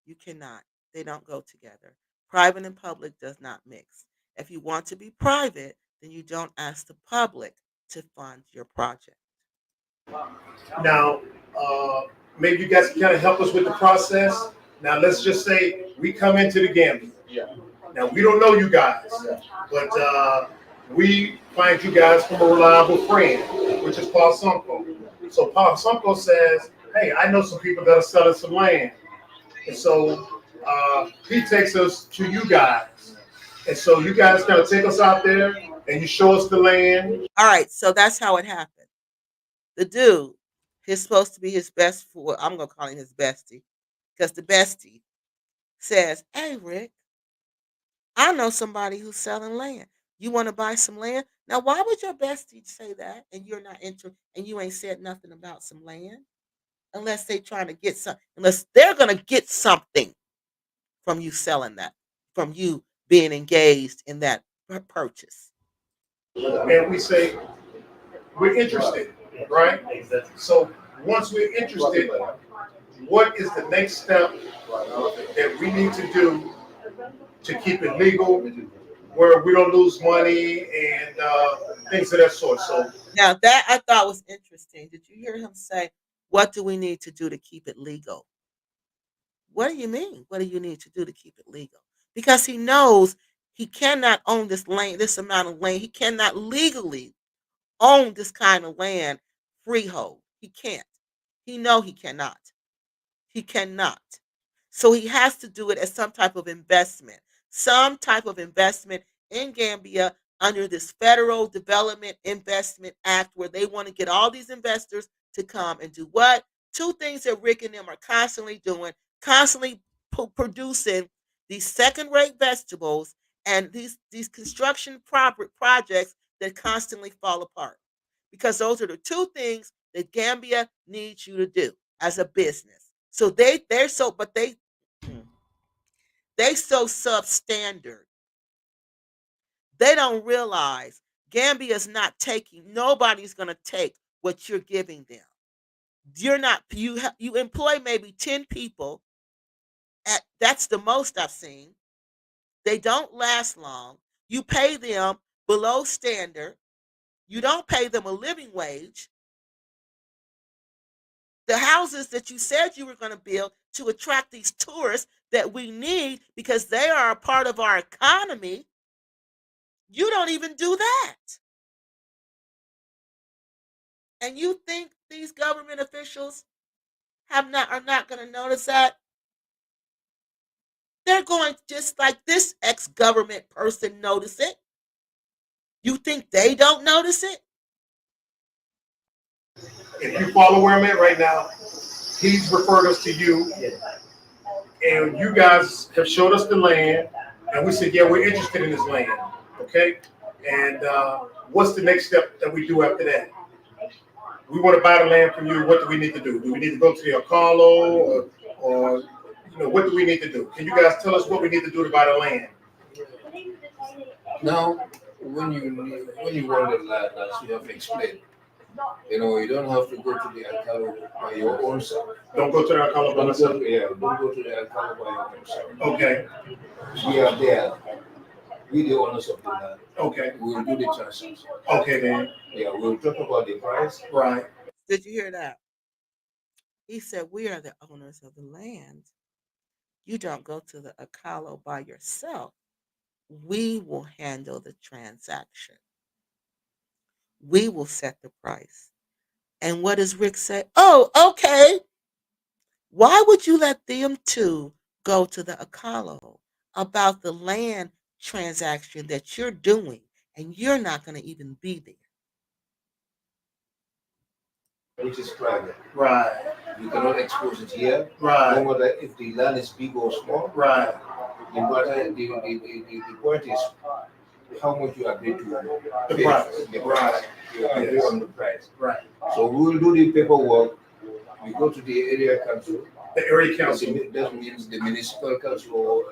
You cannot. They don't go together. Private and public does not mix. If you want to be private, then you don't ask the public to fund your project. Now, uh, maybe you guys can kind of help us with the process. Now, let's just say we come into the Gambia. Now, we don't know you guys, but we find you guys from a reliable friend, which is Paul Sunko. So Paul Sunko says, hey, I know some people that are selling some land. And so he takes us to you guys. And so you guys kind of take us out there and you show us the land. All right, so that's how it happened. The dude is supposed to be his best for I'm gonna call him his bestie. Because the bestie says, hey Rick, I know somebody who's selling land. You want to buy some land? Now why would your bestie say that and you're not interested and you ain't said nothing about some land? Unless they trying to get some unless they're gonna get something from you selling that, from you being engaged in that purchase. And we say, we're interested, right? So once we're interested, what is the next step that we need to do to keep it legal, where we don't lose money and things of that sort? So Now that I thought was interesting. Did you hear him say, "What do we need to do to keep it legal?" What do you mean? What do you need to do to keep it legal? Because he knows he cannot own this land, this amount of land. He cannot legally own this kind of land freehold. He can't. He know he cannot. He cannot. So he has to do it as some type of investment in Gambia under this Federal Development Investment Act, where they want to get all these investors to come and do what? Two things that Rick and them are constantly doing, constantly producing these second-rate vegetables and these construction projects that constantly fall apart. Because those are the two things that Gambia needs you to do as a business. So they're so but they so substandard. They don't realize Gambia's not taking. Nobody's gonna take what you're giving them. You're not. You employ maybe 10 people. That's the most I've seen. They don't last long. You pay them below standard. You don't pay them a living wage. The houses that you said you were going to build to attract these tourists that we need because they are a part of our economy, you don't even do that. And you think these government officials are not going to notice that? They're going just like this ex-government person notice it. You think they don't notice it? if you follow where I'm at right now, he's referred us to you, and you guys have showed us the land, and we said, yeah, we're interested in this land, okay? And what's the next step that we do after that? We want to buy the land from you. What do we need to do? Do we need to go to the Akalo, or what do we need to do? Can you guys tell us what we need to do to buy the land? Now, when you want the land, as you have explained, you don't have to go to the Alcalo by your own self. Don't go to the Akalo by Don't myself. go, yeah, don't go to the Alcalo by your own self. Okay, We are there. We the owners of the land. okay, We will do the transaction. okay, then. Yeah, we'll talk about the price. Right. Did you hear that? He said, we are the owners of the land. You don't go to the Akalo by yourself. We will handle the transaction. We will set the price. And what does Rick say? Oh, okay. Why would you let them two go to the Akalo about the land transaction that you're doing and you're not going to even be there? which is private. Right. You cannot expose it here. Right. No matter if the land is big or small. Right. The point is how much you agree to The pay. price. Right. You agree Yes. on the price. Right. So we will do the paperwork. We go to the area council. The area council. That means the municipal council, or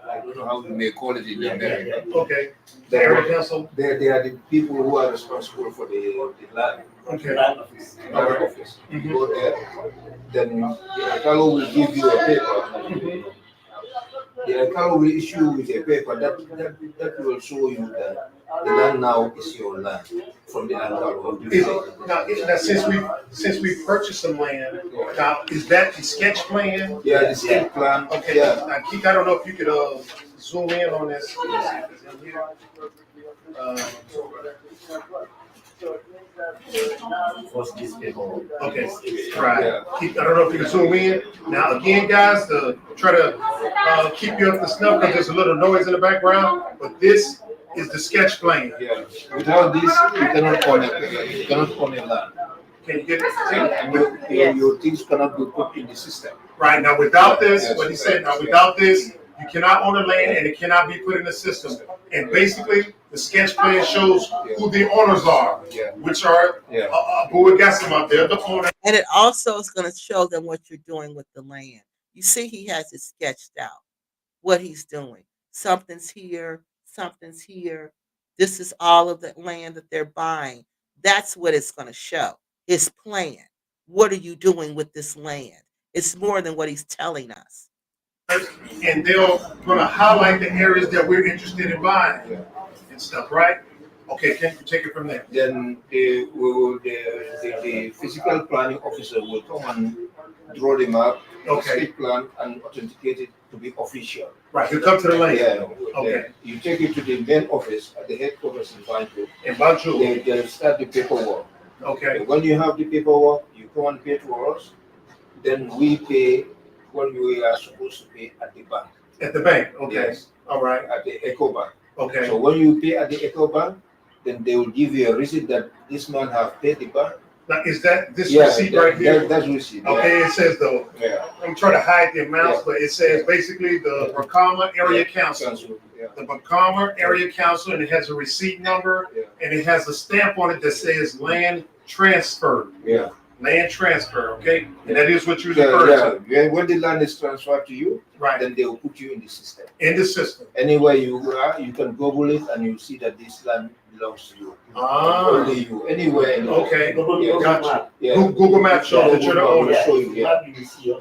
I don't know how you may call it in America. Okay. The area council. They are the people who are responsible for the land. Okay. Land office. Land office. You go there, then the fellow will give you a paper. The Alcalo will issue you with a paper that will show you that the land now is your land from the Alcalo. Now, since we purchased some land, now is that the sketch plan? Yeah, the sketch plan. Okay. Yeah. Now, Keith, I don't know if you could zoom in on this. Let's see if it's in here. Okay, right. Yeah. Keith, I don't know if you can zoom in. Now, again, guys, to try to keep you up to snuff because there's a little noise in the background, but this is the sketch plan. Yeah. Without this, you cannot own it. You cannot own a land. Can you get it? And your things cannot be put in the system. Right, now without this, Yes, what he said, now yes. without this, you cannot own the land and it cannot be put in the system. And basically, the sketch plan shows who the owners are, Yeah. which are Yeah. Abu Gasama, they're the owner. And it also is going to show them what you're doing with the land. You see, he has it sketched out, what he's doing. Something's here, something's here. This is all of the land that they're buying. That's what it's going to show. His plan. What are you doing with this land? It's more than what he's telling us. And they're going to highlight the areas that we're interested in buying Yeah. and stuff, right? Okay, can you take it from there? Then the physical planning officer will come and draw the map, Okay. sketch plan, and authenticate it to be official. Right, you come to the land. Yeah. Okay. Then you take it to the main office at the headquarters in Banjul. In Banjul. They'll start the paperwork. Okay. When you have the paperwork, you come and pay to us. Then we pay what we are supposed to pay at the bank. At the bank. Okay. Yes. All right. At the Eco Bank. Okay. So when you pay at the Eco Bank, then they will give you a receipt that this man have paid the bank. Now, is that this receipt right here? That's receipt. Okay, it says though. Yeah. I'm trying to hide the amounts, but it says basically the Bakama Area Council. Yeah. The Bakama Area Council, and it has a receipt number, Yeah. and it has a stamp on it that says land transfer. Yeah. Land transfer, okay? And that is what you Yeah, refer to. yeah. When the land is transferred to you, Right. then they will put you in the system. In the system. Anywhere you are, you can Google it and you see that this land belongs to you. Ah. Only you. Anywhere. In the Okay. Yeah. Gotcha. Yeah. Google Maps shows that you're the owner. Show you, yeah.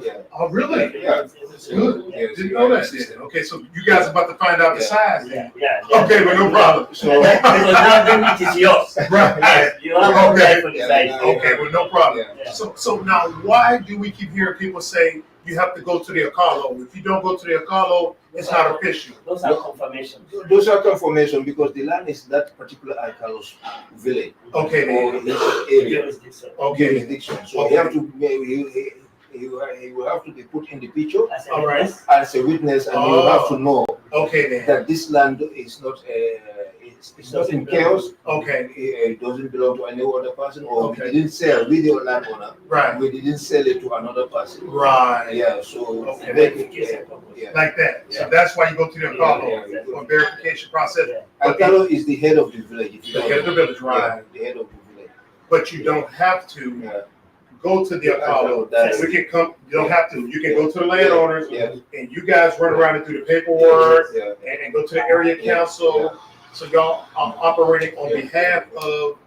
Yeah. Oh, really? Yeah. Good. Yeah. Didn't know that. Then. Okay, so you guys are about to find out the Yeah. size. Then. Yeah. Okay, well, no problem. So Because now then it is yours. Right. You have Okay. okay. For the size. Okay, well, no problem. Yeah. So now, why do we keep hearing people say you have to go to the Akalo? If you don't go to the Akalo, it's not official. Those are confirmations. those are confirmation because the land is that particular Alcalo's village Okay, or then. his area Jurisdiction. Okay. jurisdiction. So Okay. he have to he will have to be put in the picture As a All right. witness, as a witness, and you have to know Okay, then. that this land is not it's not in chaos. Okay, It doesn't belong to any other person, or Okay. we didn't sell with the landowner. right, We didn't sell it to another person. right. Yeah, so Okay. yeah. Like that. So Yeah. that's why you go to the Akalo Yeah. for verification process. Alcalo is the head of the village. If you The don't head of the know. village, right. Yeah, the head of the village. But you don't have to Yeah. go to the Akalo. That's- We can come, you don't have to. You can go to the landowners Yeah. and you guys run around and do the paperwork Yeah. and go to the area Yeah. council. So y'all are operating on Yeah. behalf of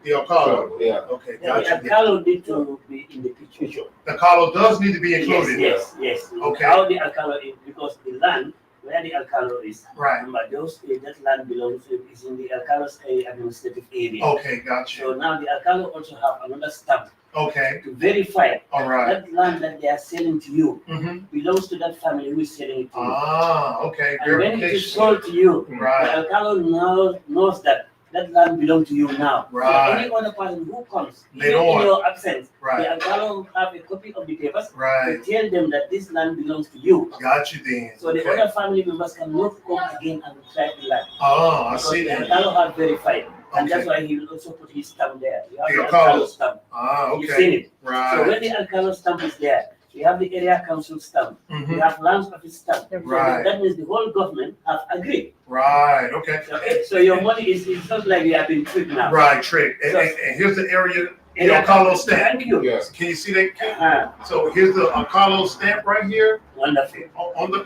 the Akalo. Yeah. Okay, yeah, the gotcha. Alcalo need to be in the picture. The Akalo does need to be included. Yes. Okay. How the Alcalo is, because the land where the Alcalo is, Right. remember those that land belongs to is in the Alcalo's administrative area. Okay, gotcha. So now the Alcalo also have another stamp Okay, to verify all right. that land that they are selling to you Mm-hmm. belongs to that family who is selling it to you. Ah, okay, And when it is verification. sold to you, the Right, Alcalo knows that that land belongs to you now. So Right. any other person who comes, Later even in on. your absence, right, the Alcalo have a copy of the papers right. to tell them that this land belongs to you. Got you then. So the Okay. other family members cannot come again and try the land. Oh, I Because see the that. Alcalo have verified. And that's Okay. why he will also put his stamp there. You have The the Alcalo. Alcalo stamp. Ah, You've seen okay. it. So Right. when the Alcalo stamp is there, we have the area council stamp. We Mhm. have land office stamp. So Right. that means the whole government have agreed. Right. Okay. Okay, so your money is, it's not like you have been tricked now. Right. Trick. And, So- and here's the area. Area Alcalo stamp. Thank you. Yes. Can you see that? So So here's the Alcalo stamp right here wonderful. on the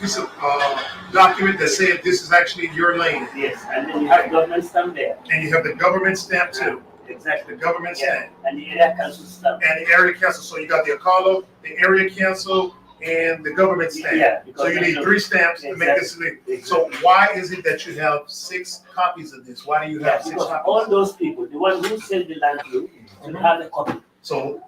piece of document that said this is actually your land, Yes, and then you have government stamp there. and you have the government stamp too. Exactly. The government Yeah. stamp And the area council stamp. and the area council. So you got the Alcalo, the area council, and the government stamp. Yeah, So because you I need know- 3 stamps to make this legal. So why is it that you have 6 copies of this? Why do you Yeah, have 6 because copies? all those people, the one who sell the land to you, should have a copy. So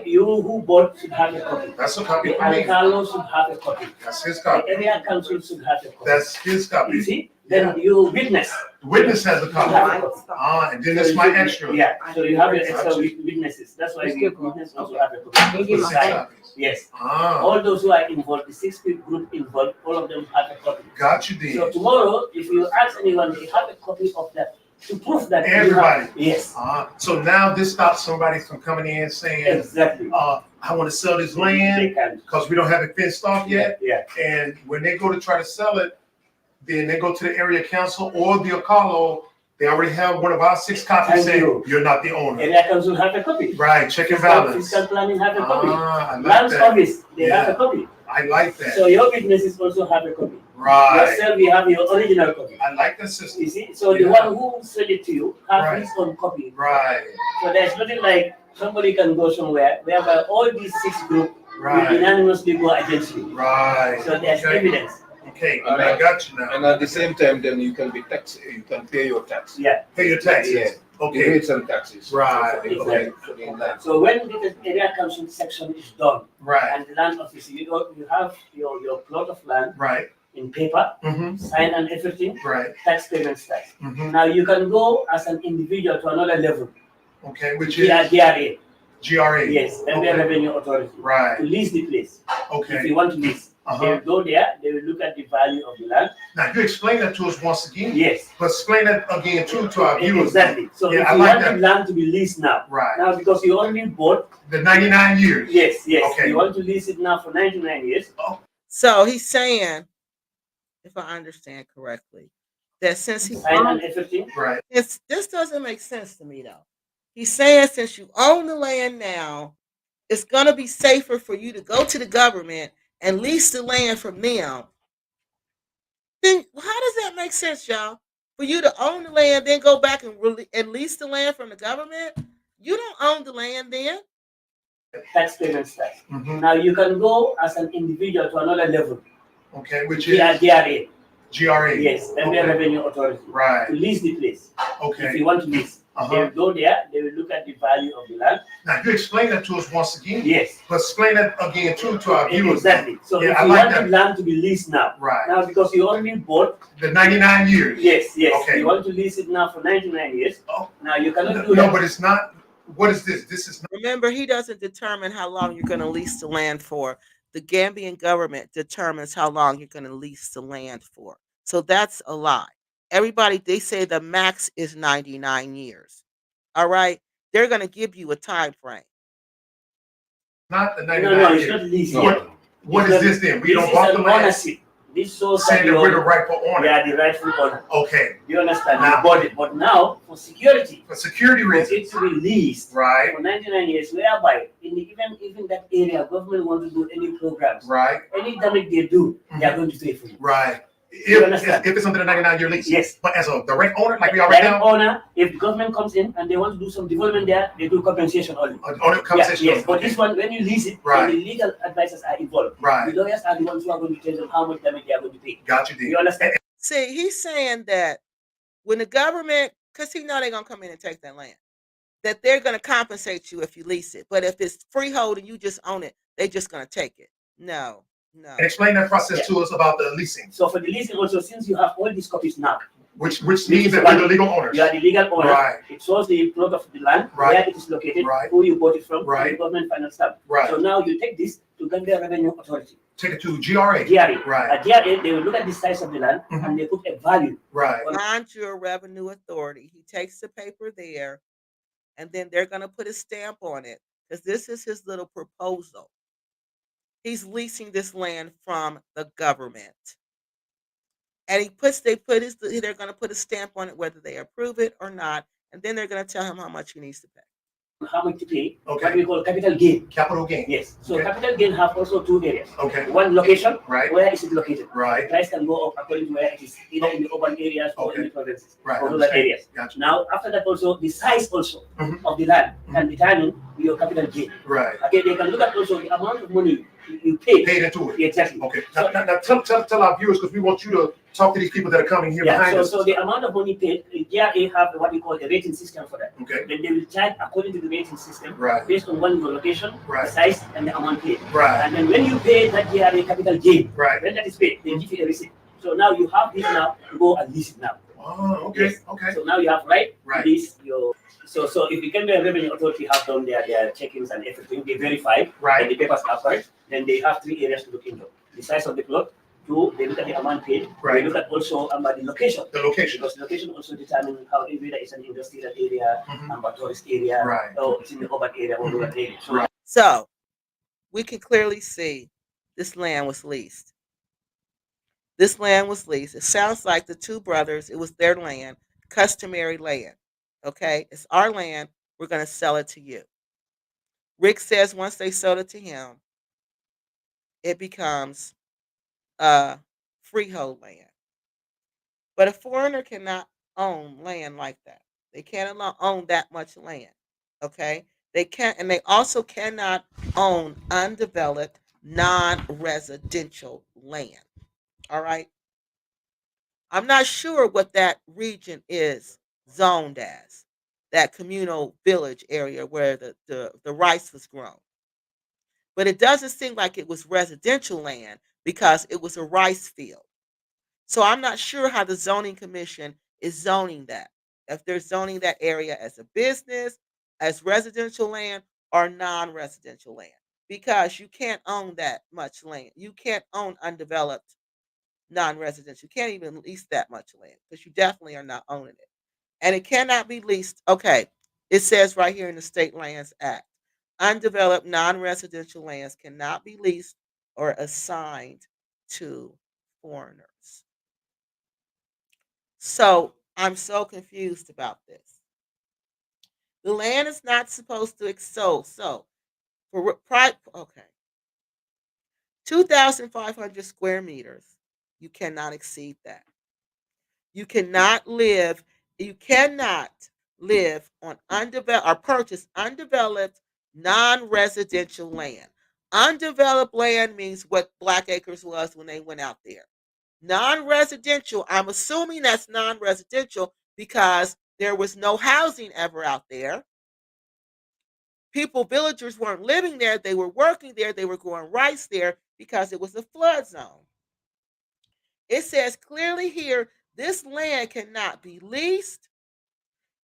You who bought should have a copy. that's a copy The for me. Alcalo should have a copy. That's his The copy. area council should have a copy. That's his You copy. see, then you witness. The witness has a You have copy. a copy. Ah, and then So it's you my should- extra. Yeah, so you have your extra Gotcha. witnesses. That's why Let's the keep going. witness also have a copy. Give him a Six copy. copies. Yes, Ah, all those who are involved, the 6 people group involved, all of them have a copy. got you So then. tomorrow, if you ask anyone, they have a copy of that to prove that you have- Everybody. Yes, Ah, so now this stops somebody from coming in saying, exactly. I want to sell this They land can. because we don't have it fenced off yet. Yeah. And when they go to try to sell it, then they go to the area council or the Alcalo. They already have one of our 6 copies Thank saying you. you're not the owner. Area council have a copy. Right, check and Fiscal balance. planning have a copy. Ah, I like Land that. office, they have Yeah. a copy. I like that. So your witnesses also have a copy. Right. Yourself, you have your original copy. I like that system. You see, so the Yeah. one who sold it to you have Right. his own copy. Right. So there's nothing like somebody can go somewhere whereby all these 6 groups will Right. unanimously go against you. Right. So there's Okay. evidence. Okay, I got you now. And at the same time, then you can be tax. You can pay your tax. Yeah. Pay your taxes. Yeah. The Okay. rates and taxes. Right. For the land. So when the area council section is done Right. and the land office, you have your plot of land Right. in paper, Mm-hmm. sign and everything, Right. tax payment starts. Mm-hmm. Now you can go as an individual to another level. Okay, which is DRA, GRA. yes, Gambia Okay. Revenue Authority. To Right. lease the place. If Okay. you want to lease, they Uh-huh. will go there, they will look at the value of the land. Now you explain that to us once again, Yes, but explain that again too to our viewers. exactly. So Yeah, if I you like want the land to be leased now, Right. because you only bought, The 99 years. yes, Okay. you want to lease it now for 99 years. So he's saying, if I understand correctly, that since he Sign and everything. Right. this doesn't make sense to me though. He's saying since you own the land now, it's gonna be safer for you to go to the government and lease the land from them. Then how does that make sense, y'all? For you to own the land, then go back and lease the land from the government? You don't own the land then. Tax payment starts. Mm-hmm. Now you can go as an individual to another level. Okay, which is DRA, GRA. yes, Gambia Okay. Revenue Authority. Right. To lease the place. If Okay. you want to lease, they Uh-huh. will go there, they will look at the value of the land. Now you explain that to us once again, Yes, but explain that again too to our viewers. exactly. So Yeah, if I you like want that. the land to be leased now, Right. because you only bought, The 99 years. yes, Okay. you want to lease it now for 99 years. Oh. Now you cannot do No, that. but it's not. What is this? This is not. Remember, he doesn't determine how long you're going to lease the land for. The Gambian government determines how long you're going to lease the land for. So that's a lie. Everybody, they say the max is 99 years. All right? They're going to give you a time frame. Not the No, 99 no, it's years. not leased No. yet. What is this then? We This don't is bought an the land. ownership. This shows that Saying that we're the you rightful owner. are the rightful owner. Okay. Do you understand? Now- You bought it, but now for security, For security for reasons. it to be leased Right. for 99 years, whereby even that area, government want to do any programs, Right. any damage they do, they are going to pay for it. Right. You understand? If it's under the 99-year lease. Yes. But as a direct owner, like we are right Direct now, owner, if the government comes in and they want to do some development there, they do compensation only. on the conversation. Yes, but Okay. this one, when you lease it, Right. then the legal advisors are involved. Right. The lawyers are the ones who are going to tell them how much damage they are going to pay. Got you, You D. understand? See, he's saying that when the government, because he know they're going to come in and take that land, that they're going to compensate you if you lease it. But if it's freehold and you just own it, they're just going to take it. No. And explain that process to us about the leasing, So for the leasing also, since you have all these copies now, which means that we're the legal owners. you are the legal owner. Right. It shows the plot of the land, Right. where it is located, Right. who you bought it from, Right. and the government final stamp. Right. So now you take this to Gambia Revenue Authority. Take it to GRA. GRA. Right. At GRA, they will look at the size of the land and they put a value. Right. Conjure Revenue Authority. He takes the paper there, and then they're going to put a stamp on it because this is his little proposal. He's leasing this land from the government. And they're going to put a stamp on it whether they approve it or not, and then they're going to tell him how much he needs to pay. How much to pay? Okay. What we call capital gain. Capital gain. Yes. So Okay. capital gain have also two areas. Okay. One location. Right. Where is it located? Right. Price can go up according to where it is, either in the urban areas or in Okay. the provinces Right. or rural Understand. areas. Gotcha. Now, after that, also the size also Mhm. of the land can determine your capital gain. Right. Okay, they can look at also the amount of money you pay. Paid into it. Exactly. Okay. Now tell our viewers, because we want you to talk to these people that are coming here Yeah, behind us. so the amount of money paid, GRA have what we call a rating system for that. Okay. Then they will charge according to the rating system Right. based on one your location, Right. size, and the amount paid. Right. And then when you pay that GRA capital gain, Right. when that is paid, they give you a receipt. So now you have this now to go and lease it now. Oh, okay. Yes. Okay. So now you have right Right. to lease your. So if the Gambia Revenue Authority have done their check-ins and everything, they verify and Right. the papers are correct, then they have three areas to look into: the size of the plot. Two, they look at the amount paid. Right. They look at also the location. The location. Because location also determines how whether it's an industrial area, Mhm. a tourist area, Right. or it's in the urban area or rural area. So Right. So we can clearly see this land was leased. This land was leased. It sounds like the two brothers, it was their land, customary land. Okay? It's our land. We're going to sell it to you. Rick says once they sold it to him, it becomes freehold land. But a foreigner cannot own land like that. They cannot own that much land. Okay? They can't, and they also cannot own undeveloped, non-residential land. All right? I'm not sure what that region is zoned as, that communal village area where the rice was grown. But it doesn't seem like it was residential land because it was a rice field. So I'm not sure how the zoning commission is zoning that. If they're zoning that area as a business, as residential land, or non-residential land. Because you can't own that much land. You can't own undeveloped non-residential. You can't even lease that much land because you definitely are not owning it. And it cannot be leased. Okay. It says right here in the State Lands Act, undeveloped non-residential lands cannot be leased or assigned to foreigners. So I'm so confused about this. The land is not supposed to exalt. So for okay, 2,500 square meters, you cannot exceed that. You cannot live. You cannot live on undeveloped or purchase undeveloped non-residential land. Undeveloped land means what Black Acres was when they went out there. Non-residential, I'm assuming that's non-residential because there was no housing ever out there. Villagers weren't living there, they were working there, they were growing rice there because it was a flood zone. It says clearly here this land cannot be leased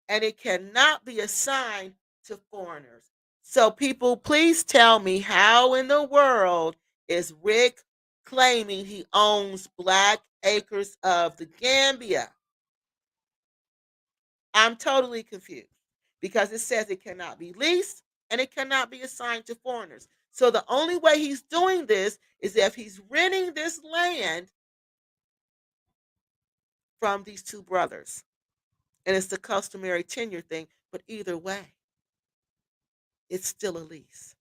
and it cannot be assigned to foreigners. So, people, please tell me how in the world is Rick claiming he owns Black Acres of the Gambia? I'm totally confused because it says it cannot be leased and it cannot be assigned to foreigners. So, the only way he's doing this is if he's renting this land from these two brothers. And it's the customary tenure thing, but either way, it's still a lease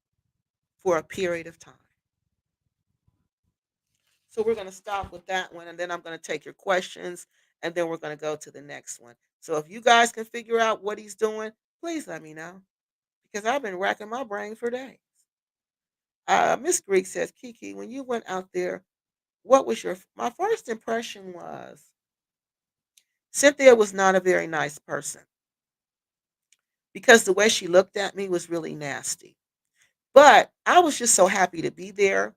for a period of time. So we're going to stop with that one, and then I'm going to take your questions, and then we're going to go to the next one. So if you guys can figure out what he's doing, please let me know because I've been racking my brain for days. Miss Greek says, Kiki, when you went out there, what was my first impression was Cynthia was not a very nice person because the way she looked at me was really nasty. But I was just so happy to be there.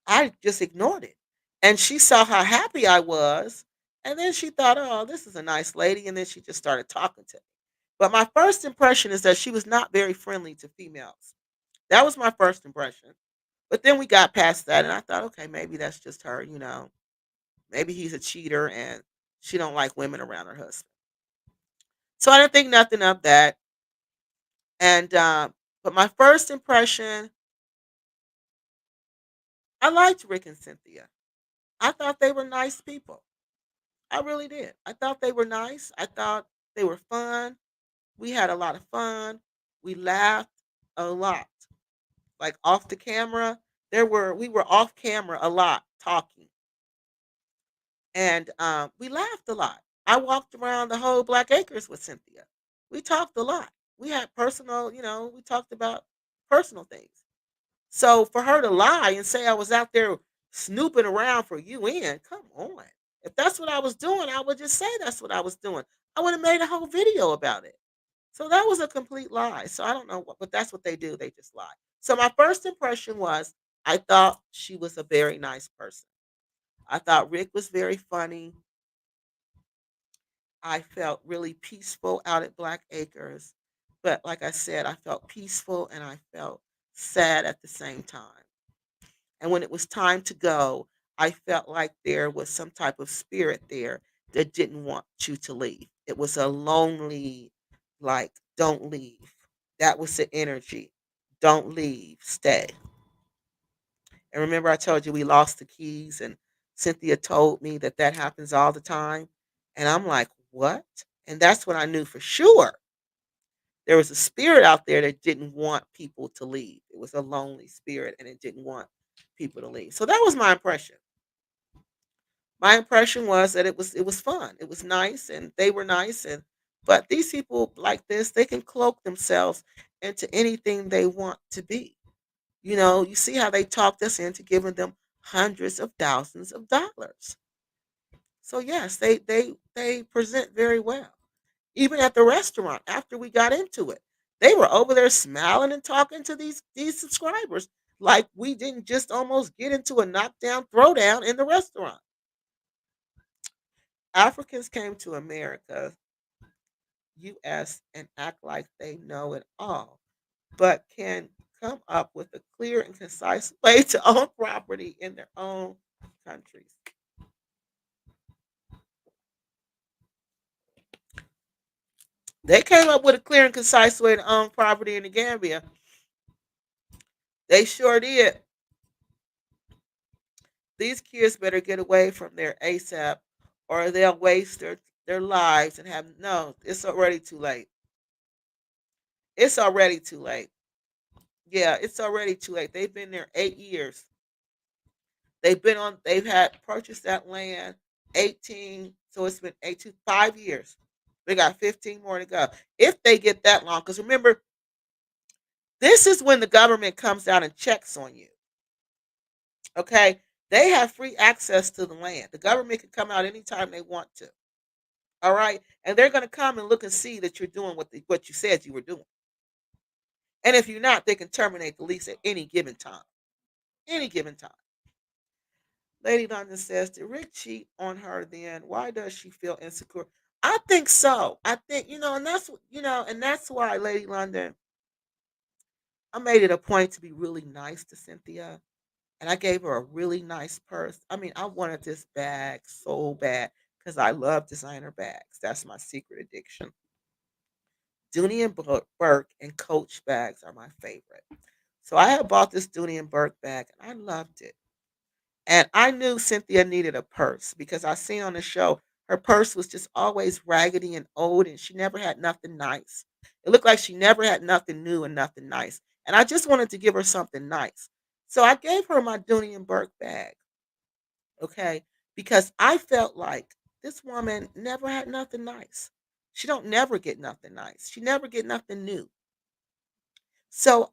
I just ignored it. And she saw how happy I was. And then she thought, oh, this is a nice lady. And then she just started talking to me. But my first impression is that she was not very friendly to females. That was my first impression. But then we got past that, and I thought, okay, maybe that's just her. Maybe he's a cheater, and she don't like women around her husband. So I didn't think nothing of that. And but my first impression, I liked Rick and Cynthia. I thought they were nice people. I really did. I thought they were nice. I thought they were fun. We had a lot of fun. We laughed a lot. Like off the camera, we were off camera a lot talking, and we laughed a lot. I walked around the whole Black Acres with Cynthia. We talked a lot. We had personal, we talked about personal things. So for her to lie and say I was out there snooping around for UN, come on. If that's what I was doing, I would just say that's what I was doing. I would have made a whole video about it. So that was a complete lie. So I don't know what, but that's what they do. They just lie. So my first impression was I thought she was a very nice person. I thought Rick was very funny. I felt really peaceful out at Black Acres. But like I said, I felt peaceful and I felt sad at the same time. And when it was time to go, I felt like there was some type of spirit there that didn't want you to leave. It was a lonely, like, don't leave. That was the energy. Don't leave, stay. And remember, I told you we lost the keys, and Cynthia told me that that happens all the time. And I'm like, what? And that's when I knew for sure there was a spirit out there that didn't want people to leave. It was a lonely spirit and it didn't want people to leave. So that was my impression. My impression was that it was fun. It was nice and they were nice, and but these people like this, they can cloak themselves into anything they want to be. You see how they talked us into giving them hundreds of thousands of dollars. So yes, they present very well. Even at the restaurant after we got into it. They were over there smiling and talking to these subscribers like we didn't just almost get into a knockdown throwdown in the restaurant. Africans came to America, US, and act like they know it all, but can come up with a clear and concise way to own property in their own countries. They came up with a clear and concise way to own property in the Gambia. They sure did. These kids better get away from there ASAP or they'll waste their lives and have no, it's already too late. It's already too late. Yeah, it's already too late. They've been there 8 years. They've had purchased that land 18, so it's been 18, 5 years. They got 15 more to go. If they get that long, because remember, this is when the government comes out and checks on you. Okay. They have free access to the land. The government can come out anytime they want to. All right. And they're going to come and look and see that you're doing what you said you were doing. And if you're not, they can terminate the lease at any given time. Any given time. Lady London says, did Rick cheat on her then? Why does she feel insecure? I think so. I think, and that's why, Lady London, I made it a point to be really nice to Cynthia. And I gave her a really nice purse. I mean, I wanted this bag so bad because I love designer bags. That's my secret addiction. Dooney and Burke and Coach bags are my favorite. So I had bought this Dooney and Burke bag and I loved it. And I knew Cynthia needed a purse because I seen on the show her purse was just always raggedy and old and she never had nothing nice. It looked like she never had nothing new and nothing nice. And I just wanted to give her something nice. So I gave her my Dooney and Burke bag, okay? Because I felt like this woman never had nothing nice. She don't never get nothing nice. She never get nothing new. So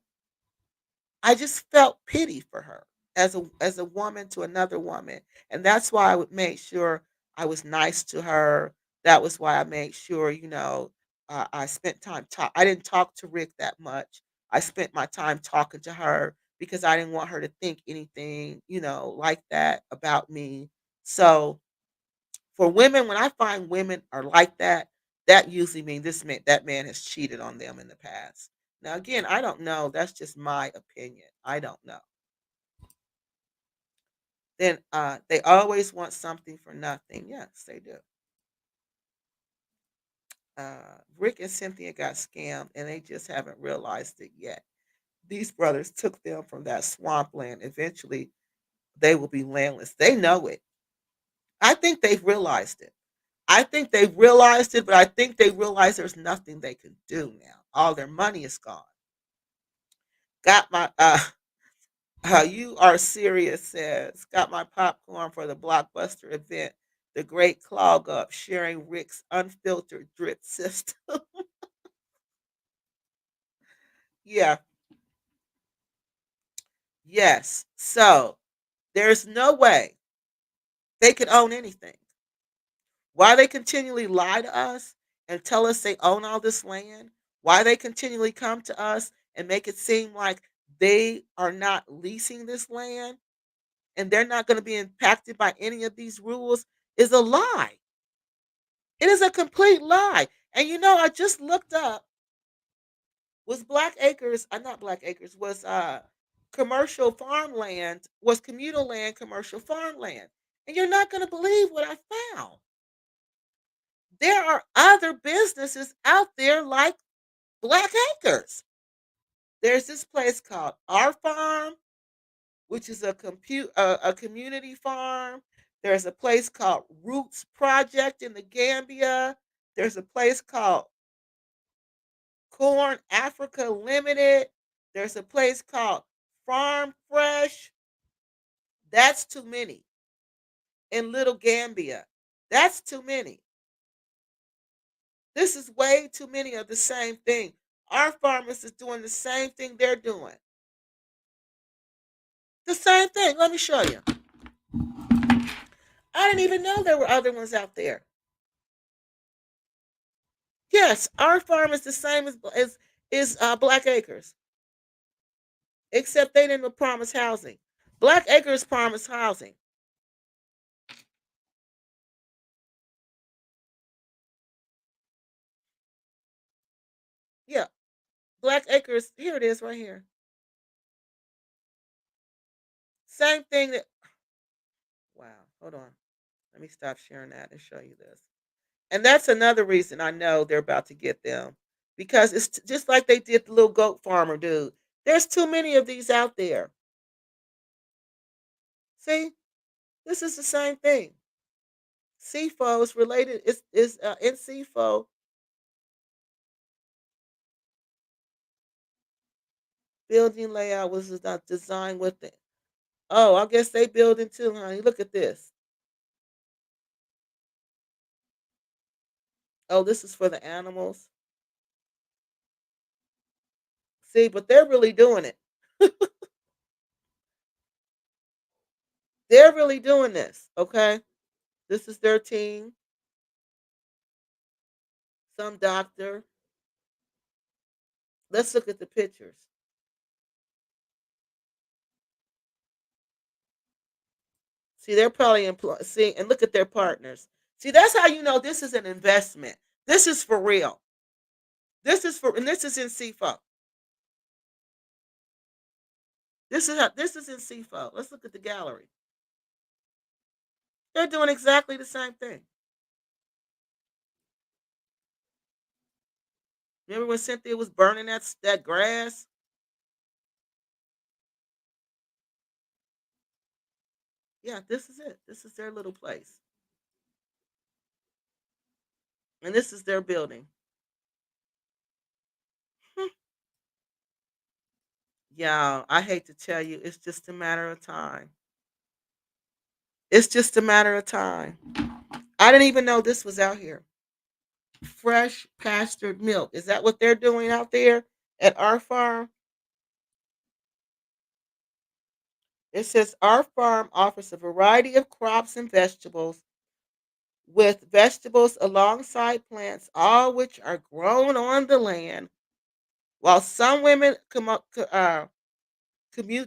I just felt pity for her as a woman to another woman, and that's why I would make sure I was nice to her. That was why I made sure, I spent time talk. I didn't talk to Rick that much. I spent my time talking to her because I didn't want her to think anything, like that about me. So for women, when I find women are like that, that usually means that man has cheated on them in the past. Now, again, I don't know. That's just my opinion. I don't know. Then they always want something for nothing. Yes, they do. Rick and Cynthia got scammed and they just haven't realized it yet. These brothers took them from that swampland. Eventually, they will be landless. They know it. I think they've realized it. I think they've realized it, but I think they realize there's nothing they can do now. All their money is gone. Got my you are serious says got my popcorn for the blockbuster event. The great clog up sharing Rick's unfiltered drip system. Yeah, yes. So there's no way they could own anything. Why they continually lie to us and tell us they own all this land? Why they continually come to us and make it seem like they are not leasing this land and they're not going to be impacted by any of these rules is a lie. It is a complete lie. And I just looked up was Black Acres, not Black Acres, was commercial farmland, was communal land, commercial farmland. And you're not going to believe what I found. There are other businesses out there like Black Acres. There's this place called Our Farm, which is a community farm. There's a place called Roots Project in the Gambia. There's a place called Corn Africa Limited. There's a place called Farm Fresh. That's too many in Little Gambia. That's too many. This is way too many of the same thing. Our farmers is doing the same thing they're doing. The same thing. Let me show you. I didn't even know there were other ones out there. Yes, our farm is the same as Black Acres, except they didn't promise housing. Black Acres promised housing. Yeah, Black Acres. Here it is, right here. Same thing that. Wow. Hold on. Let me stop sharing that and show you this. And that's another reason I know they're about to get them because it's just like they did the little goat farmer dude. There's too many of these out there. See, this is the same thing. CFO is related. Is in CFO building layout was not designed with it. Oh, I guess they building too, honey. Look at this. Oh, this is for the animals. See, but they're really doing it. They're really doing this. Okay, this is their team. Some doctor. Let's look at the pictures. See, they're probably employ. See, and look at their partners. See, that's how you know this is an investment. This is for real. And this is in CFO. This is in CFO. Let's look at the gallery. They're doing exactly the same thing. Remember when Cynthia was burning that grass? Yeah, this is it. This is their little place, and this is their building. Yeah, I hate to tell you, it's just a matter of time. It's just a matter of time. I didn't even know this was out here. Fresh pastured milk. Is that what they're doing out there at our farm? It says our farm offers a variety of crops and vegetables with vegetables alongside plants, all which are grown on the land. While some women commute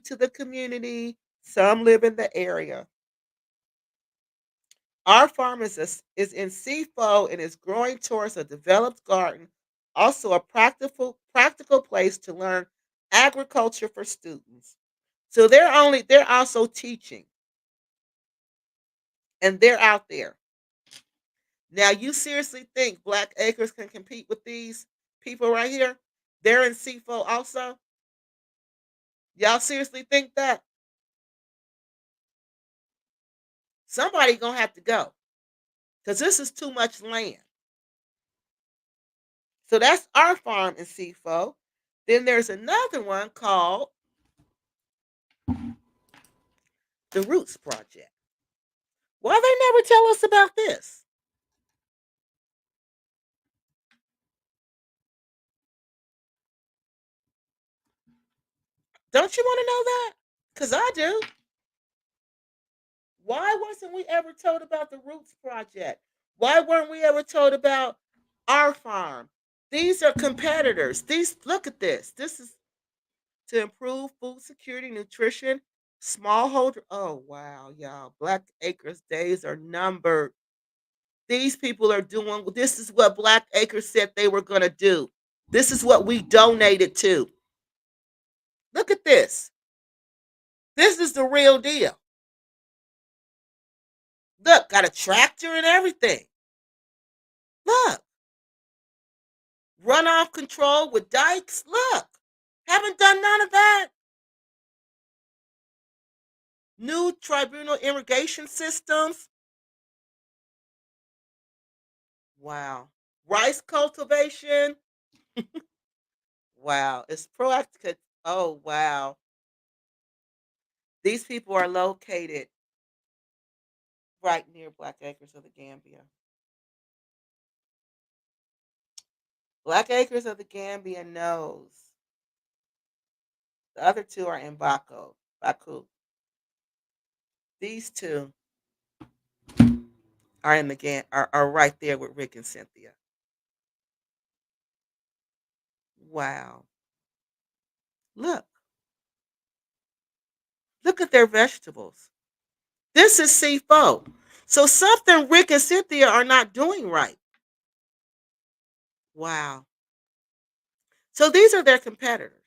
to the community, some live in the area. Our farm is in Seaflow and is growing towards a developed garden, also a practical place to learn agriculture for students. So they're also teaching. and they're out there. Now, you seriously think Black Acres can compete with these people right here? They're in CFO also. Y'all seriously think that? Somebody gonna have to go because this is too much land. So that's our farm in CFO. Then there's another one called the Roots Project. Why they never tell us about this? Don't you want to know that? Because I do. Why wasn't we ever told about the Roots Project? Why weren't we ever told about our farm? These are competitors. These look at this. This is to improve food security, nutrition, smallholder. Oh wow, y'all. Black Acres days are numbered. These people are doing this is what Black Acres said they were gonna do. This is what we donated to. Look at this. This is the real deal. Look, got a tractor and everything. Look, runoff control with dikes. Look, haven't done none of that. New tribunal irrigation systems. Wow. Rice cultivation. Wow. It's proactive. Oh, wow. These people are located right near Black Acres of the Gambia. Black Acres of the Gambia knows. The other two are in Baku. These two are in the are right there with Rick and Cynthia. Wow. Look. Look at their vegetables. This is CFO. So something Rick and Cynthia are not doing right. Wow. So these are their competitors.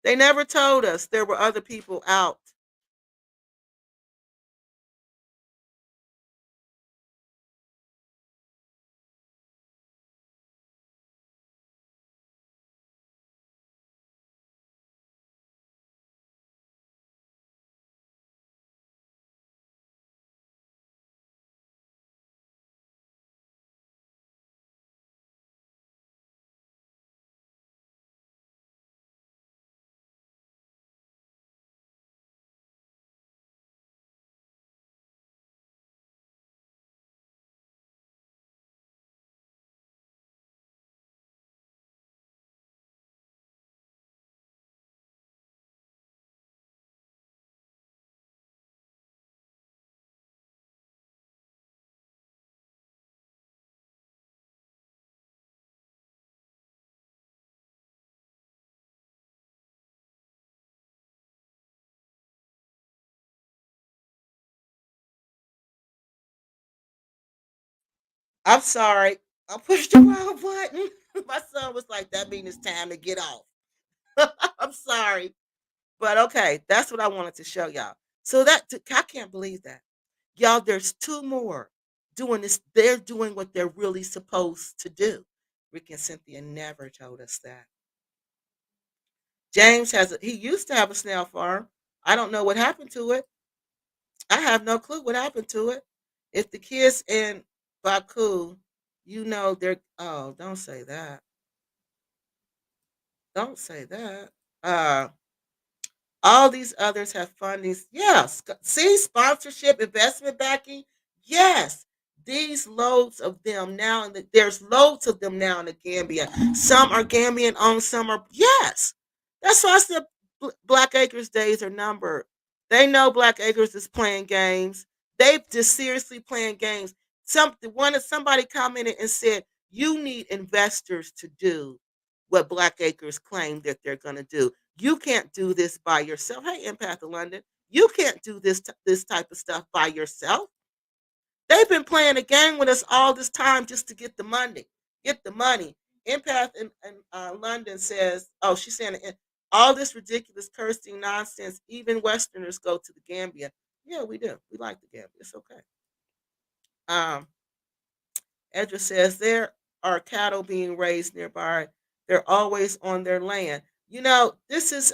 They never told us there were other people out. I'm sorry. I pushed the wrong button. My son was like, that means it's time to get off. I'm sorry. But okay, that's what I wanted to show y'all. So I can't believe that. Y'all, there's two more doing this. They're doing what they're really supposed to do. Rick and Cynthia never told us that. James he used to have a snail farm. I don't know what happened to it. I have no clue what happened to it. If the kids in Baku, they're, oh, don't say that. Don't say that. Uh, all these others have fundings. Yes. See, sponsorship, investment backing. Yes. These loads of them now, there's loads of them now in the Gambia. Some are Gambian owned, some are, yes. That's why I said Black Acres days are numbered. They know Black Acres is playing games. They just seriously playing games. Somebody commented and said, you need investors to do what Black Acres claim that they're going to do. You can't do this by yourself. Hey, Empath of London, you can't do this type of stuff by yourself. They've been playing a game with us all this time just to get the money. Get the money. Empath in London says, oh, she's saying all this ridiculous cursing nonsense. Even Westerners go to the Gambia. Yeah, we do. We like the Gambia. It's okay. Um, Edra says there are cattle being raised nearby. They're always on their land. This is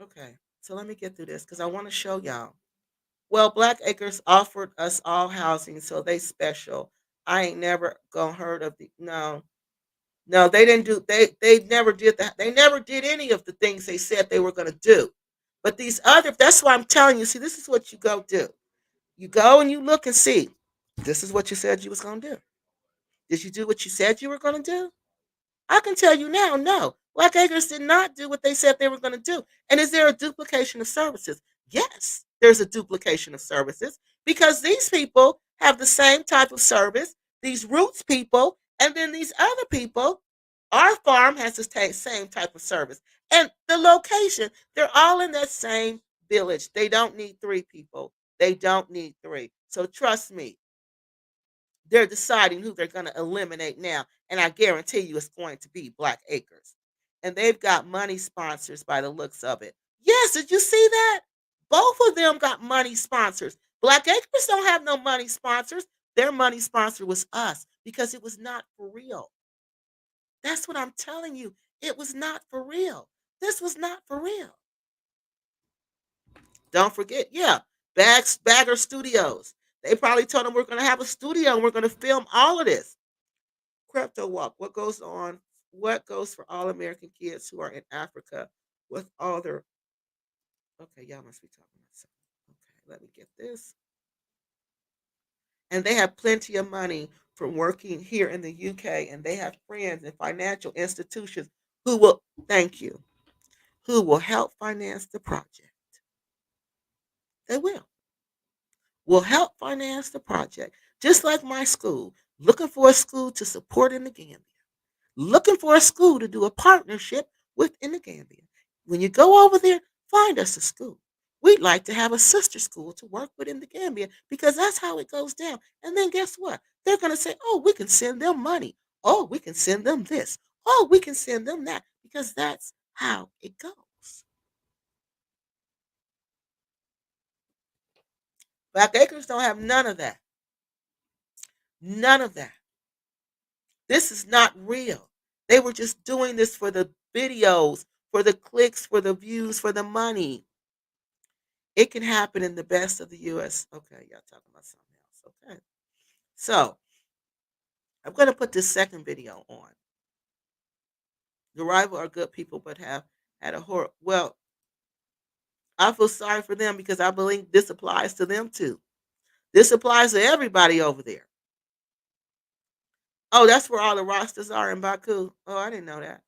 okay. So let me get through this because I want to show y'all. Well, Black Acres offered us all housing, so they special. I ain't never gonna heard of the no. No, they didn't do they never did that. They never did any of the things they said they were gonna do. But these other that's why I'm telling you, see, this is what you go do. You go and you look and see. This is what you said you was gonna do. Did you do what you said you were gonna do? I can tell you now, no. Black Acres did not do what they said they were going to do. And is there a duplication of services? Yes, there's a duplication of services because these people have the same type of service, these roots people, and then these other people. Our farm has the same type of service. And the location, they're all in that same village. They don't need three people. They don't need three. So trust me, they're deciding who they're going to eliminate now. And I guarantee you it's going to be Black Acres. And they've got money sponsors by the looks of it. Yes, did you see that? Both of them got money sponsors. Black Acres don't have no money sponsors. Their money sponsor was us because it was not for real. That's what I'm telling you. It was not for real. This was not for real. Don't forget, yeah, Bagger Studios. They probably told them we're going to have a studio and we're going to film all of this. Crypto Walk. What goes on? What goes for all American kids who are in Africa with all their? Okay, y'all must be talking about something. Okay, let me get this. And they have plenty of money from working here in the UK, and they have friends and financial institutions who will thank you, who will help finance the project. They will help finance the project, just like my school, looking for a school to support in the Gambia, looking for a school to do a partnership with in the Gambia. When you go over there, find us a school. We'd like to have a sister school to work with in the Gambia because that's how it goes down. And then guess what? They're going to say, oh, we can send them money. Oh, we can send them this. Oh, we can send them that because that's how it goes. Black Acres don't have none of that. None of that. This is not real. They were just doing this for the videos, for the clicks, for the views, for the money. It can happen in the best of the US. Okay, y'all talking about something else. Okay. So I'm gonna put this second video on. The rival are good people, but have had a horror. Well, I feel sorry for them because I believe this applies to them too. This applies to everybody over there. Oh, that's where all the rosters are in Baku. Oh, I didn't know that.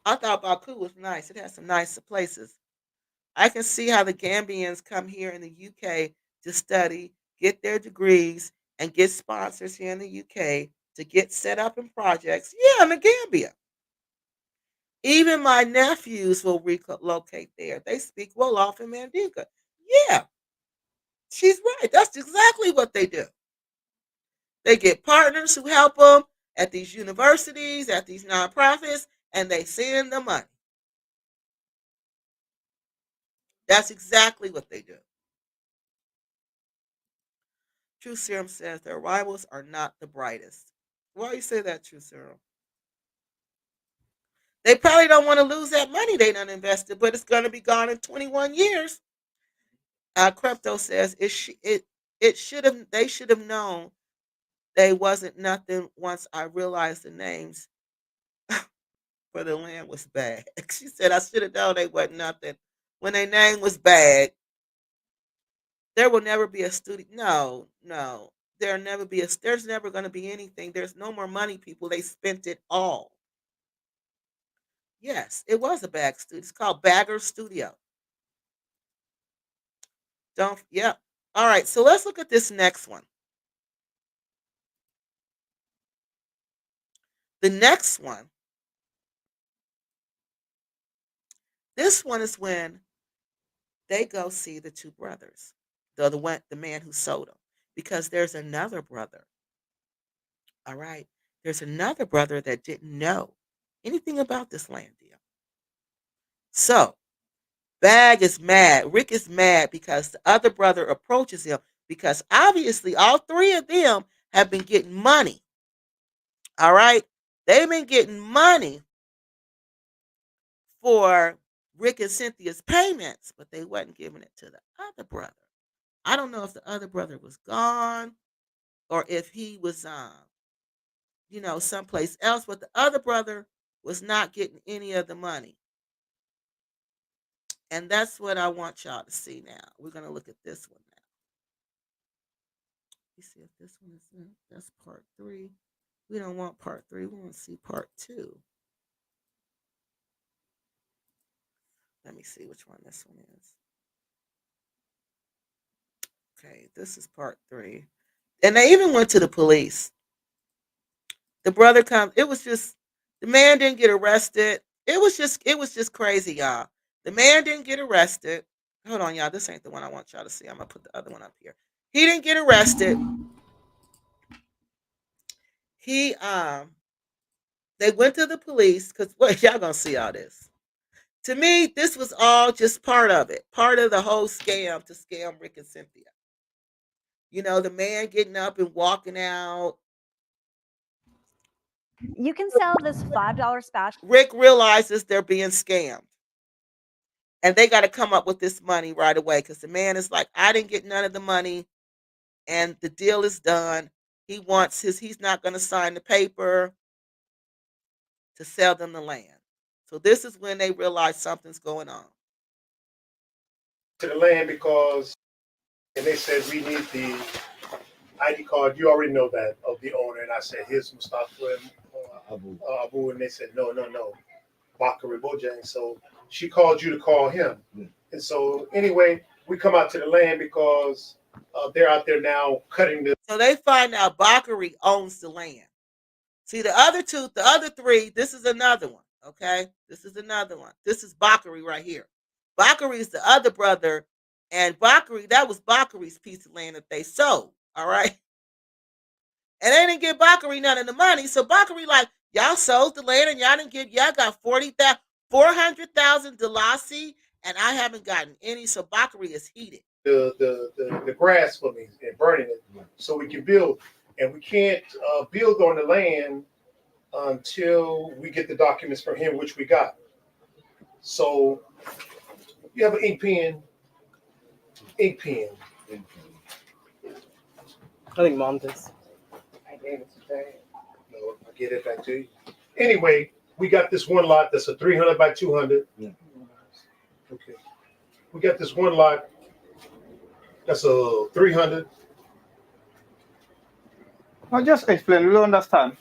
I thought Baku was nice. It has some nice places. I can see how the Gambians come here in the UK to study, get their degrees, and get sponsors here in the UK to get set up in projects. Yeah, in the Gambia. Even my nephews will relocate there. They speak Wolof and Mandinka. Yeah, she's right. That's exactly what they do. They get partners who help them at these universities, at these nonprofits, and they send the money. That's exactly what they do. True Serum says their rivals are not the brightest. Why you say that, True Serum? They probably don't want to lose that money they done invested, but it's going to be gone in 21 years. Crypto says it should have they should have known they wasn't nothing once I realized the names for the land was bad. She said I should have known they wasn't nothing when their name was bad. There will never be a studio. No, no. There'll never be a. There's never going to be anything. There's no more money, people. They spent it all. Yes, it was a bag studio. It's called Bagger Studio. Don't. Yep. All right. So let's look at this next one. The next one. This one is when they go see the two brothers. The man who sold them, because there's another brother. All right. There's another brother that didn't know anything about this land deal. So Bag is mad. Rick is mad because the other brother approaches him because obviously all three of them have been getting money. All right. They've been getting money for Rick and Cynthia's payments, but they wasn't giving it to the other brother. I don't know if the other brother was gone or if he was someplace else, but the other brother was not getting any of the money. And that's what I want y'all to see now. We're gonna look at this one now. You see if this one is in. That's part 3. We don't want part 3. We want to see part 2. Let me see which one this one is. Okay, this is part 3. And they even went to the police. The brother comes. It was just the man didn't get arrested. It was just crazy, y'all. The man didn't get arrested. Hold on, y'all. This ain't the one I want y'all to see. I'm gonna put the other one up here. He didn't get arrested. He they went to the police because what y'all gonna see all this. To me, this was all just part of it, part of the whole scam to scam Rick and Cynthia. The man getting up and walking out. You can sell this $5 special. Rick realizes they're being scammed. And they got to come up with this money right away because the man is like, I didn't get none of the money and the deal is done. He's not going to sign the paper to sell them the land. So this is when they realize something's going on. To the land because, and they said we need the ID card. You already know that of the owner. And I said, here's Mustafa and Abu. And they said, no, Bakari Bojang. So she called you to call him. Yeah. And so anyway, we come out to the land because they're out there now cutting the. So they find out Bakari owns the land. See, the other three, this is another one. Okay, this is another one. This is Bakari right here. Bakari is the other brother, and Bakari, that was Bakari's piece of land that they sold. All right, and they didn't give Bakari none of the money. So Bakari like, y'all sold the land and y'all got 400,000 Dalasi, and I haven't gotten any. So Bakari is heated. The grass for me and burning it so we can build, and we can't build on the land until we get the documents from him, which we got. So you have an ink pen. I think Mom does. I gave it to Dad. No, I get it back to you. Anyway, we got this one lot that's a 300 by 200. Yeah. Okay. We got this one lot that's a 300. Now just explain, we don't understand.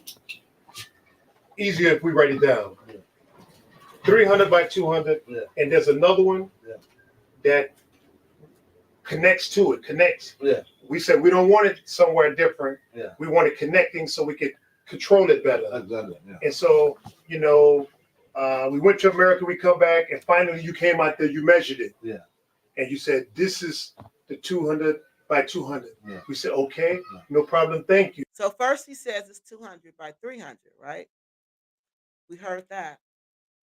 Easier if we write it down. Yeah. 300 by 200. Yeah. And there's another one that connects to it. Yeah. We said we don't want it somewhere different. Yeah. We want it connecting so we could control it better. Exactly. Yeah. And so, we went to America, we come back, and finally you came out there, you measured it. Yeah. And you said, this is the 200 by 200. Yeah. We said, okay, no problem, thank you. So first he says it's 200 by 300, right? We heard that.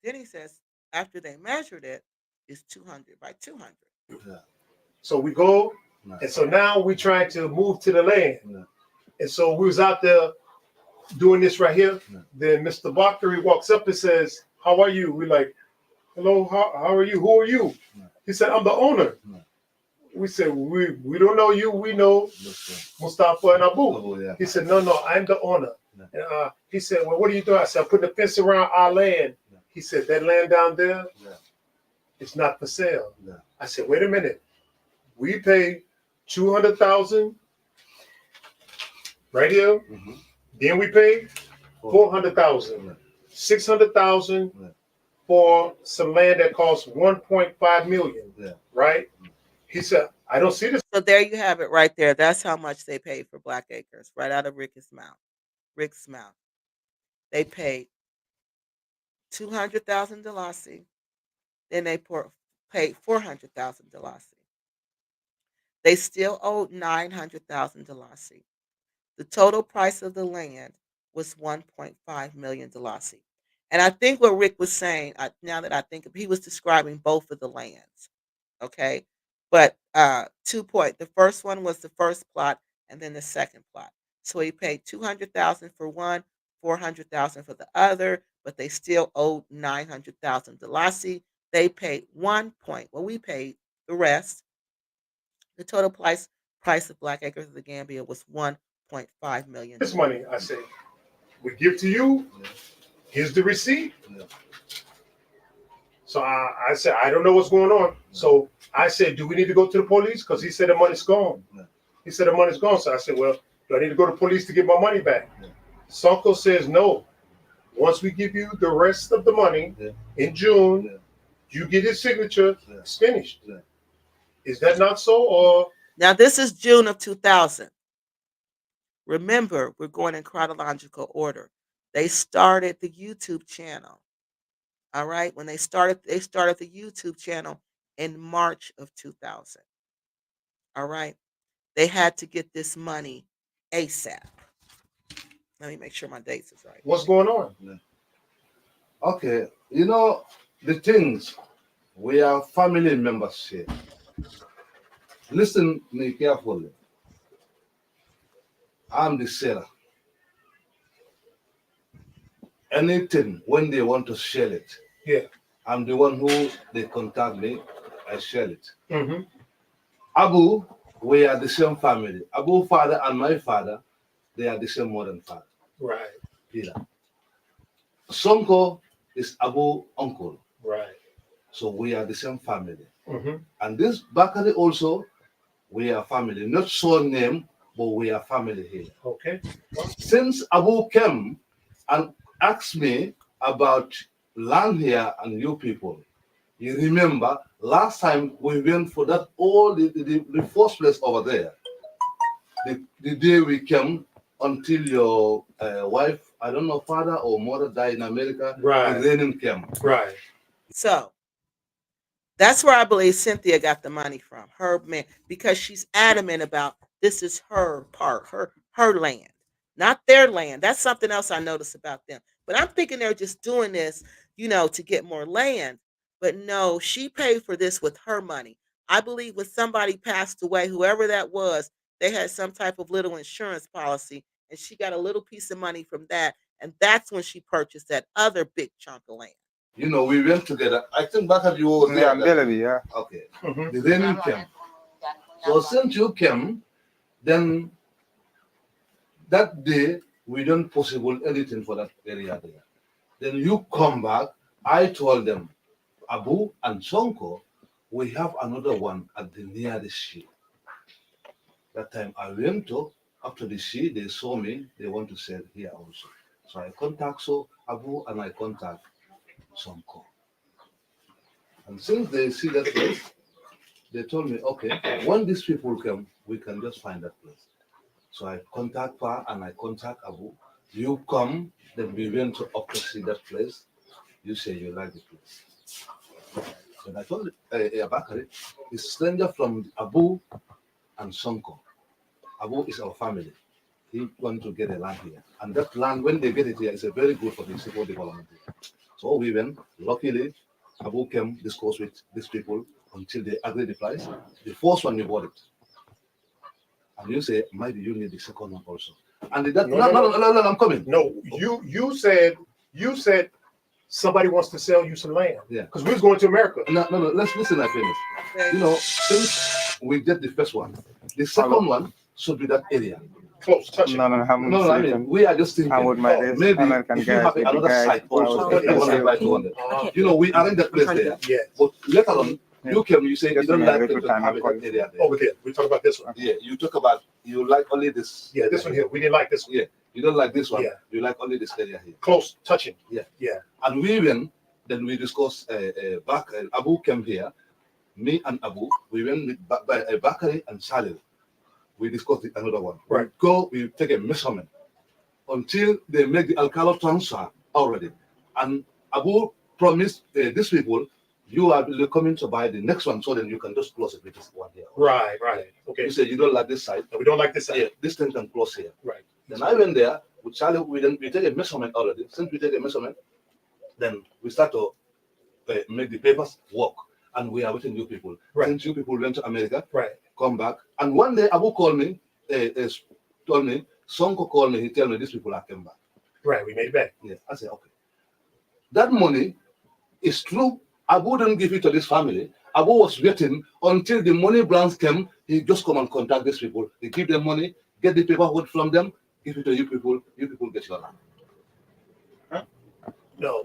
Then he says, after they measured it, it's 200 by 200. Yeah. So we go, and so now we trying to move to the land. Yeah. And so we was out there doing this right here. Yeah. Then Mr. Bakari walks up and says, how are you? We're like, hello, how are you? Who are you? Yeah. He said, I'm the owner. Yeah. We said, we don't know you. We know Mustafa and Abu. Yeah. He said, no, I'm the owner. Yeah. And he said, well, what are you doing? I said, I'm putting a fence around our land. Yeah. He said, that land down there, it's not for sale. Yeah. I said, wait a minute. We pay 200,000 right here. Mm-hmm. Then we pay 400,000, 600,000 for some land that costs 1.5 million. Yeah. Right? He said, I don't see this. So there you have it right there. That's how much they paid for Black Acres, right out of Rick's mouth. They paid 200,000 Dalasi. Then they paid 400,000 Dalasi. They still owed 900,000 Dalasi. The total price of the land was 1.5 million Dalasi. And I think what Rick was saying, now that I think he was describing both of the lands. Okay. But 2 point, the first one was the first plot and then the second plot. So he paid 200,000 for one, 400,000 for the other, but they still owed 900,000. Delassie, they paid 1 point. Well, we paid the rest. The total price of Black Acres of the Gambia was 1.5 million. This money, I say, we give to you. Here's the receipt. So I said, I don't know what's going on. So I said, do we need to go to the police? Because he said the money's gone. He said the money's gone. So I said, well, do I need to go to the police to get my money back? Sonko says no. Once we give you the rest of the money in June, you get his signature, it's finished. Is that not so? Or now this is June of 2000. Remember, we're going in chronological order. They started the YouTube channel. All right. When they started the YouTube channel in March of 2000. All right. They had to get this money ASAP. Let me make sure my dates is right. what's going on? Okay, you know, the things, we are family members here. Listen me carefully. I'm the seller. Anything, when they want to sell it, Yeah. I'm the one who they contact me, I sell it. Mm-hmm. Abu, we are the same family. Abu father and my father, they are the same mother and father. Right. Peter. Sonko is Abu uncle. Right. So we are the same family. Mm-hmm. And this Bakari also, we are family. Not so name, but we are family here. Okay. Since Abu came and asked me about land here and you people, you remember last time we went for that all the first place over there. The day we came until your wife, I don't know, father or mother died in America, Right. and then came. Right. So that's where I believe Cynthia got the money from, her man, because she's adamant about this is her part, her land, not their land. That's something else I noticed about them. But I'm thinking they're just doing this, to get more land. But no, she paid for this with her money. I believe when somebody passed away, whoever that was, they had some type of little insurance policy, and she got a little piece of money from that, and that's when she purchased that other big chunk of land. You know, we went together. I think back at you was Yeah, there. Bellevue, yeah. Okay. Mm-hmm. The raining came. So since you came, then that day we don't possible anything for that area there. Then you come back. I told them, Abu and Sonko, we have another one at the near the sea. That time I went to after the sea, they saw me, they want to sell here also. So I contact Abu and I contact Sonko. And since they see that place, they told me, okay, when these people come, we can just find that place. So I contact Pa and I contact Abu. You come, then we went up to see that place. You say you like the place. Then I told Bakari, it's stranger from Abu and Sonko. Abu is our family. He want to get a land here. And that land, when they get it here, is a very good for the civil development here. So we went, luckily, Abu came, discussed with these people until they agreed the price. The first one, we bought it. And you say, maybe you need the second one also. And no, I'm coming. No, you said somebody wants to sell you some land. Yeah. Because we was going to America. No, let's listen, I finish. You know, since we did the first one, the second one should be that area. Close, touching. No, I mean, we are just thinking, I would my maybe American if you have guys, another site also, if you want to buy 200. You know, we arrange that place there. Yeah. But later on, you came, you say you don't like little to time have I'll that area there. Over there. We talk about this one. Yeah, you talk about, you like only this. Yeah, this one here. We didn't like this one. Yeah, you don't like this one. Yeah. You like only this area here. Close, touching. Yeah. Yeah. And we went, then we discussed back, Abu came here, me and Abu, we went with Bakari and Salil. We discussed another one. Right. We take a measurement until they make the Alcalo transfer already. And Abu promised these people, you are coming to buy the next one, so then you can just close it with this one here. Right. Okay. You say you don't like this side. No, we don't like this side. Yeah, this thing can close here. Right. Then I went there with Charlie. We take a measurement already. Since we take a measurement, then we start to make the papers work. And we are waiting you people. Right. Since you people went to America, Right. come back. And one day Abu called me, told me, Sonko called me, he told me these people are came back. Right. We made it back. Yeah. I said, okay. That money is true. Abu didn't give it to this family. Abu was waiting until the money branch came. He just come and contact these people. He give them money, get the paperwork from them, give it to you people get your land. No.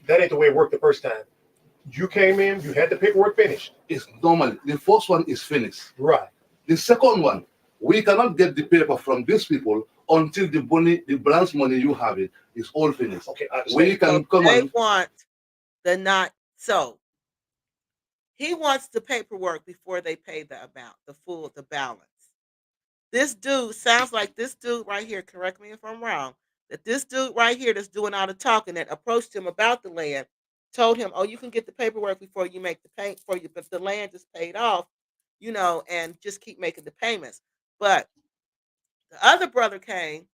That ain't the way it worked the first time. You came in, you had the paperwork finished. It's normal. The first one is finished. Right. The second one, we cannot get the paper from these people until the branch money you have it is all finished. Okay. We can come They on. want the not so. He wants the paperwork before they pay the amount, the balance. This dude sounds like this dude right here. Correct me if I'm wrong. That this dude right here that's doing all the talking that approached him about the land, told him, "Oh, you can get the paperwork before you make the payment for you, but the land is paid off, and just keep making the payments." But the other brother came.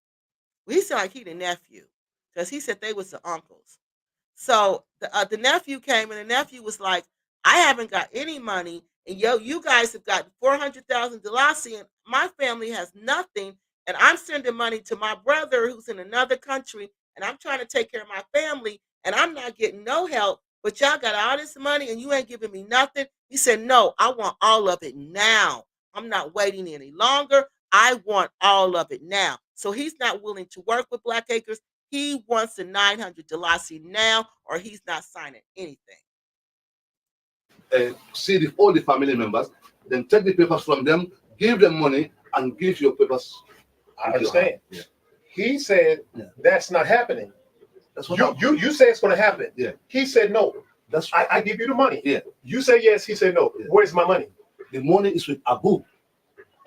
He sounded like he the nephew, because he said they was the uncles. So the nephew came, and the nephew was like, "I haven't got any money, and you guys have got $400,000, and my family has nothing, and I'm sending money to my brother who's in another country, and I'm trying to take care of my family, and I'm not getting no help, but y'all got all this money, and you ain't giving me nothing." He said, "No, I want all of it now. I'm not waiting any longer. I want all of it now." So he's not willing to work with Black Acres. He wants the 900 Dalasi now, or he's not signing anything. See all the family members, then take the papers from them, give them money, and give your papers. I understand. Yeah. He said that's not happening. That's what You say it's going to happen. Yeah. He said no. That's I give you the money. Yeah. You say yes. He said no. Yeah. Where's my money? The money is with Abu.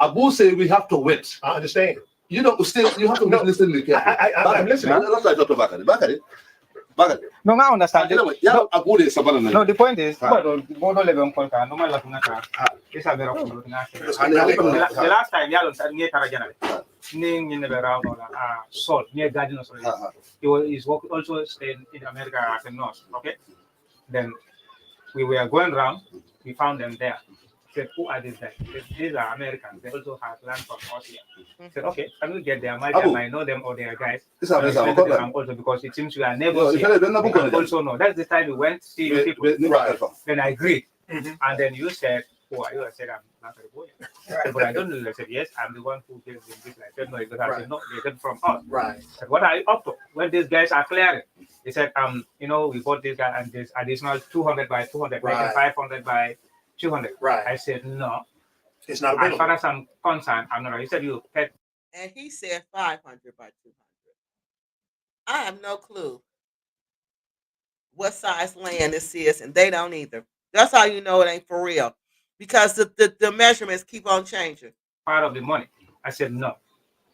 Abu say we have to wait. I understand. You have to listen to me carefully. I'm listening. Let's talk to Bakari. No, I understand. Anyway, Abu is someone. No, the point is, Ah. Bodo Legon Polka, no matter what it's a very good thing. And The last time, Yalon said near Tarajana, Ning in the around Salt, near Garden of He's also staying in America as a nurse. Okay. Then we were going around, we found them there. Said, "Who are these guys?" Said, "These are Americans. They also have land from us here." Said, "Okay, can we get their money? I might know them or their guys." Also because it seems we are neighbors here. Also no. That's the time we went to see you people. Then I agreed. And then you said, "Who are you?" I said, "I'm not a boy." But I don't know. I said, "Yes, I'm the one who gave them this." I said, "No," because I said, "No, they get from us." Right. I said, "What are you up to?" When these guys are clearing, they said, we bought this guy and this additional 200 by 200, making 500 by 200. Right. I said, "No, It's not as available. far as I'm concerned, I'm not." He said, "You paid." And he said 500 by 200. I have no clue what size land this is, and they don't either. That's how you know it ain't for real, because the measurements keep on changing. Part of the money. I said, "No,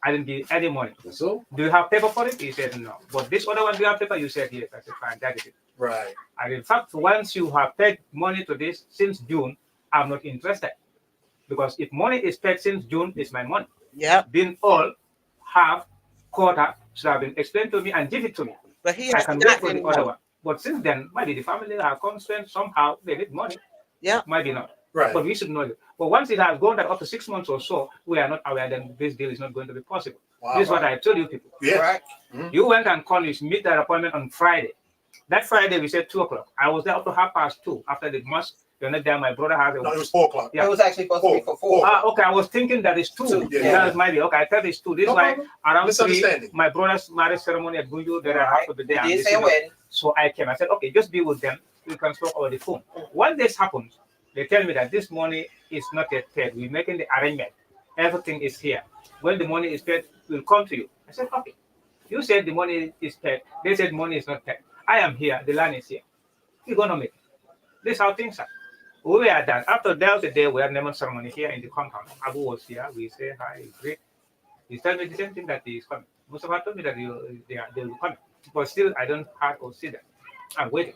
I didn't give any money." So "Do you have paper for it?" He said, "No." "But this other one, do you have paper?" You said, "Yes." I said, "Fine, that is it." Right. And in fact, once you have paid money to this since June, I'm not interested. Because if money is paid since June, it's my money. Yep. Then all, half, quarter should have been explained to me and give it to me. But he I hasn't can wait gotten for any the other more. one. But since then, maybe the family are concerned somehow, they need money. Yeah. Maybe not. Right. But we should know it. But once it has gone that up to 6 months or so, we are not aware, then this deal is not going to be possible. Wow. This is what I told you people. Yes. Right. You went and called us, meet that appointment on Friday. That Friday, we said 2 o'clock. I was there up to 2:30 after the mosque. You're not there. My brother has a. No, it was 4 o'clock. Yeah. It was actually supposed to be for 4. Okay, I was thinking that it's 2. Two, yeah. That might be okay. I thought it's 2. This is No why problem. around 3, Misunderstanding. my brother's marriage ceremony at Bunju, that I have to be there. He and did say listen a up. wedding. So I came. I said, "Okay, just be with them. We can talk over the phone." When this happens, they tell me that this money is not yet paid. We're making the arrangement. Everything is here. When the money is paid, we'll come to you. I said, "Okay." You said the money is paid. They said money is not paid. I am here. The land is here. We're going to make it. This is how things are. We were done. After that was the day we had name ceremony here in the compound. Abu was here. We say hi. Great. He told me the same thing that he is coming. Mustafa told me that they will be coming. But still, I don't have or see them. I'm waiting.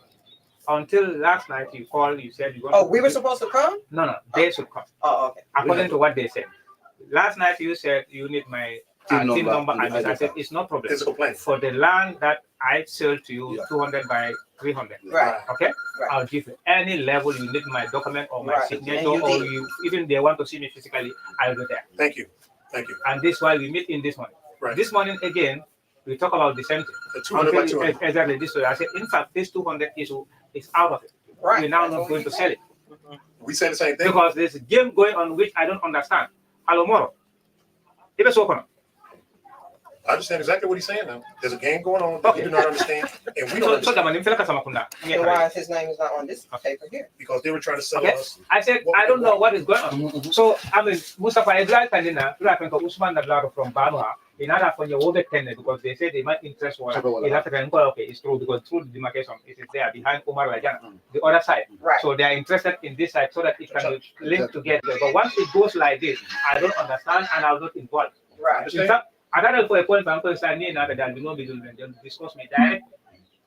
Until last night, you called, you said you want Oh, we were supposed to come? No, they should come. Oh, okay. According to what they said. Last night, you said you need my team number. And I said, it's no problem. Physical plan. For the land that I sell to you Yeah. 200 by 300. Right. Okay? Right. I'll give you any level you need my document or my Right. signature, And you or did. you even they want to see me physically, I'll go there. Thank you. Thank you. And this is why we meet in this morning. Right. This morning again, we talk about the same thing. The 200 by 200. Exactly this way. I said, in fact, this 200 issue is out of it. Right. We're now That's not what going we to sell it We say the same thing. because there's a game going on which I don't understand. Hello, Moro. Even so, I understand exactly what he's saying now. There's a game going on that we do not understand, and we don't so understand And why his name is not on this paper here? because they were trying to sell Okay. us. I said, I don't know what is going on. So, I mean, Mustafa, exactly, Usman Nablaro from Banua, in order for your over 10 because they said they might interest one. Okay, it's true because through the demarcation, it is there behind Umar Lajana, the other side. Right. So they are interested in this side so that it can be linked together. But once it goes like this, I don't understand and I'll not involve. Right. In fact, I don't know for a point, but I'm going to say, there will be no middleman. They'll discuss me direct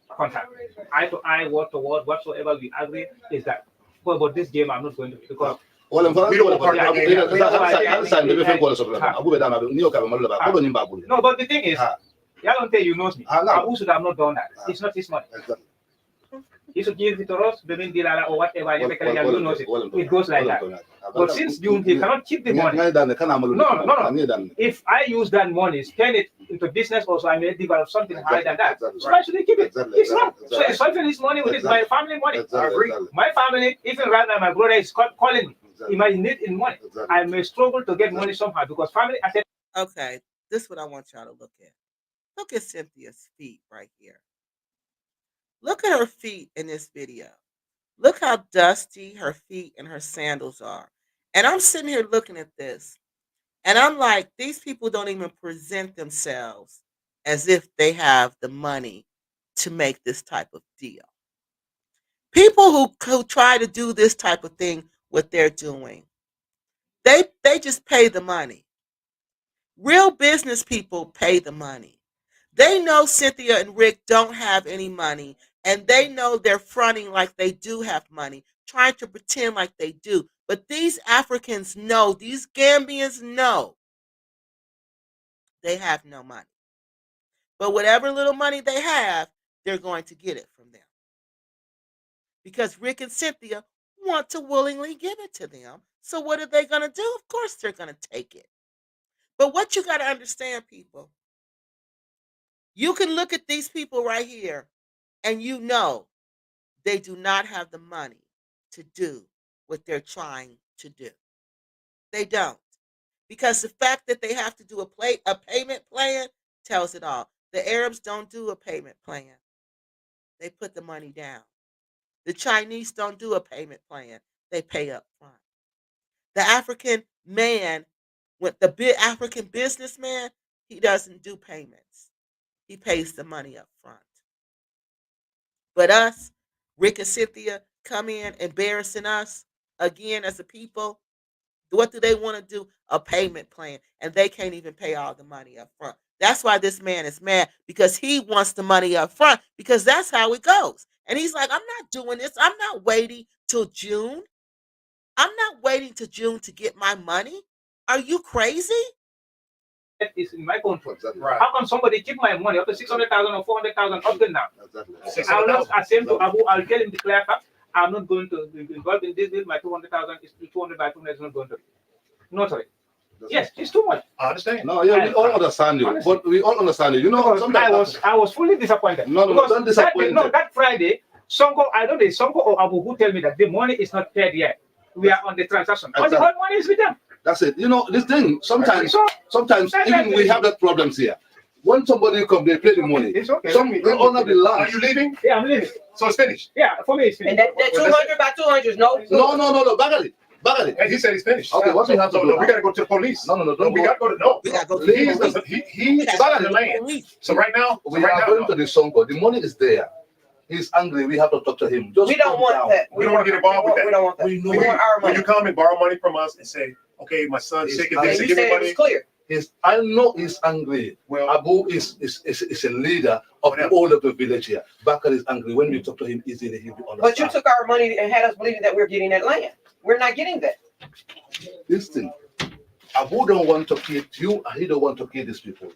contact. Eye to eye, word to word, whatsoever we agree is that. But this game, I'm not going to because. Wala mfano We don't want no, but the thing is, Yalonte, you knows me. Abu should have not done that. It's not his money. He should give it to us, Bemin Dilala or whatever. You knows it. It goes like that. But since June, he cannot keep the money. No. If I use that money, spend it into business, also I may develop something higher than that. So why should he keep it? It's not. So if something is money with it, my family money. I agree. My family, even right now, my brother is calling me. He might need in money. I may struggle to get money somehow because family. I said, Okay, this is what I want y'all to look at. Look at Cynthia's feet right here. Look at her feet in this video. Look how dusty her feet and her sandals are. And I'm sitting here looking at this, and I'm like, these people don't even present themselves as if they have the money to make this type of deal. People who try to do this type of thing, what they're doing, they just pay the money. Real business people pay the money. They know Cynthia and Rick don't have any money, and they know they're fronting like they do have money, trying to pretend like they do. But these Africans know, these Gambians know they have no money. But whatever little money they have, they're going to get it from them. Because Rick and Cynthia want to willingly give it to them. So what are they going to do? Of course they're going to take it. But what you got to understand, people, you can look at these people right here and you know they do not have the money to do what they're trying to do. They don't. Because the fact that they have to do a payment plan tells it all. The Arabs don't do a payment plan. They put the money down. The Chinese don't do a payment plan. They pay up front. The African man, with the big African businessman, he doesn't do payments. He pays the money up front. But us, Rick and Cynthia, come in embarrassing us again as a people. What do they want to do? A payment plan. And they can't even pay all the money up front. That's why this man is mad, because he wants the money up front, because that's how it goes. And he's like, I'm not doing this. I'm not waiting till June. I'm not waiting till June to get my money. Are you crazy? that is in my control. Right. How can somebody keep my money up to 600,000 or 400,000 up to now? Exactly. I will not assume to Abu. I'll tell him the clear fact. I'm not going to be involved in this deal. My 200,000 is 200 by 200 is not going to be. No, sorry. Yes, it's too much. I understand. No, yeah, we all understand you, Honestly. but we all understand you. You know, Because sometimes I was fully disappointed. No, because don't disappoint. that Friday, Sonko, I don't know, Sonko or Abu who tell me that the money is not paid yet. We are on the transaction. But the Exactly. whole money is with them. That's it. You know, this thing, sometimes That's even we have that problems here. When somebody come, they pay the money. It's okay. Some they honor the Are land. you leaving? Yeah, I'm leaving. So it's finished. Yeah, for me it's And finished. that 200 by 200 is no. No, Bagari. And he said he's finished. Okay, what we have to do? No, we got to go to the police. No, No, don't we go. got to go to no. We gotta go to the He's police. he's selling the land. So right now, We are going to the Sonko. The money is there. He's angry. We have to talk to him. Just We don't calm want down. that. We don't want to get involved with that. We don't want that. We know. We want our When money. you come and borrow money from us and say, okay, my son's sick of this, And give you me said it was money. clear. I know he's angry. Well, Abu is a leader of the whole of the village here. Bakar is angry. When we talk to him easily, he'll be understand. But you took our money and had us believing that we're getting that land. We're not getting that. This thing. Abu don't want to kill you, and he don't want to kill these people.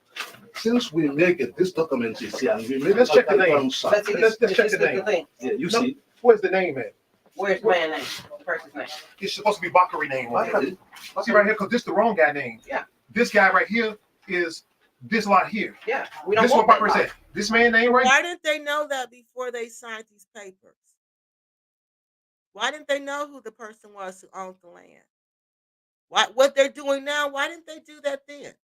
since we make it, this document is here, and we make Let's it. check the name. Let's see Let's this. check the name. Thing. Yeah, you No, see. where's the name at? Where's the man name? The person's name. It's supposed to be Bakari name on Okay. it. See right here, because this is the wrong guy name. Yeah. This guy right here is this lot here. Yeah. We don't This is what want Bakari that said. This man name right here. Why didn't they know that before they signed these papers? Why didn't they know who the person was who owned the land? What they're doing now, why didn't they do that then?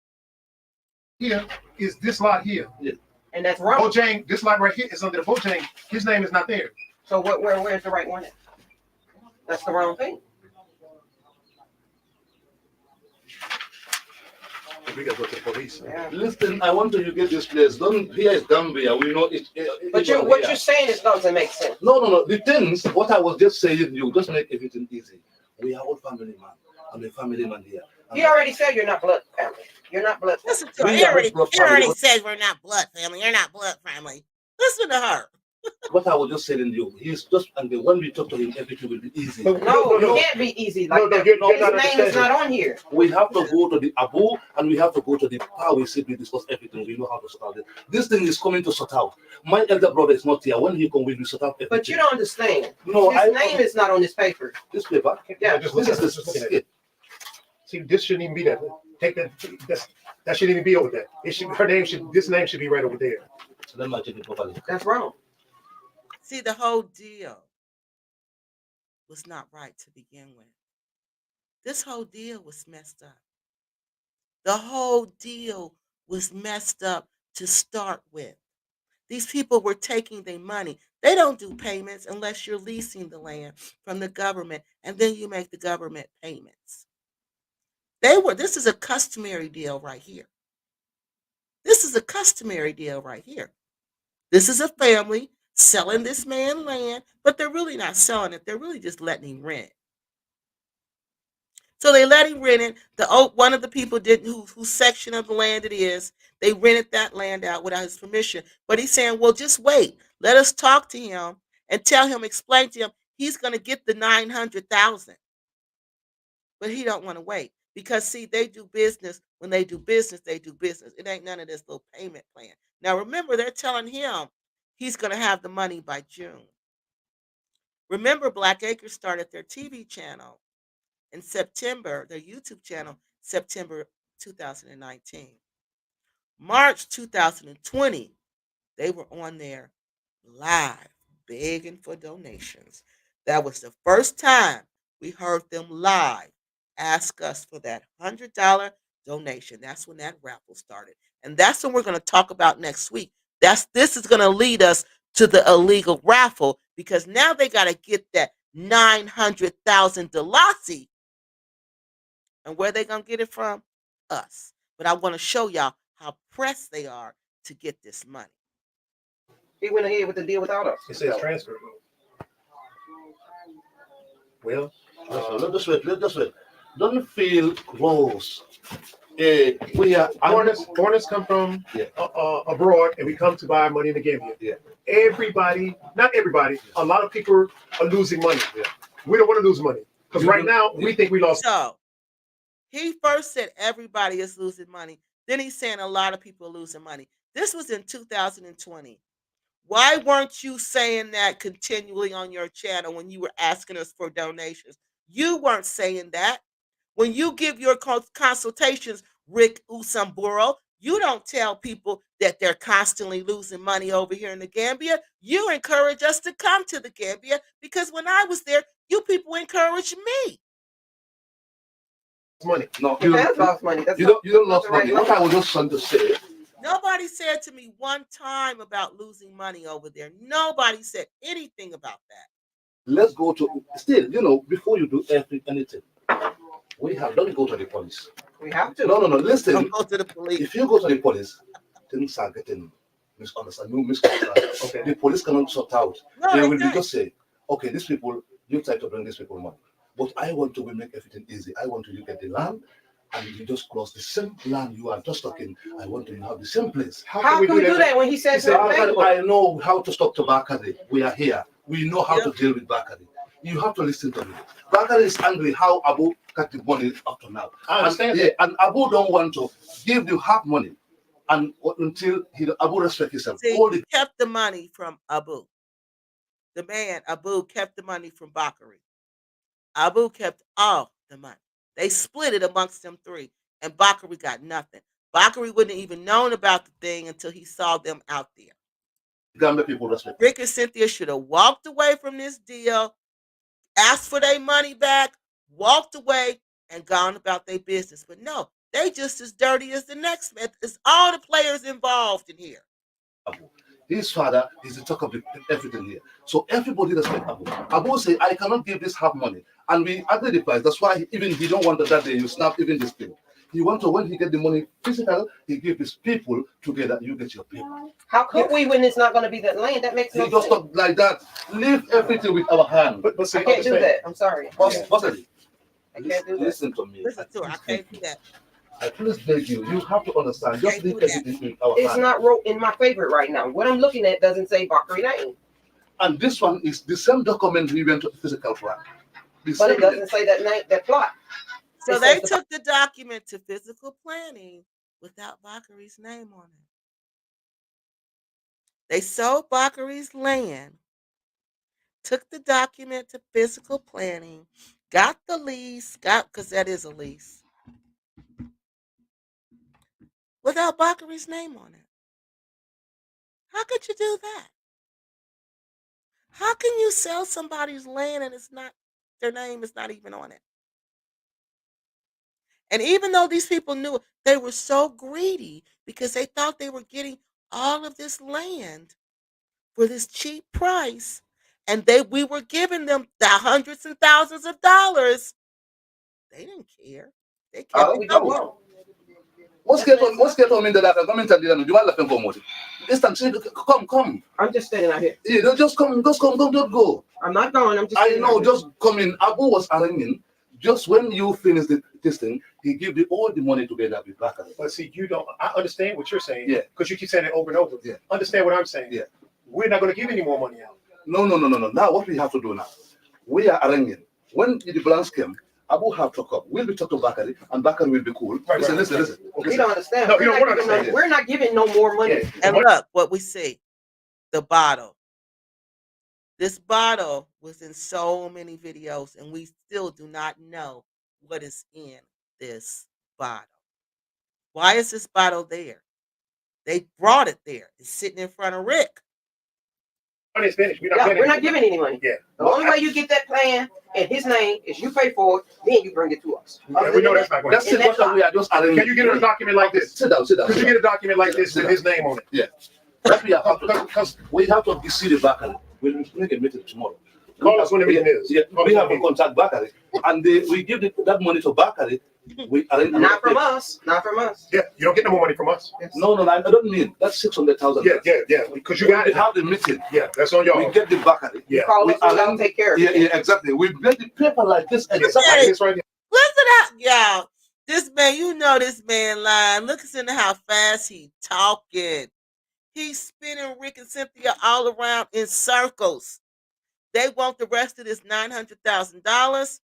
Here is this lot here. And that's wrong. Bojang, this lot right here is under the Bojang. His name is not there. So where's the right one? That's the wrong thing. We gotta go to the police. Yeah. Listen, I want you to get this place. Don't here is Gambia. We know it. But what you're saying is doesn't make sense. No. The things, what I was just saying, you just make everything easy. We are all family man. I'm a family man here. He already said you're not blood family. You're not blood family. Listen to her. He already said we're not blood family. You're not blood family. Listen to her. What I was just saying to you, he's just, and when we talk to him, everything will be easy. No, it can't be easy like that. you're not His name is not on here. We have to go to the Abu and we have to go to the power. We said we discuss everything. We know how to sort out it. This thing is coming to sort out. My elder brother is not here. When he comes, we will sort out everything. But you don't understand. No, His name is not on this paper. This paper. Yeah. Just This look at is this. Just look at it. it. See, this shouldn't even be that. Take that. That shouldn't even be over there. It should. Her name should. This name should be right over there. So let me check it properly. That's wrong. See, the whole deal was not right to begin with. This whole deal was messed up. The whole deal was messed up to start with. These people were taking their money. They don't do payments unless you're leasing the land from the government, and then you make the government payments. This is a customary deal right here. This is a customary deal right here. This is a family selling this man land, but they're really not selling it. They're really just letting him rent it. So they let him rent it. One of the people whose section of the land it is, they rented that land out without his permission. But he's saying, well, just wait. Let us talk to him and tell him, explain to him, he's going to get the $900,000. But he don't want to wait because, see, they do business. When they do business, they do business. It ain't none of this little payment plan. Now, remember, they're telling him he's going to have the money by June. Remember, Black Acres started their TV channel in September, their YouTube channel, September 2019. March 2020, they were on there live, begging for donations. That was the first time we heard them live ask us for that $100 donation. That's when that raffle started. And that's what we're going to talk about next week. This is going to lead us to the illegal raffle because now they got to get that $900,000 Dalasi. And where they going to get it from? Us. But I want to show y'all how pressed they are to get this money. He went ahead with the deal without us. It says transfer. Well, Let us wait. Don't feel close. We are foreigners come from Yeah. abroad, and we come to buy money in the Gambia. Yeah. Everybody, not everybody, a lot of people are losing money. Yeah. We don't want to lose money because right now we think we lost. So he first said everybody is losing money. Then he's saying a lot of people are losing money. This was in 2020. Why weren't you saying that continually on your channel when you were asking us for donations? You weren't saying that. When you give your consultations, Rick Usamburo, you don't tell people that they're constantly losing money over here in the Gambia. You encourage us to come to the Gambia because when I was there, you people encouraged me. Money. No, That's lost money. That's you don't lose that's the right money. What I was just trying to say. Nobody said to me one time about losing money over there. Nobody said anything about that. Let's go to still, before you do anything, don't go to the police. We have to. No. Listen, Don't go to the police. if you go to the police, things are getting misunderstood. Okay. The police cannot sort out. No, They they will can't. just say, okay, these people, you try to bring these people money. But I want to make everything easy. I want you to get the land and you just cross the same land you are just talking. I want you to have the same place. How can we do that when he says I know how to talk to Bakari. We are here. We know how Yep. to deal with Bakari. You have to listen to me. Bakari is angry how Abu got the money up to now. I understand and Abu don't want to give you half money. and until Abu respect himself. See, All he the kept the money from Abu. The man, Abu, kept the money from Bakari. Abu kept all the money. They split it amongst them three, and Bakari got nothing. Bakari wouldn't have even known about the thing until he saw them out there. Gambia people respect. Rick and Cynthia should have walked away from this deal, asked for their money back, walked away, and gone about their business. But no, they just as dirty as the next man. It's all the players involved in here. Abu. His father is the talk of everything here. So everybody respect Abu. Abu say, I cannot give this half money. And we agree the price. That's why even he don't want that day you snap even this thing. He want to, when he get the money physical, he give his people together, you get your people. How could we when it's not going to be that land? That makes no He just sense. talk like that. Leave everything with our hand. But see, I can't do understand. that. I'm sorry. Boss, I can't do that. listen to me. Listen to her. I can't do that. I please beg you. You have to understand. Just Can't leave do that. everything with our It's hand. not wrote in my favorite right now. What I'm looking at doesn't say Bakari name, And this one is the same document we went to physical plan. but it doesn't say that name, that plot. So It they says the- took the document to physical planning without Bakari's name on it. They sold Bakari's land, took the document to physical planning, got the lease, because that is a lease, without Bakari's name on it. How could you do that? How can you sell somebody's land and it's not, their name is not even on it? And even though these people knew, they were so greedy because they thought they were getting all of this land for this cheap price, and we were giving them the hundreds and thousands of dollars. They didn't care. They kept Oh, it we don't going. know. What's get on in the data? Come and tell you, you are laughing for more. Instant, come. I'm just standing out here. Yeah, just come, don't go. I'm not going. I'm just. I standing know, out here. just come in. Abu was arranging. Just when you finish this thing, he give all the money together with Bakari. But see, you don't. I understand what you're saying. Yeah. Because you keep saying it over and over. Yeah. Understand what I'm saying. Yeah. We're not going to give any more money out. No. Now what we have to do now? We are arranging. When the balance came, Abu have to come. We'll be talking to Bakari, and Bakari will be cool. Right, Listen. We don't understand. No, we're, you not don't giving understand. we're not giving no more money. Yeah. And look what we see. The bottle. This bottle was in so many videos, and we still do not know what is in this bottle. Why is this bottle there? They brought it there. It's sitting in front of Rick. Money is finished. Yeah, we're not giving any money. Yeah. The only way you get that plan in his name is you pay for it, then you bring it to us. Yeah, we know that's not going That's to it. What we are just arranging. Can you get a document like this? Sit down. Could you get a document like this with his name on it? Yeah. What we have to, because we have to see the Bakari. We'll make a meeting tomorrow. Call us when the meeting is. Yeah, we have to contact Bakari, and we give that money to Bakari. We arrange. Not from us. Not from us. Yeah, you don't get no more money from us. No, I don't mean that's 600,000. Yeah. Because you got We it. have the meeting. Yeah, that's on y'all. We get the Bakari. Yeah. Call We us and arrange- take care of Yeah, it. exactly. We make the paper like this Exactly exactly. like this right here. Listen up, y'all. This man, you know this man lying. Look at how fast he talking. He's spinning Rick and Cynthia all around in circles. They want the rest of this $900,000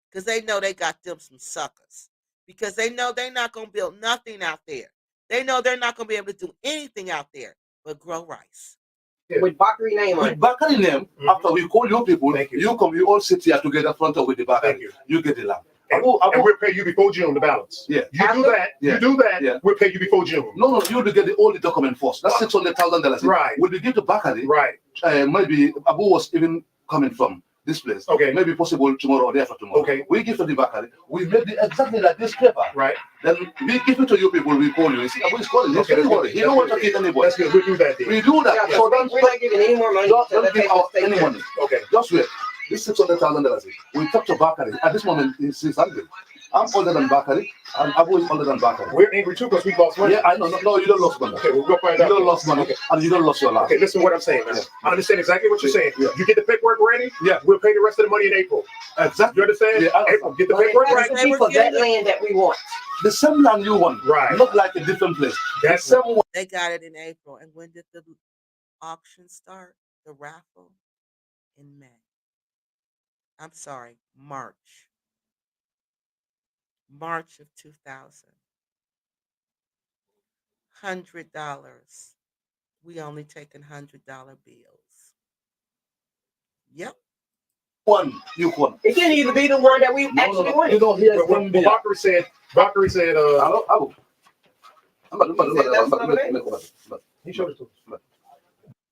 because they know they got them some suckers. Because they know they're not going to build nothing out there. They know they're not going to be able to do anything out there but grow rice. With Bakari name on With it. Bakari name, after we call your people, Thank you. you come, you all sit here together front of with the Thank Bakari. you. You get the land. And, Abu, and we'll pay you before June, the balance. Yeah. You do that. Yeah. You do that. Yeah. We'll pay you before June. No, you will get all the document first. That's $600,000. Right. Will we give to Bakari? Right. Maybe Abu was even coming from this place. Okay. Maybe possible tomorrow or day after tomorrow. Okay. We give to the Bakari. We make the exactly like this paper. Right. Then we give it to you people. We call you. You see, Abu is calling. Okay, Don't worry. He don't want to kill anybody. That's good. We'll do that then. We do that. Yeah, So we're not giving any more money. don't give out any money. Okay. Just wait. This $600,000. We talk to Bakari. At this moment, he's 600. I'm older than Bakari, and Abu is older than Bakari. We're angry too because we lost money. Yeah, I know. No, you don't lose money. Okay, we'll go find You out. don't lose money, Okay. and you don't lose your life. Okay, listen to what I'm saying now. Yeah. I understand exactly what you're saying. Yeah. You get the paperwork ready, Yeah. we'll pay the rest of the money in April. Exactly. You understand? Yeah, I understand. April, get the But it paperwork has right. to be for that land that we want. The same land you want, Right. not like a different place. That's The same one. They got it in April. And when did the auction start? The raffle? In May. I'm sorry, March. March of 2000. $100. We only taking $100 bills. Yep. One, you one. It can either be the one that we actually You win. don't hear But what Gambia. Bakari said, Hello, hello. he showed it to us.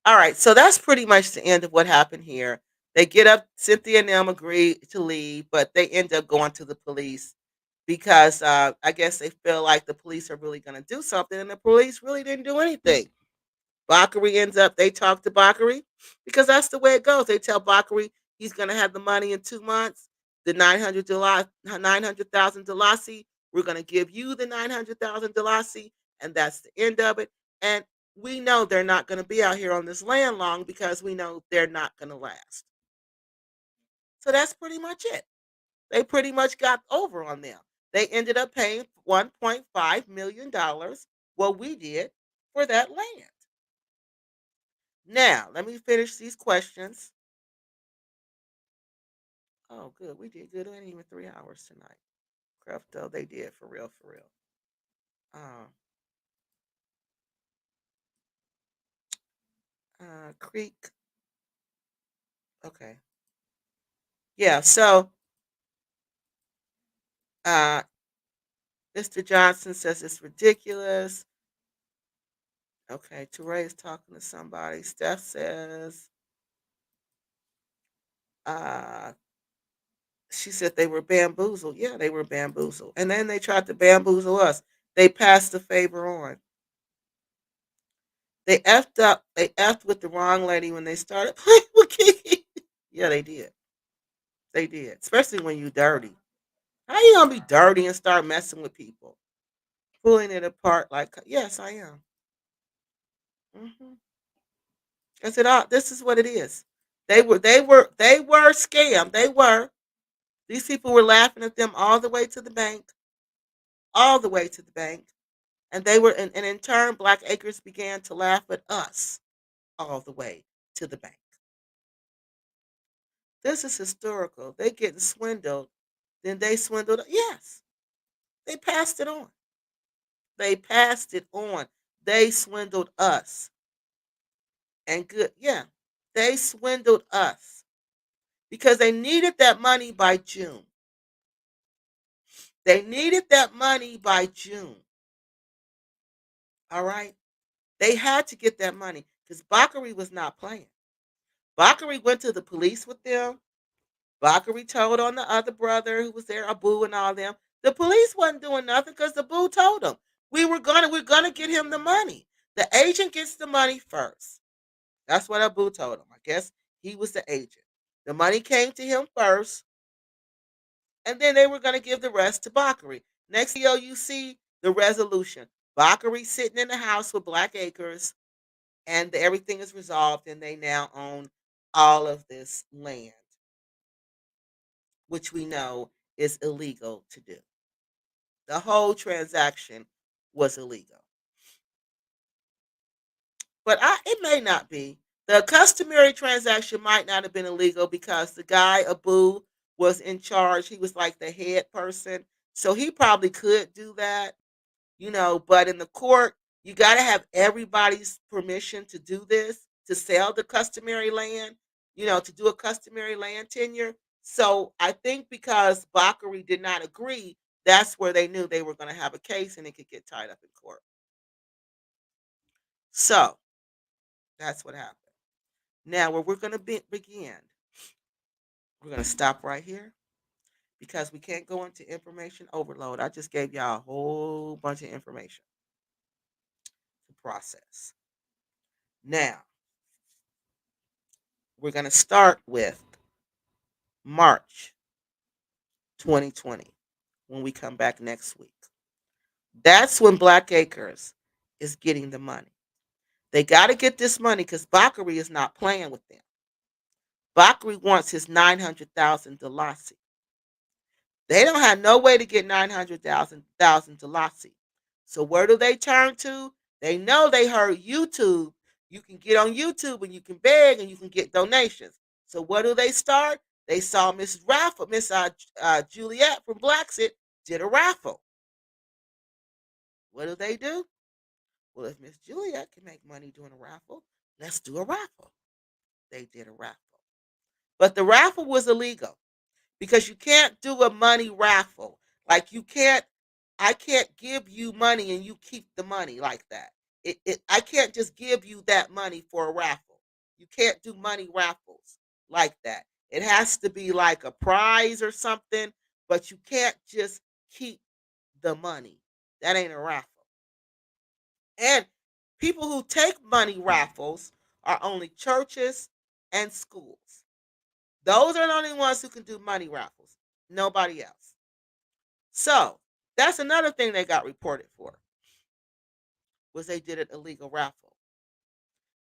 All right, so that's pretty much the end of what happened here. They get up, Cynthia and them agree to leave, but they end up going to the police because I guess they feel like the police are really going to do something, and the police really didn't do anything. Bakari ends up, they talk to Bakari because that's the way it goes. They tell Bakari he's going to have the money in 2 months, the 900,000 Dalasi. We're going to give you the 900,000 Dalasi, and that's the end of it. And we know they're not going to be out here on this land long because we know they're not going to last. So that's pretty much it. They pretty much got over on them. They ended up paying $1.5 million, what we did, for that land. Now, let me finish these questions. Oh, good. We did good. It ain't even 3 hours tonight. Crefto, they did for real, for real. Creek. Okay. Yeah, so uh, Mr. Johnson says it's ridiculous. Okay, Teray is talking to somebody. Steph says uh, she said they were bamboozled. Yeah, they were bamboozled. And then they tried to bamboozle us. They passed the favor on. They effed up. They effed with the wrong lady when they started playing with Kiki. Yeah, they did. They did. Especially when you dirty. How you gonna be dirty and start messing with people? Pulling it apart like yes, I am. Mm-hmm. I said, oh, this is what it is. They were scammed. They were. These people were laughing at them all the way to the bank. All the way to the bank. And they were and in turn, Black Acres began to laugh at us all the way to the bank. This is historical. They getting swindled. Then they swindled. Yes, they passed it on. They passed it on. They swindled us. And good, yeah, they swindled us because they needed that money by June. They needed that money by June. All right. They had to get that money because Bakari was not playing. Bakari went to the police with them. Bakari told on the other brother who was there, Abu and all them. The police wasn't doing nothing because Abu told them we're gonna get him the money. The agent gets the money first. That's what Abu told him. I guess he was the agent. The money came to him first, and then they were gonna give the rest to Bakari. Next thing you see the resolution. Bakari sitting in the house with Black Acres, and everything is resolved, and they now own all of this land, which we know is illegal to do. The whole transaction was illegal. But it may not be. The customary transaction might not have been illegal because the guy, Abu, was in charge. He was like the head person. So he probably could do that, but in the court, you got to have everybody's permission to do this, to sell the customary land, to do a customary land tenure. So I think because Bakari did not agree, that's where they knew they were going to have a case and it could get tied up in court. So that's what happened. Now, where we're going to begin, we're going to stop right here because we can't go into information overload. I just gave y'all a whole bunch of information to process. Now, we're going to start with March 2020 when we come back next week. That's when Black Acres is getting the money. They got to get this money because Bakari is not playing with them. Bakari wants his 900,000 Dalasi. They don't have no way to get 900,000 Dalasi. So where do they turn to? They know they heard YouTube. You can get on YouTube and you can beg and you can get donations. So what do they start? They saw Miss Raffle, Miss Juliet from Blacksit did a raffle. What do? Well, if Miss Juliet can make money doing a raffle, let's do a raffle. They did a raffle. But the raffle was illegal because you can't do a money raffle. Like you can't, I can't give you money and you keep the money like that. I can't just give you that money for a raffle. You can't do money raffles like that. It has to be like a prize or something, but you can't just keep the money. That ain't a raffle. And people who take money raffles are only churches and schools. Those are the only ones who can do money raffles. Nobody else. So that's another thing they got reported for was they did an illegal raffle.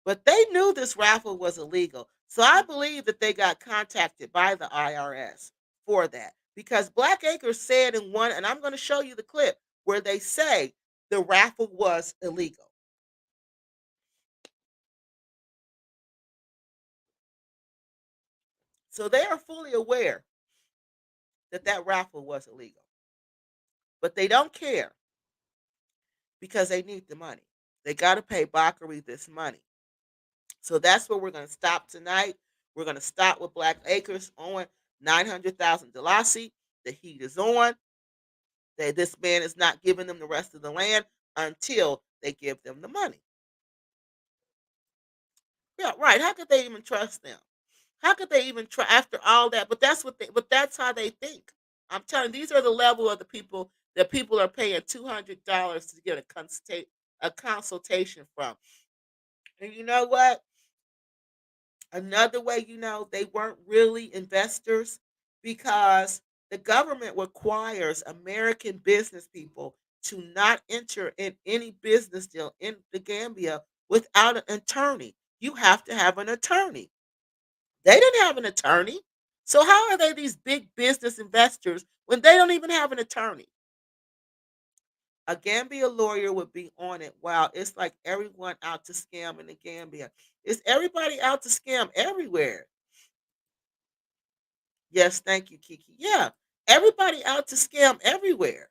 But they knew this raffle was illegal. So I believe that they got contacted by the IRS for that. Because Black Acres said in one, and I'm going to show you the clip where they say the raffle was illegal. So they are fully aware that that raffle was illegal. But they don't care because they need the money. They got to pay Bakari this money. So that's where we're going to stop tonight. We're going to stop with Black Acres on 900,000 Dalasi. The heat is on. This man is not giving them the rest of the land until they give them the money. Yeah, right. How could they even trust them? How could they even try after all that? But that's how they think. I'm telling you, these are the level of the people that people are paying $200 to get a consultation from. And you know what? Another way you know they weren't really investors because the government requires American business people to not enter in any business deal in the Gambia without an attorney. You have to have an attorney. They didn't have an attorney. So how are they these big business investors when they don't even have an attorney? A Gambia lawyer would be on it. Wow, it's like everyone out to scam in the Gambia. Is everybody out to scam everywhere? Yes, thank you, Kiki. Yeah, everybody out to scam everywhere.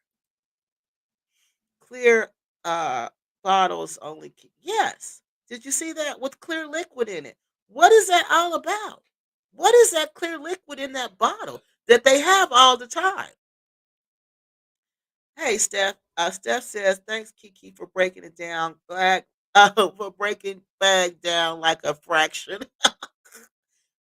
Clear bottles only. Yes. Did you see that with clear liquid in it? What is that all about? What is that clear liquid in that bottle that they have all the time? Hey, Steph. Steph says, thanks, Kiki, for breaking it down. For breaking bag down like a fraction.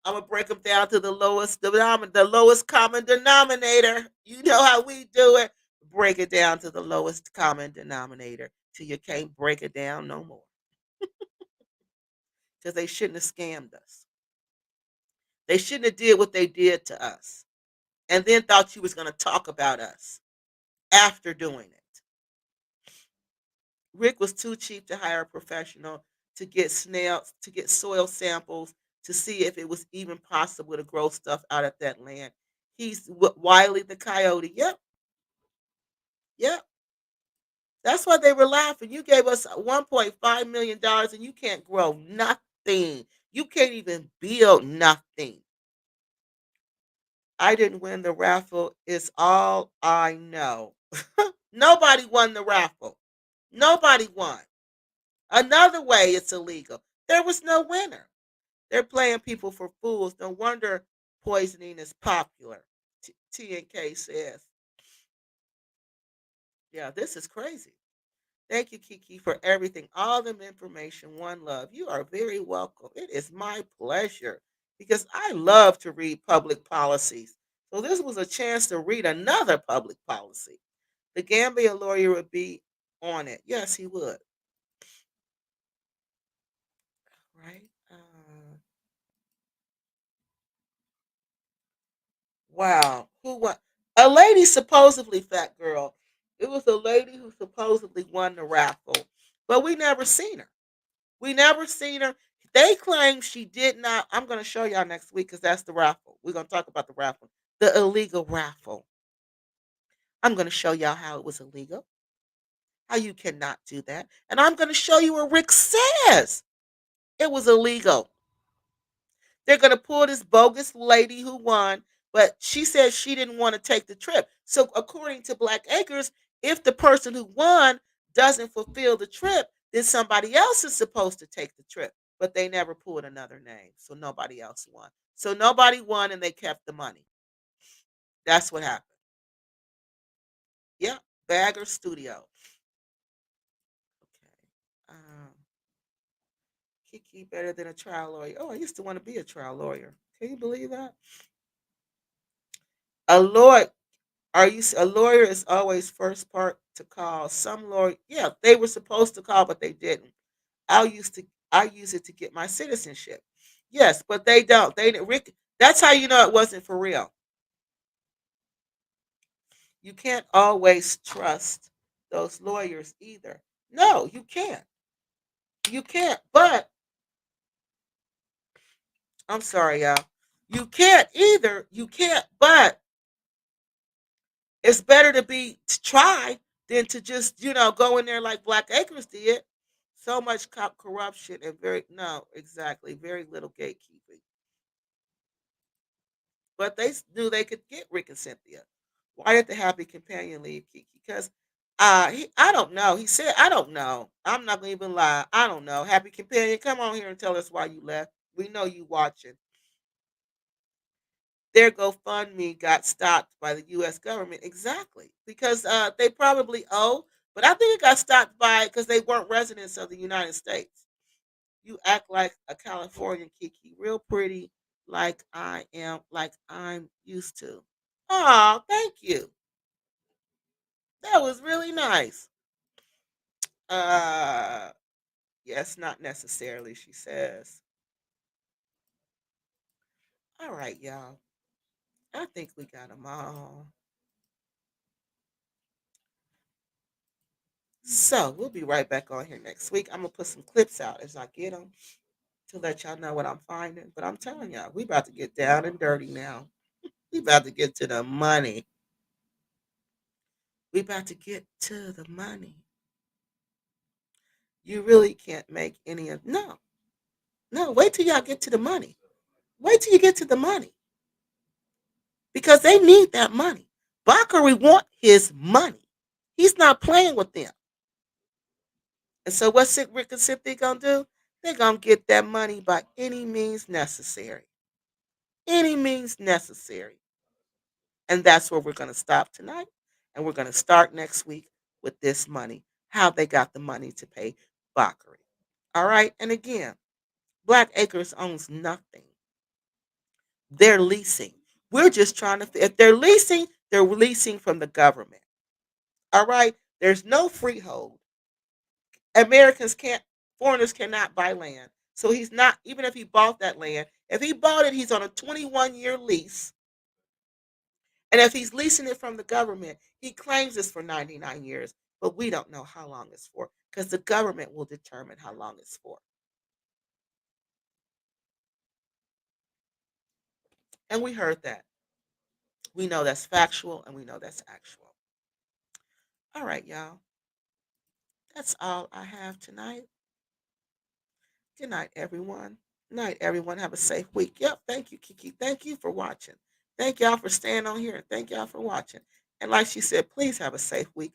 I'm gonna break them down to the lowest common denominator. You know how we do it. Break it down to the lowest common denominator till you can't break it down no more. Because they shouldn't have scammed us. They shouldn't have did what they did to us, and then thought you was gonna talk about us after doing it. Rick was too cheap to hire a professional to get soil samples to see if it was even possible to grow stuff out of that land. He's Wiley the Coyote. Yep, yep. That's why they were laughing. You gave us $1.5 million and you can't grow nothing. You can't even build nothing. I didn't win the raffle. Is all I know. Nobody won the raffle. Nobody won. Another way it's illegal. There was no winner. They're playing people for fools. No wonder poisoning is popular. TNK says. Yeah, this is crazy. Thank you, Kiki, for everything. All the information. One love. You are very welcome. It is my pleasure because I love to read public policies. So this was a chance to read another public policy. The Gambia lawyer would be on it. Yes, he would. Right? Wow. Who won? A lady supposedly fat girl. It was a lady who supposedly won the raffle, but we never seen her. We never seen her. They claim she did not. I'm going to show y'all next week because that's the raffle. We're going to talk about the raffle, the illegal raffle. I'm going to show y'all how it was illegal, how you cannot do that, and I'm going to show you where Rick says it was illegal. They're going to pull this bogus lady who won, but she said she didn't want to take the trip. So, according to Black Acres, if the person who won doesn't fulfill the trip, Then somebody else is supposed to take the trip, but they never pulled another name, so nobody else won. So nobody won, and they kept the money. That's what happened. Yep, Bagger Studio. Okay. Kiki better than a trial lawyer. Oh, I used to want to be a trial lawyer. Can you believe that? A lawyer, a lawyer is always first part to call. Some lawyer, yeah, they were supposed to call, but they didn't. I use it to get my citizenship. Yes, but they don't. They didn't. Rick, that's how you know it wasn't for real. You can't always trust those lawyers either. No, you can't. You can't. But I'm sorry, y'all. You can't either. You can't. But it's better to try than to just go in there like Black Acres did. So much cop corruption and exactly very little gatekeeping. But they knew they could get Rick and Cynthia. Why did the happy companion leave Kiki? Because I don't know. He said, I don't know. I'm not gonna even lie. I don't know. Happy companion, come on here and tell us why you left. We know you watching. Their GoFundMe got stopped by the U.S. government exactly because they probably owe, but I think it got stopped by because they weren't residents of the United States. You act like a Californian, Kiki, real pretty, like I am, like I'm used to. Oh, thank you. That was really nice. Uh, yes, not necessarily, she says. All right, y'all. I think we got them all. So we'll be right back on here next week. I'm gonna put some clips out as I get them to let y'all know what I'm finding. But I'm telling y'all, we about to get down and dirty now. We about to get to the money. We about to get to the money. You really can't make any of no. Wait till y'all get to the money. Wait till you get to the money because they need that money. Bakari want his money. He's not playing with them. And so what's Rick and Cynthia gonna do? They're gonna get that money by any means necessary. Any means necessary. And that's where we're gonna stop tonight. And we're gonna start next week with this money. How they got the money to pay Bakari. All right. And again, Black Acres owns nothing. They're leasing. We're just trying to, if they're leasing from the government. All right. There's no freehold. Americans can't, foreigners cannot buy land. So he's not, even if he bought that land, if he bought it, he's on a 21-year lease. And if he's leasing it from the government, he claims it's for 99 years, but we don't know how long it's for because the government will determine how long it's for. And we heard that. We know that's factual and we know that's actual. All right, y'all. That's all I have tonight. Good night, everyone. Night, everyone. Have a safe week. Yep. Thank you, Kiki. Thank you for watching. Thank y'all for staying on here. Thank y'all for watching. And like she said, please have a safe week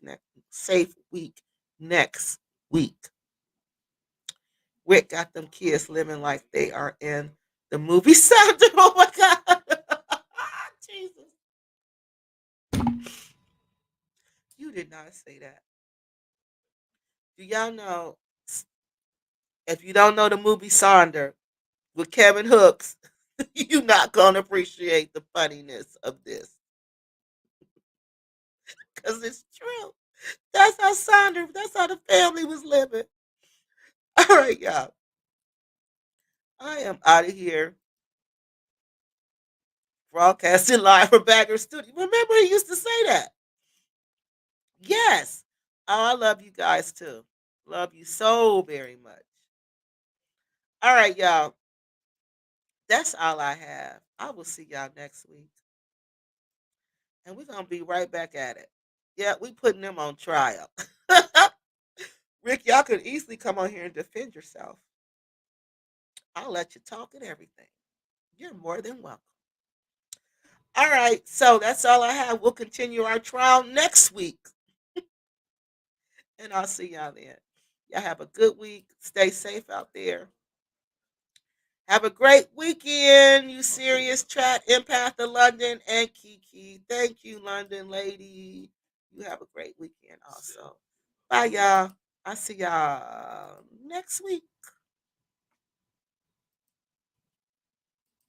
next week. Rick got them kids living like they are in the movie Sounder. Oh my God. Jesus. You did not say that. Do y'all know if you don't know the movie Sonder with Kevin Hooks, you're not gonna appreciate the funniness of this. Because it's true. That's how Sonder, that's how the family was living. All right, y'all. I am out of here. Broadcasting live from Bagger Studio. Remember he used to say that. Yes. Oh, I love you guys too. Love you so very much. All right, y'all. That's all I have. I will see y'all next week. And we're gonna be right back at it. Yeah, we putting them on trial. Rick, y'all could easily come on here and defend yourself. I'll let you talk and everything. You're more than welcome. All right, so that's all I have. We'll continue our trial next week. And I'll see y'all then. Y'all have a good week. Stay safe out there. Have a great weekend, you serious chat empath of London and Kiki. Thank you, London lady. You have a great weekend also. Bye, y'all. I see y'all next week.